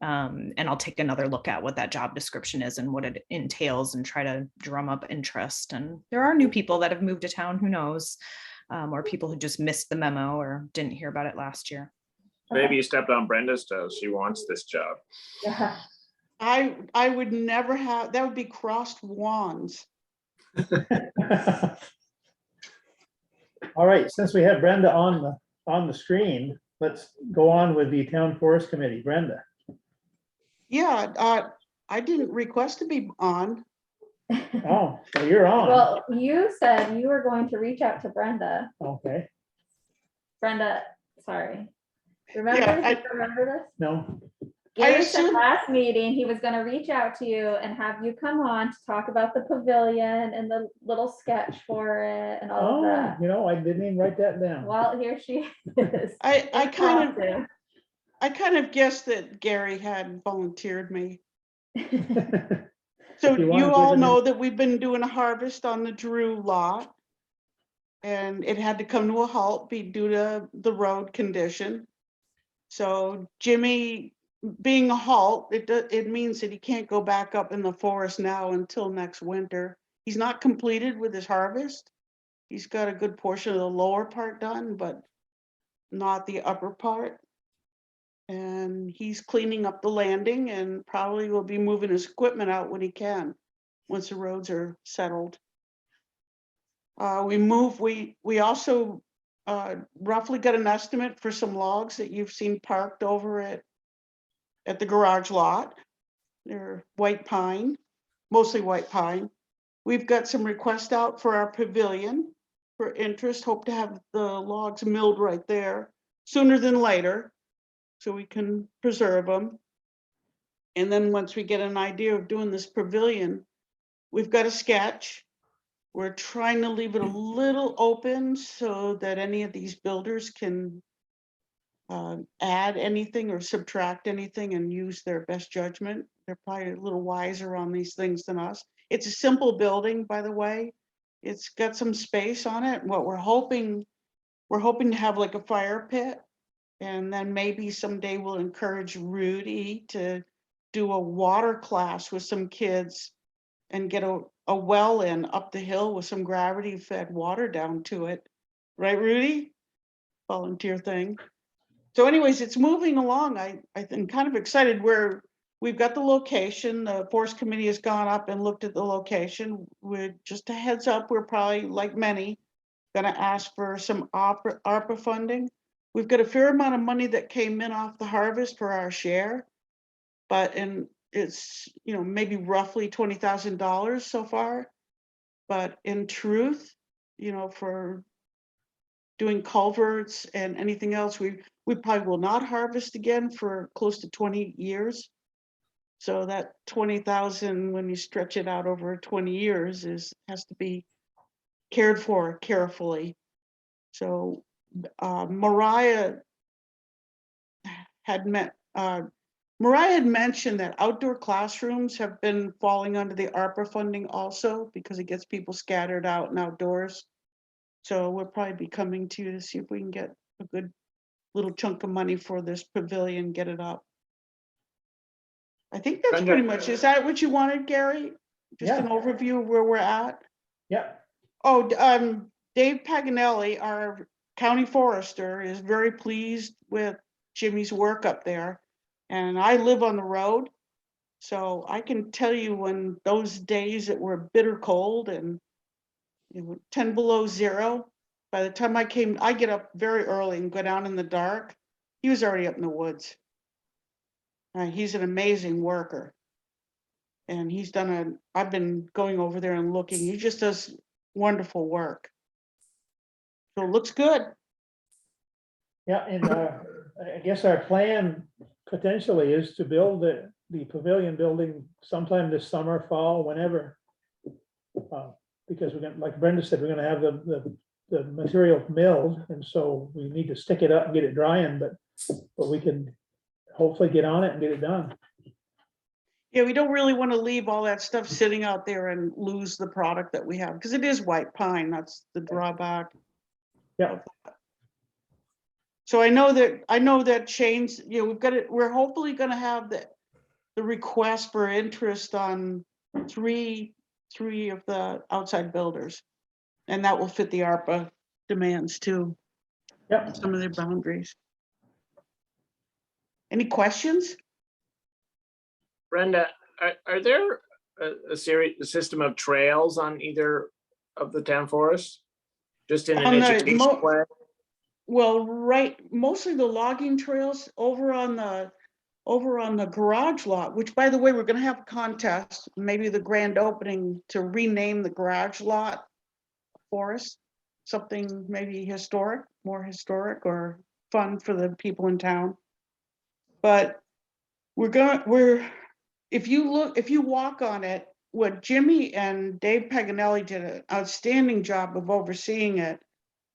And I'll take another look at what that job description is and what it entails and try to drum up interest. And there are new people that have moved to town, who knows, or people who just missed the memo or didn't hear about it last year. Maybe you stepped on Brenda's toes. She wants this job. Yeah. I would never have, that would be crossed wands. All right, since we have Brenda on the screen, let's go on with the Town Forest Committee. Brenda. Yeah, I didn't request to be on. Oh, well, you're on. Well, you said you were going to reach out to Brenda. Okay, Brenda, sorry. Remember, Yeah, do you remember this? no, Gary said assume- last meeting, he was gonna reach out to you and have you come on to talk about the pavilion and the little sketch for it and all of oh, that. you know, I didn't even write that down. Well, here she is. I Impromptu. kind of guessed that Gary had volunteered me. So You wanna you give all it a- know that we've been doing a harvest on the Drew lot. And it had to come to a halt due to the road condition. So Jimmy, being a halt, it means that he can't go back up in the forest now until next winter. He's not completed with his harvest. He's got a good portion of the lower part done, but not the upper part. And he's cleaning up the landing and probably will be moving his equipment out when he can, once the roads are settled. We also roughly got an estimate for some logs that you've seen parked over at the garage lot. They're white pine, mostly white pine. We've got some requests out for our pavilion for interest. Hope to have the logs milled right there sooner than later, so we can preserve them. And then once we get an idea of doing this pavilion, we've got a sketch. We're trying to leave it a little open so that any of these builders can add anything or subtract anything and use their best judgment. They're probably a little wiser on these things than us. It's a simple building, by the way. It's got some space on it. What we're hoping to have like a fire pit. And then maybe someday we'll encourage Rudy to do a water class with some kids and get a well in up the hill with some gravity fed water down to it. Right, Rudy? Volunteer thing. So anyways, it's moving along. I think kind of excited where we've got the location. The Forest Committee has gone up and looked at the location. We're just a heads up, we're probably like many gonna ask for some ARPA funding. We've got a fair amount of money that came in off the harvest for our share, but it's, you know, maybe roughly $20,000 so far. But in truth, you know, for doing culverts and anything else, we probably will not harvest again for close to 20 years. So that 20,000, when you stretch it out over 20 years, has to be cared for carefully. So Mariah had mentioned that outdoor classrooms have been falling under the ARPA funding also because it gets people scattered out and outdoors. So we'll probably be coming to you to see if we can get a good little chunk of money for this pavilion, get it up. I think that's Brenda- pretty much, is that what you wanted, Gary? Just an overview of where we're at? Yep. Oh, Dave Paganelli, our county forester, is very pleased with Jimmy's work up there. And I live on the road, So I can tell you when those days that were bitter cold and 10 below zero, by the time I came, I get up very early and go down in the dark. He was already up in the woods. He's an amazing worker. And I've been going over there and looking, he just does wonderful work. So it looks good. Yeah, and I guess our plan potentially is to build the pavilion building sometime this summer, fall, whenever. Because we're gonna, like Brenda said, we're gonna have the material milled, and so we need to stick it up and get it drying, but we can hopefully get on it and get it done. Yeah, we don't really want to leave all that stuff sitting out there and lose the product that we have, because it is white pine, that's the drawback. Yeah. So I know that Shane's, we're hopefully gonna have the request for interest on three of the outside builders. And that will fit the ARPA demands too. Yep. Some of their boundaries. Any questions? Brenda, are there a system of trails on either of the town forests? Just in an educational way? Well, right, mostly the logging trails over on the garage lot, which, by the way, we're gonna have a contest, maybe the grand opening, to rename the garage lot forest, something maybe historic, more historic or fun for the people in town. But if you walk on it, what Jimmy and Dave Paganelli did an outstanding job of overseeing it.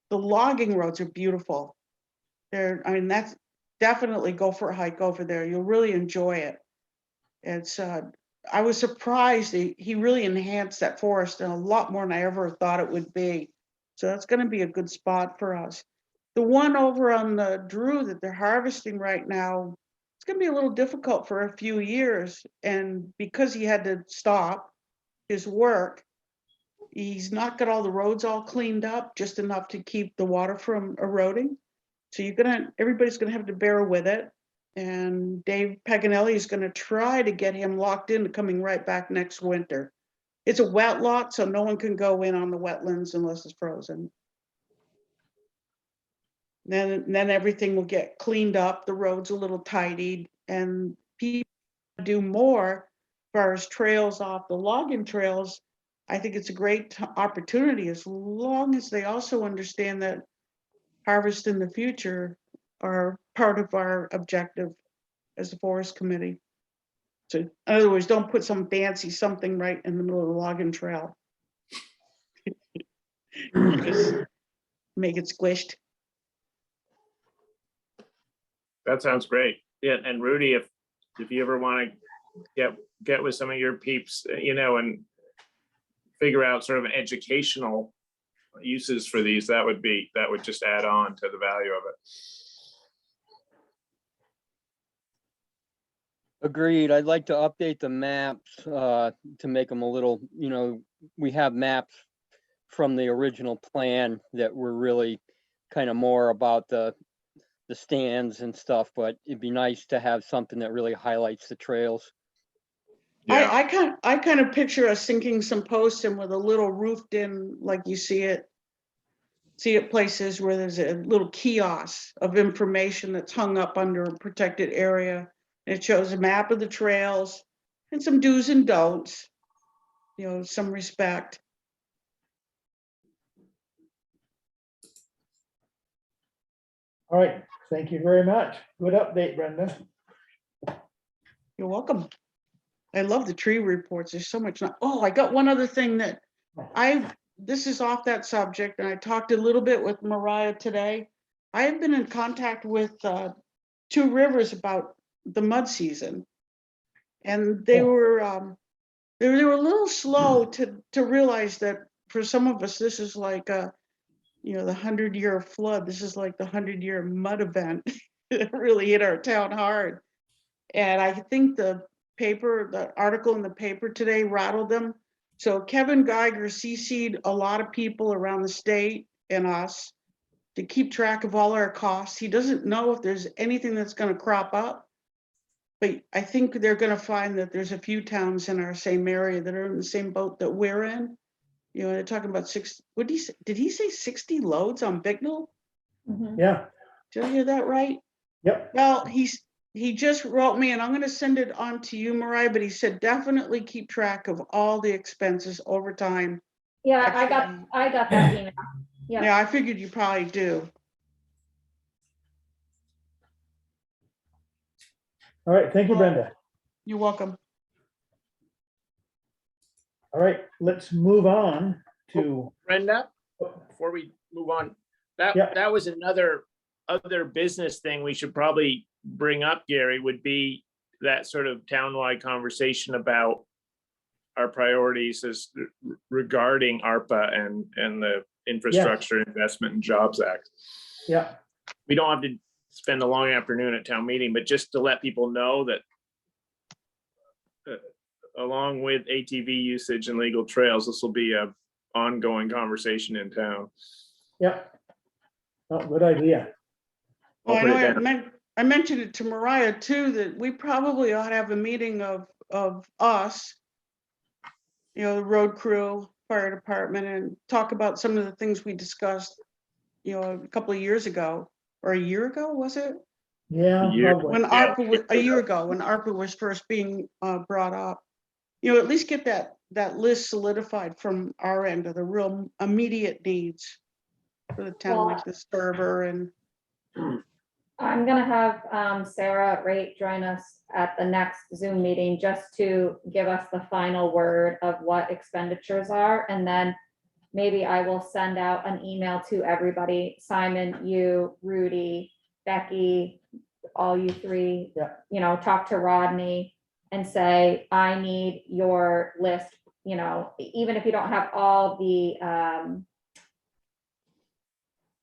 The logging roads are beautiful. That's definitely go for a hike over there. You'll really enjoy it. I was surprised he really enhanced that forest and a lot more than I ever thought it would be. So that's going to be a good spot for us. The one over on the Drew that they're harvesting right now, it's going to be a little difficult for a few years. And because he had to stop his work, he's not got all the roads all cleaned up, just enough to keep the water from eroding. So everybody's gonna have to bear with it. And Dave Paganelli is gonna try to get him locked into coming right back next winter. It's a wet lot, so no one can go in on the wetlands unless it's frozen. Then everything will get cleaned up, the roads a little tidied, and people do more as far as trails off the logging trails. I think it's a great opportunity, as long as they also understand that harvest in the future are part of our objective as the forest committee. So in other words, don't put some fancy something right in the middle of the logging trail. Just make it squished. That sounds great. Yeah, and Rudy, if you ever want to get with some of your peeps, and figure out sort of educational uses for these, that would just add on to the value of it. Agreed. I'd like to update the maps to make them a little, we have maps from the original plan that were really kind of more about the stands and stuff, but it'd be nice to have something that really highlights the trails. Yeah. I kind of picture us sinking some posts in with a little roofed in, like you see it places where there's a little kiosk of information that's hung up under a protected area. It shows a map of the trails and some do's and don'ts, some respect. All right, thank you very much. Good update, Brenda. You're welcome. I love the tree reports. There's so much. Oh, I got one other thing that this is off that subject, and I talked a little bit with Mariah today. I have been in contact with Two Rivers about the mud season, and they were a little slow to realize that for some of us this is like the 100-year flood. This is like the 100-year mud event. It really hit our town hard, and I think the article in the paper today rattled them. So Kevin Geiger CC'd a lot of people around the state and us to keep track of all our costs. He doesn't know if there's anything that's going to crop up. But I think they're gonna find that there's a few towns in our same area that are in the same boat that we're in. You know, they're talking about what did he say? Did he say 60 loads on Bignell? Yeah, Did I hear that right? yep, Well, he just wrote me, and I'm gonna send it on to you, Mariah, but he said definitely keep track of all the expenses over time. Yeah, I got that email. Yeah, Yeah. I figured you probably do. all right, thank you, Brenda. You're welcome. All right, let's move on to, Brenda, before we move on, Yeah. that was other business thing we should probably bring up, Gary, would be that sort of townwide conversation about our priorities as regarding ARPA and the Infrastructure Investment and Jobs Act. yeah, We don't have to spend a long afternoon at town meeting, but just to let people know that along with ATV usage and legal trails, this will be a ongoing conversation in town. yeah. Oh, good idea. Well, I I'll put it know down. I mentioned it to Mariah too, that we probably ought to have a meeting of us, you know, the road crew, fire department, and talk about some of the things we discussed, you know, a couple of years ago, or a year ago, was it? Yeah, probably. When ARPA, a year ago, when ARPA was first being brought up. You know, at least get that list solidified from our end of the real immediate needs for the town, like the server and. I'm gonna have Sarah Raitt join us at the next Zoom meeting just to give us the final word of what expenditures are. And then maybe I will send out an email to everybody, Simon, you, Rudy, Becky, all you three, you know, talk to Rodney and say, I need your list, you know, even if you don't have all the,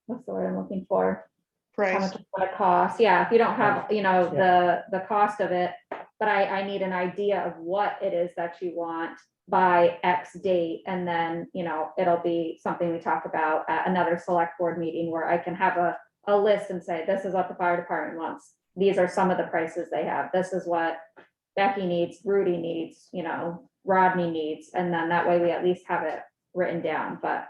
what's the word I'm looking for? How much it's gonna cost, yeah, if you don't have, you know, the cost of it, but I need an idea of what it is that you want by X date, and then, you know, it'll be something we talk about at another select board meeting where I can have a list and say, this is what the fire department wants. These are some of the prices they have. This is what Becky needs, Rudy needs, you know, Rodney needs, and then that way we at least have it written down, but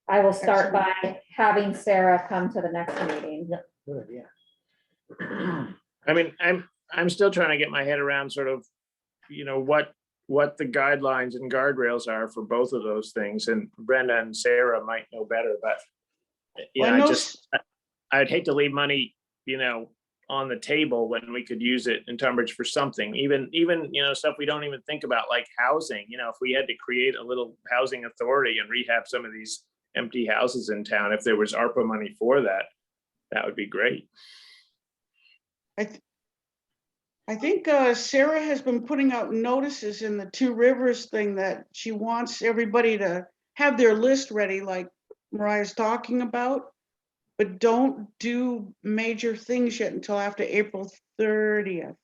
I will start by having Sarah come to the next meeting. Good idea. I mean, I'm still trying to get my head around sort of, you know, what the guidelines and guardrails are for both of those things, and Brenda and Sarah might know better, but you know, I'd hate to leave money, you know, on the table when we could use it in Tunbridge for something, even, you know, stuff we don't even think about, like housing. You know, if we had to create a little housing authority and rehab some of these empty houses in town, if there was ARPA money for that, that would be great. I think Sarah has been putting out notices in the Two Rivers thing that she wants everybody to have their list ready, like Mariah's talking about, but don't do major things yet until after April 30th.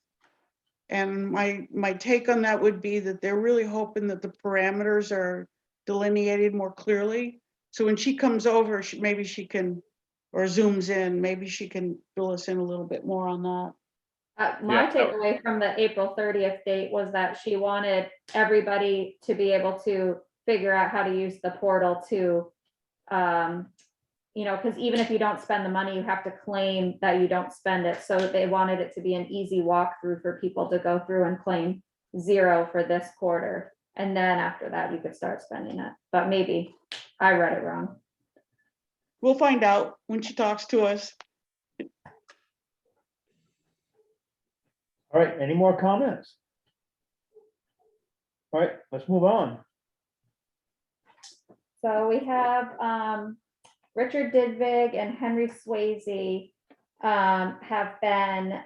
And my take on that would be that they're really hoping that the parameters are delineated more clearly. So when she comes over, maybe she can, or zooms in, maybe she can fill us in a little bit more on that. My takeaway from the April 30th date was that she wanted everybody to be able to figure out how to use the portal to, you know, because even if you don't spend the money, you have to claim that you don't spend it. So they wanted it to be an easy walkthrough for people to go through and claim 0 for this quarter. And then after that, you could start spending it. But maybe I read it wrong. We'll find out when she talks to us. All right, any more comments? All right, let's move on. So we have Richard Didvig and Henry Swayze have been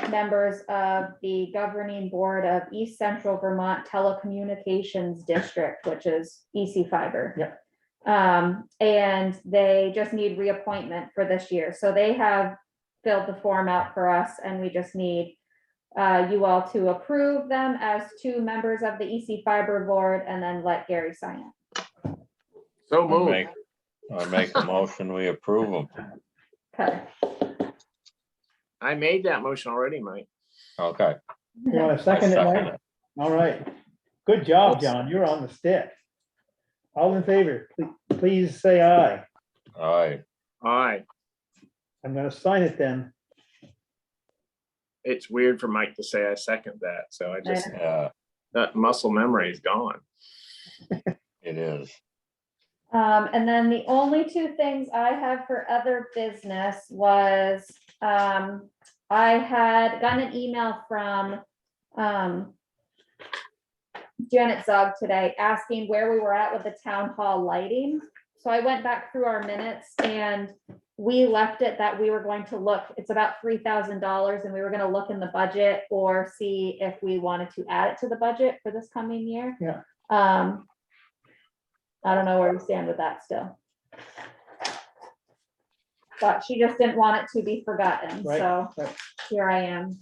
members of the governing board of East Central Vermont Telecommunications District, which is EC Fiber. Yep. And they just need reappointment for this year. So they have filled the form out for us, and we just need you all to approve them as 2 members of the EC Fiber board, and then let Gary sign it. So moved. I make a motion, we approve them. Okay. I made that motion already, Mike. Okay. You want to second it, second Mike? All right. Good job, John. You're on the stick. All in favor, please say aye. Aye. Aye. I'm gonna sign it then. It's weird for Mike to say I second that, so I just, Yeah, that muscle memory is gone. it is. And then the only two things I have for other business was, I had gotten an email from, Janet Zog today asking where we were at with the town hall lighting. So I went back through our minutes and we left it that we were going to look, it's about $3,000 and we were gonna look in the budget or see if we wanted to add it to the budget for this coming year. Yeah. I don't know where we stand with that still. But she just didn't want it to be forgotten, Right, so right. here I am.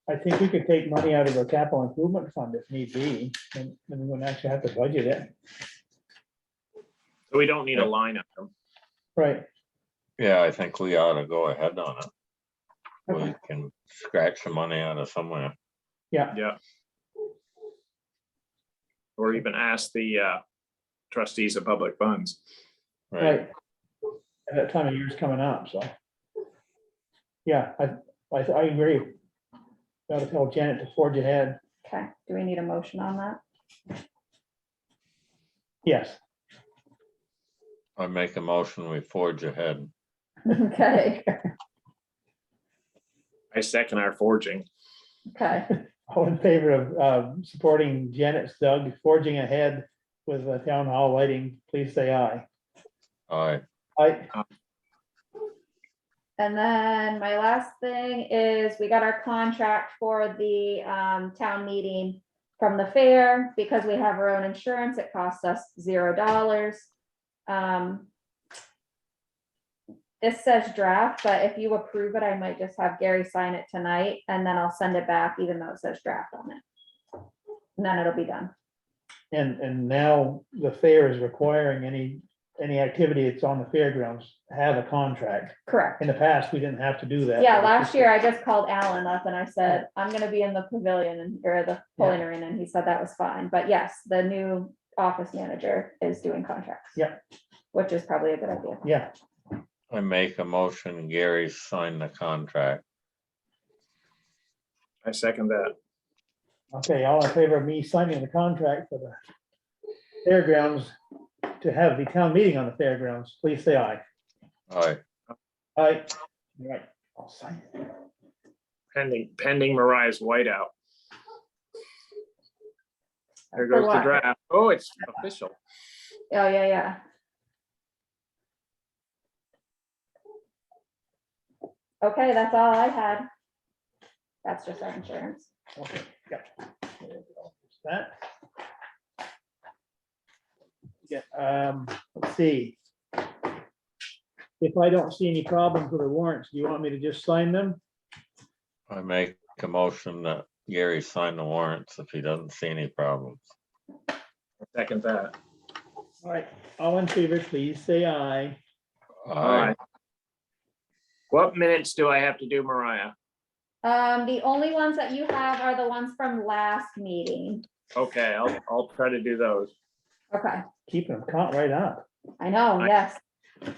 I think we could take money out of our capital improvement fund if need be, and we wouldn't actually have to budget it. So we don't need a line item. Right. Yeah, I think we ought to go ahead on it. We can scratch some money out of somewhere. Yeah. Yeah. Or even ask the trustees of public funds. Right. And that time of year's coming up, so. Yeah, I agree. Gotta tell Janet to forge ahead. Okay, do we need a motion on that? Yes. I make a motion, we forge ahead. Okay, I second our forging. okay. All in favor of supporting Janet's Doug forging ahead with the town hall lighting, please say aye. Aye. Aye. And then my last thing is we got our contract for the town meeting from the fair. Because we have our own insurance, it costs us $0. This says draft, but if you approve it, I might just have Gary sign it tonight and then I'll send it back even though it says draft on it. And then it'll be done. And now the fair is requiring any activity that's on the fairgrounds have a contract. Correct. In the past, we didn't have to do that. Yeah, last year I just called Alan up and I said, I'm gonna be in the pavilion and, or the pulling arena, and he said that was fine. But yes, the new office manager is doing contracts. Yeah. Which is probably a good idea. Yeah. I make a motion, Gary sign the contract. I second that. Okay, all in favor of me signing the contract for the fairgrounds to have the town meeting on the fairgrounds, please say aye. Aye. Aye. Right, I'll sign it. Pending Mariah's whiteout. There For goes the what? draft. Oh, it's official. Oh, yeah, yeah. Okay, that's all I had. That's just our insurance. Okay, yeah. There we go. There's that. Yeah, let's see. If I don't see any problems with the warrants, do you want me to just sign them? I make a motion that Gary sign the warrants if he doesn't see any problems. Second that. All right, all in favor, please say aye. Aye. What minutes do I have to do, Mariah? The only ones that you have are the ones from last meeting. Okay, I'll try to do those. Okay, Keeping them caught right up. I know, yes.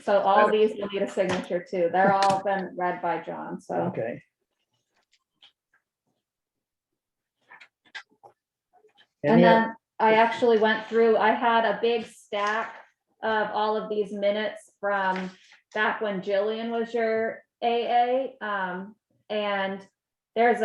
So all these will need a signature too. They're all been read by John, so. Okay. And then I actually went through, I had a big stack of all of these minutes from back when Jillian was your AA. And there's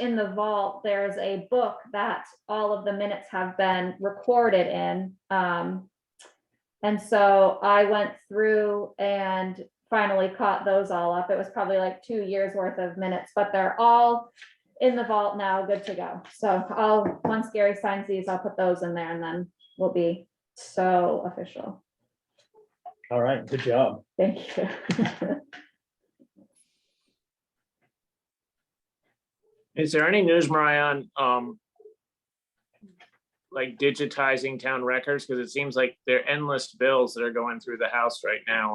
in the vault, there's a book that all of the minutes have been recorded in. And so I went through and finally caught those all up. It was probably like 2 years worth of minutes, but they're all in the vault now, good to go. So once Gary signs these, I'll put those in there and then we'll be so official. All right, good job. Thank you. Is there any news, Mariah, on like digitizing town records? Because it seems like there are endless bills that are going through the house right now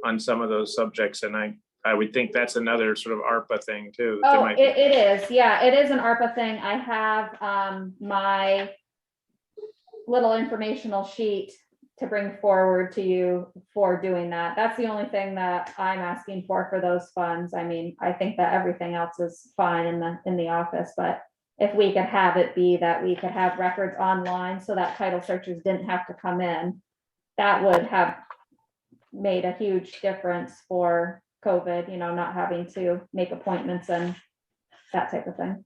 on some of those subjects. And I I would think that's another sort of ARPA thing too. that they Oh, might- it is. Yeah, it is an ARPA thing. I have my little informational sheet to bring forward to you for doing that. That's the only thing that I'm asking for those funds. I mean, I think that everything else is fine in the office, but if we could have it be that we could have records online so that title searchers didn't have to come in, that would have made a huge difference for COVID, not having to make appointments and that type of thing.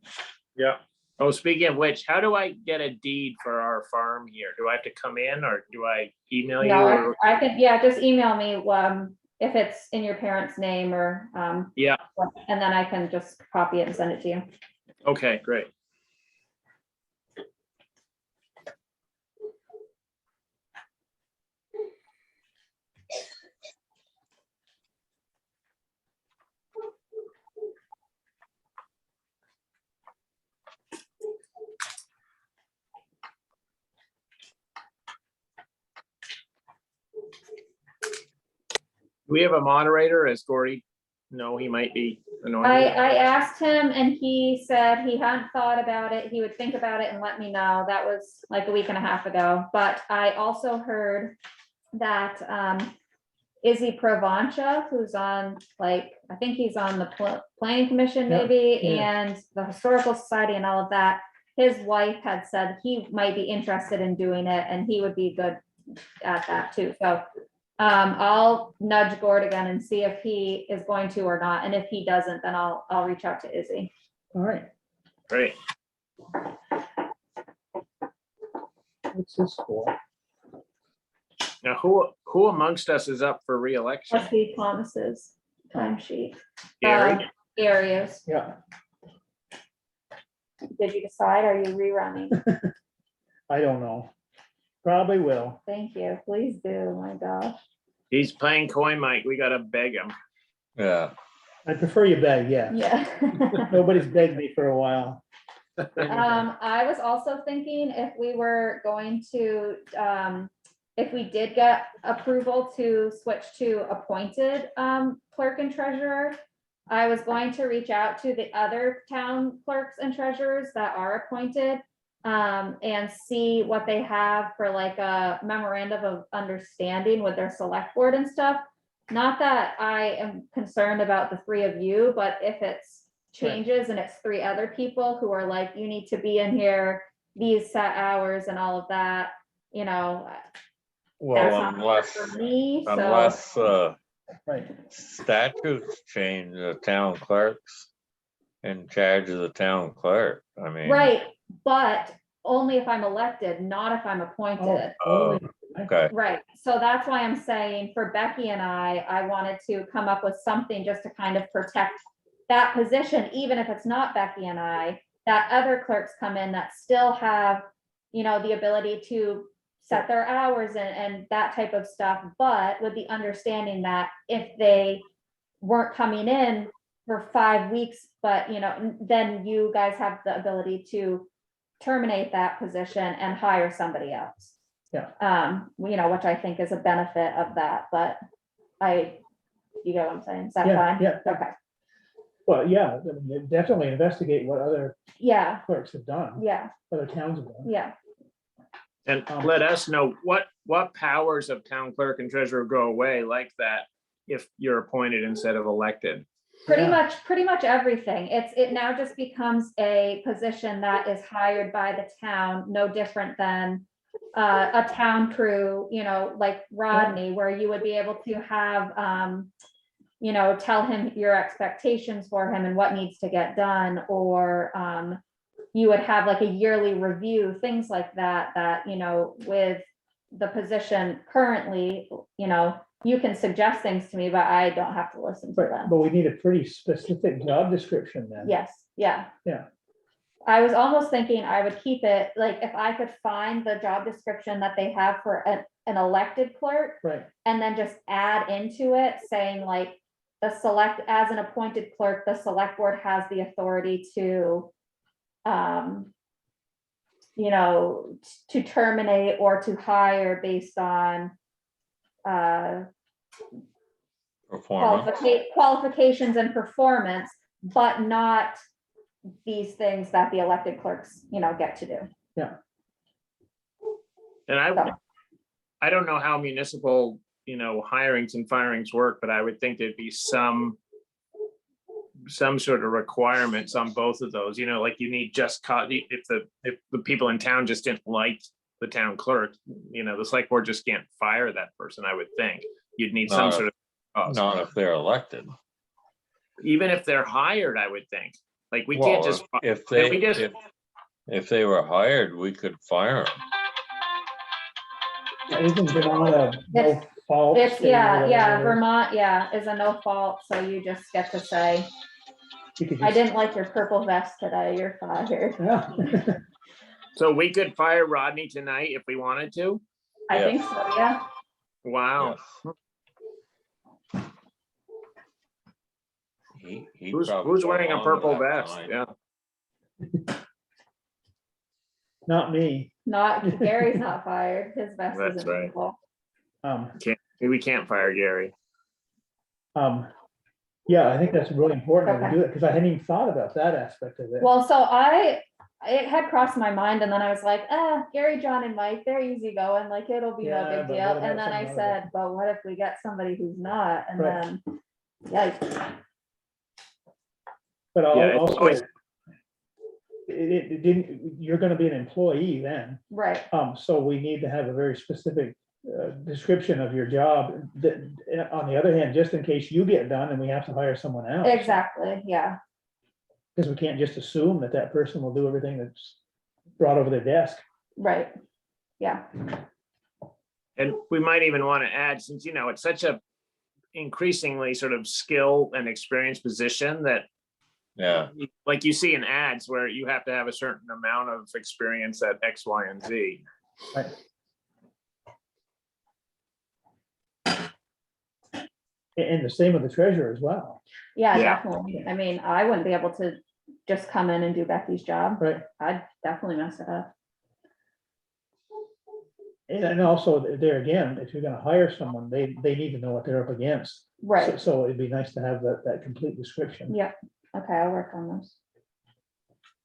Yeah. Oh, speaking of which, how do I get a deed for our farm here? Do I have to come in or do I email you? No, or- I can, yeah, just email me, if it's in your parents' name or, Yeah, and then I can just copy it and send it to you. okay, great. Do we have a moderator? As Gordy? No, he might be annoyed. I asked him and he said he hadn't thought about it. He would think about it and let me know. That was like a week and a half ago. But I also heard that Izzy Provancha, who's on, like, I think he's on the planning commission Yeah, maybe, yeah. and the historical society and all of that. His wife had said he might be interested in doing it and he would be good at that too. So I'll nudge Gord again and see if he is going to or not. And if he doesn't, then I'll reach out to Izzy. All right. Great. What's this for? Now, who amongst us is up for reelection? Trustee Thomas's timesheet. Gary? Areas. Yeah, Did you decide? Are you rerunning? I don't know. Probably will. Thank you. Please do. My gosh. He's playing coin, Mike. We gotta beg him. Yeah. I prefer you beg, yeah. Yeah. Nobody's begged me for a while. I was also thinking if we were going to, if we did get approval to switch to appointed clerk and treasurer, I was going to reach out to the other town clerks and treasurers that are appointed and see what they have for like a memorandum of understanding with their select board and stuff. Not that I am concerned about the three of you, but if it's changes and it's three other people who are like, you need to be in here these set hours and all of that, that's Well, not unless, for me, so. unless Right. statutes change, the town clerks in charge of the town clerk. I mean. Right, but only if I'm elected, not if I'm appointed. Okay. Right, so that's why I'm saying for Becky and I wanted to come up with something just to kind of protect that position, even if it's not Becky and I, that other clerks come in that still have, the ability to set their hours and that type of stuff, but with the understanding that if they weren't coming in for 5 weeks, but, then you guys have the ability to terminate that position and hire somebody else. Yeah. Which I think is a benefit of that, but you get what I'm saying? Is that Yeah, fine? yeah. Okay, Well, yeah, I mean, definitely investigate what other yeah, clerks have done, yeah, other towns have done. yeah. And let us know what powers of town clerk and treasurer go away like that if you're appointed instead of elected. Pretty Yeah. much everything. It now just becomes a position that is hired by the town, no different than a town crew, like Rodney, where you would be able to have, tell him your expectations for him and what needs to get done, or you would have like a yearly review, things like that, with the position currently, you can suggest things to me, but I don't have to listen to them. But we need a pretty specific job description then. Yes, yeah. Yeah. I was almost thinking I would keep it, like, if I could find the job description that they have for an elected clerk, Right. and then just add into it saying like, as an appointed clerk, the select board has the authority to, to terminate or to hire based on Performance. qualifications and performance, but not these things that the elected clerks, get to do. Yeah. And I don't know how municipal, hirings and firings work, but I would think there'd be some sort of requirements on both of those, like you need if the people in town just didn't like the town clerk, the select board just can't fire that person, I would think. You'd need some sort of. Not if they're elected. Even if they're hired, I would think, like we can't just. If they were hired, we could fire them. Isn't Vermont a no fault? It's, state or whatever? Vermont, is a no fault, so you just get to say, I didn't like your purple vest today, you're fired. Yeah. So we could fire Rodney tonight if we wanted to? I think so, yeah. Wow. Who's wearing a purple vest? Yeah. Not me. Gary's not fired, his vest That's isn't right. purple. We can't fire Gary. Yeah, I think that's really important that we do it, because I hadn't even thought about that aspect of it. Well, so it had crossed my mind, and then I was like, Gary, John, and Mike, they're easy-going, like, it'll be no big but deal. what about And then I some said, but what if we get somebody who's not? And Right. then, yikes. But Yeah, it's also, always- it didn't, you're gonna be an employee then. Right. So we need to have a very specific description of your job. On the other hand, just in case you get done and we have to hire someone else. Exactly, yeah. Because we can't just assume that person will do everything that's brought over their desk. Right. Yeah. And we might even want to add, since, it's such a increasingly sort of skill and experience position that, like you see in ads where you have to have a certain amount of experience at X, Y, and Z. Right. And the same with the treasurer as well. Yeah, definitely. I mean, I wouldn't be able to just come in and do Becky's job. Right. I'd definitely mess it up. And also there again, if you're gonna hire someone, they need to know what they're up against. Right. So it'd be nice to have that complete description. Yeah. Okay, I'll work on those.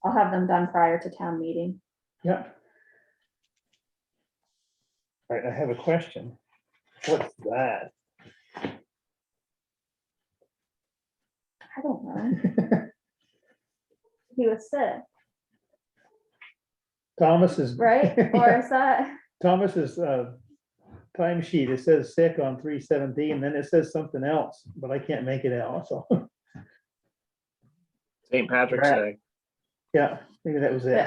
I'll have them done prior to town meeting. Yeah. All right, I have a question. What's that? I don't know. He was sick, Thomas is. right? Or is that? Thomas's time sheet, it says sick on 3/17, then it says something else, but I can't make it out, so. St. Patrick's Day. Yeah, maybe that was it.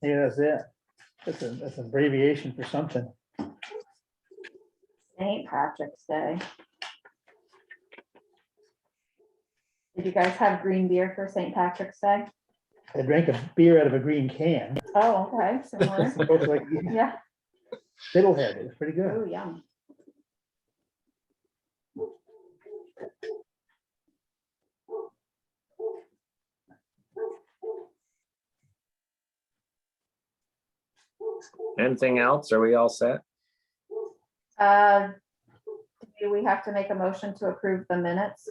Maybe that's it. That's an abbreviation for something. St. Patrick's Day. Did you guys have green beer for St. Patrick's Day? I drank a beer out of a green can. Oh, okay. Similar. It looks like Yeah. Fiddlehead, it was pretty good. Oh, yum. Anything else? Are we all set? Do we have to make a motion to approve the minutes?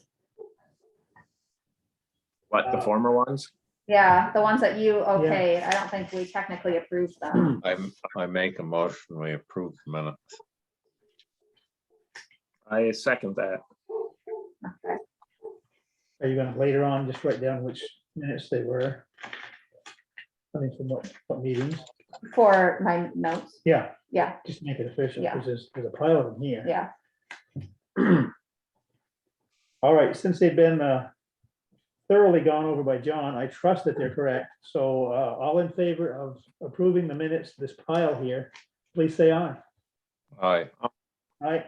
What, the former ones? Yeah, the ones that you okayed. I don't think we technically approved them. I make a motion, we approve the minutes. I second that. Okay. Are you gonna later on just write down which minutes they were? I mean, from what meetings? For my notes. Yeah, Yeah, just make it official, Yeah. because there's a pile of them here. yeah. All right, since they've been thoroughly gone over by John, I trust that they're correct. So all in favor of approving the minutes, this pile here, please say aye. Aye. Aye.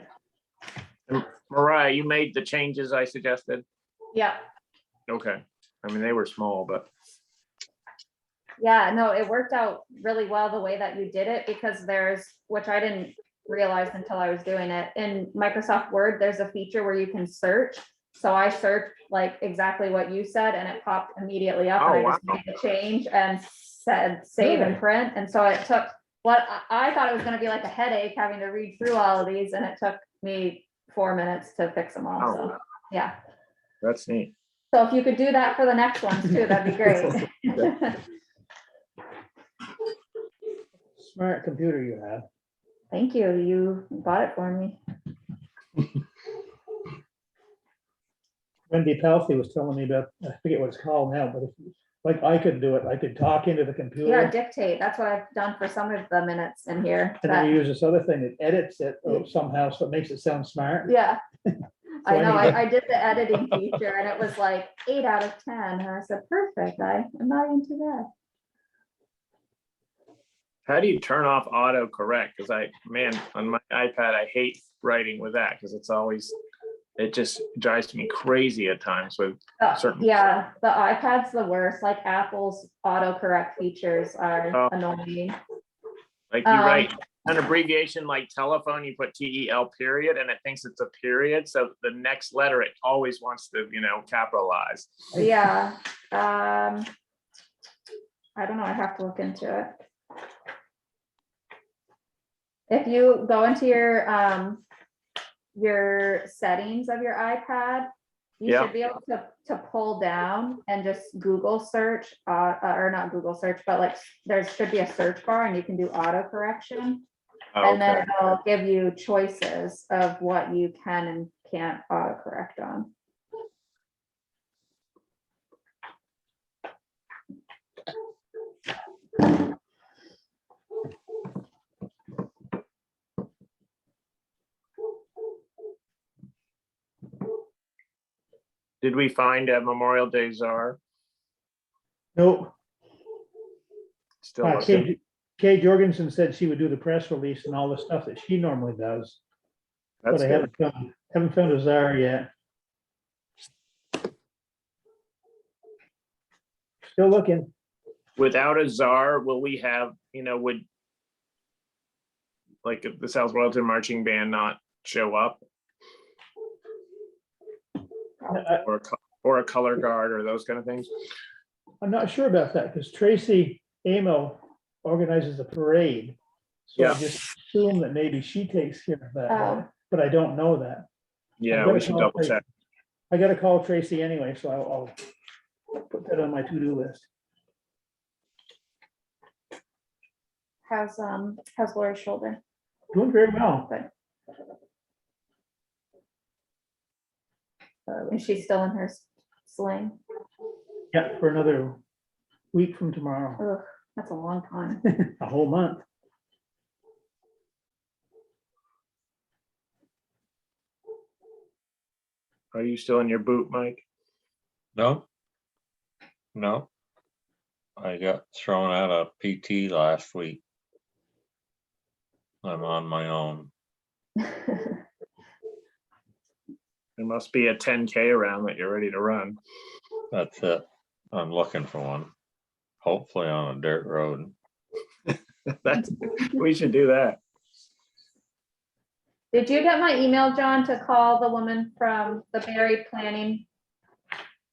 Mariah, you made the changes I suggested? Yeah. Okay. I mean, they were small, but Yeah, no, it worked out really well the way that you did it, because which I didn't realize until I was doing it, in Microsoft Word, there's a feature where you can search. So I searched like exactly what you said, and it popped immediately up, and I just made the change and said save and print. And so it what I thought it was gonna be like a headache having to read through all of these, and it took me 4 minutes to fix them all, so, Oh. yeah. That's neat. So if you could do that for the next ones too, that'd be great. Smart computer you have. Thank you, you bought it for me. Wendy Palfy was telling me about, I forget what it's called now, but if, like, I could do it, I could talk into the Yeah, computer. dictate, that's what I've done for some of the minutes in here. And then that- you use this other thing that edits it somehow, so it makes it sound smart. Yeah. I I know, need to- I did the editing feature and it was like 8 out of 10, and I said, perfect, I'm not into that. How do you turn off autocorrect? Because on my iPad, I hate writing with that because it just drives me crazy at times with certain. Yeah, the iPad's the worst, like Apple's autocorrect features are annoying. Like you write an abbreviation like telephone, you put TEL period and it thinks it's a period. So the next letter, it always wants to, capitalize. Yeah, I don't know, I have to look into it. If you go into your settings of your iPad, you Yeah. should be able to pull down and just Google search, or not Google search, but like there should be a search bar and you can do auto correction. Oh, And then okay. it'll give you choices of what you can and can't auto correct on. Did we find a Memorial Day czar? Nope. Still looking. Kay Jorgensen said she would do the press release and all the stuff that she normally does. That's But I good. haven't found a czar yet. Still looking. Without a czar, will we have, would like the South Royalton Marching Band not show up? Or a color guard or those kind of things? I'm not sure about that because Tracy Amo organizes a parade. So I Yeah. just assume that maybe she takes care of that, Oh. but I don't know that. Yeah, we should double check. I gotta call Tracy anyway, so I'll put that on my to-do list. How's Lori's shoulder? Doing very well. Good. Is she still in her sling? Yeah, for another week from tomorrow, Ugh, that's a long time. a whole month. Are you still in your boot, Mike? No. I got thrown out of PT last week. I'm on my own. There must be a 10K around that you're ready to run. That's it. I'm looking for one. Hopefully on a dirt road. We should do that. Did you get my email, John, to call the woman from the Berry Planning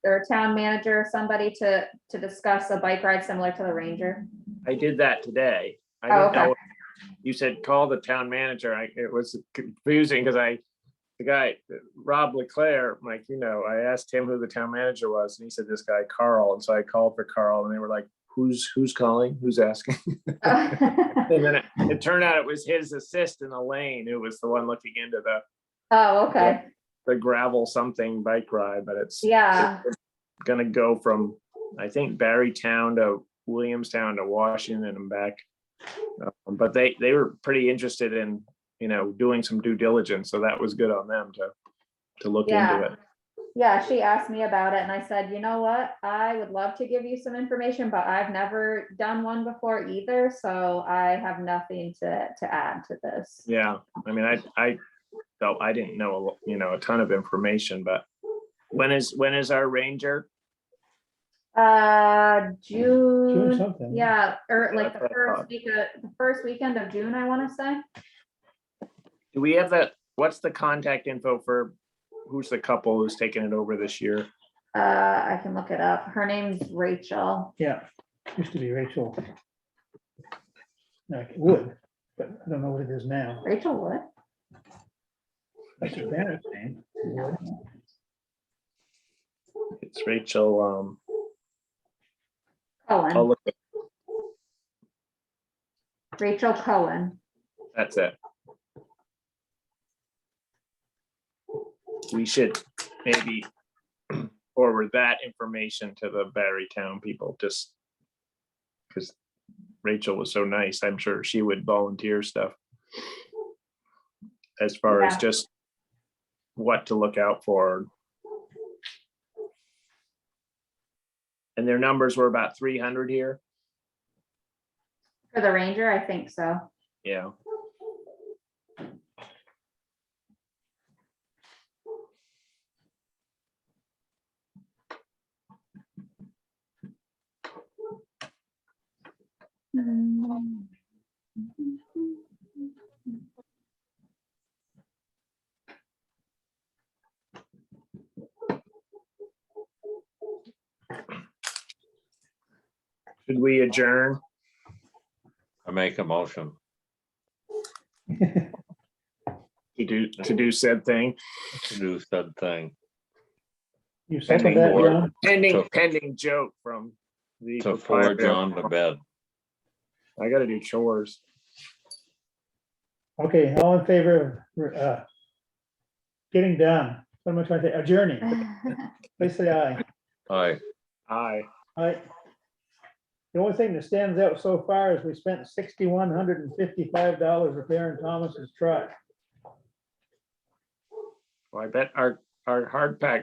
or town manager or somebody to discuss a bike ride similar to the Ranger? I did that today. I Oh, didn't know. okay. You said call the town manager. It was confusing because the guy, Rob Leclerc, Mike, I asked him who the town manager was and he said this guy, Carl. And so I called for Carl and they were like, who's calling? Who's asking? And then it turned out it was his assistant, Elaine, who was the one looking into Oh, okay. the gravel something bike ride, but it's gonna go from, I think, Barrytown to Williamstown to Washington and back. But they were pretty interested in, doing some due diligence, so that was good on them to look into it. Yeah, she asked me about it and I said, you know what? I would love to give you some information, but I've never done one before either, so I have nothing to add to this. Yeah, I mean, I felt I didn't know, a ton of information, but when is our Ranger? June something. Yeah, or like That's what I the first weekend of June, I want to say. Do we have what's the contact info for who's the couple who's taking it over this year? I can look it up. Her name's Rachel. Yeah, used to be Rachel. Like it would, but I don't know what it is now. Rachel would. That's your parents' name. It would. It's Rachel, I'll Cullen, look at, Rachel Cullen. that's it. We should maybe forward that information to the Barrytown people, just because Rachel was so nice. I'm sure she would volunteer stuff as far as Yeah. just what to look out for. And their numbers were about 300 here. For the Ranger, I think so. Yeah. Should we adjourn? I make a motion. To do said thing. To do said thing. You second Pending that, board. John? Pending joke from the. To forge on to bed. I gotta do chores. Okay, all in favor of getting done? What am I trying to say? Adjourning. Please say aye. Aye. Aye. Aye. The only thing that stands out so far is we spent $6,155 repairing Thomas's truck. Well, I bet our hard pack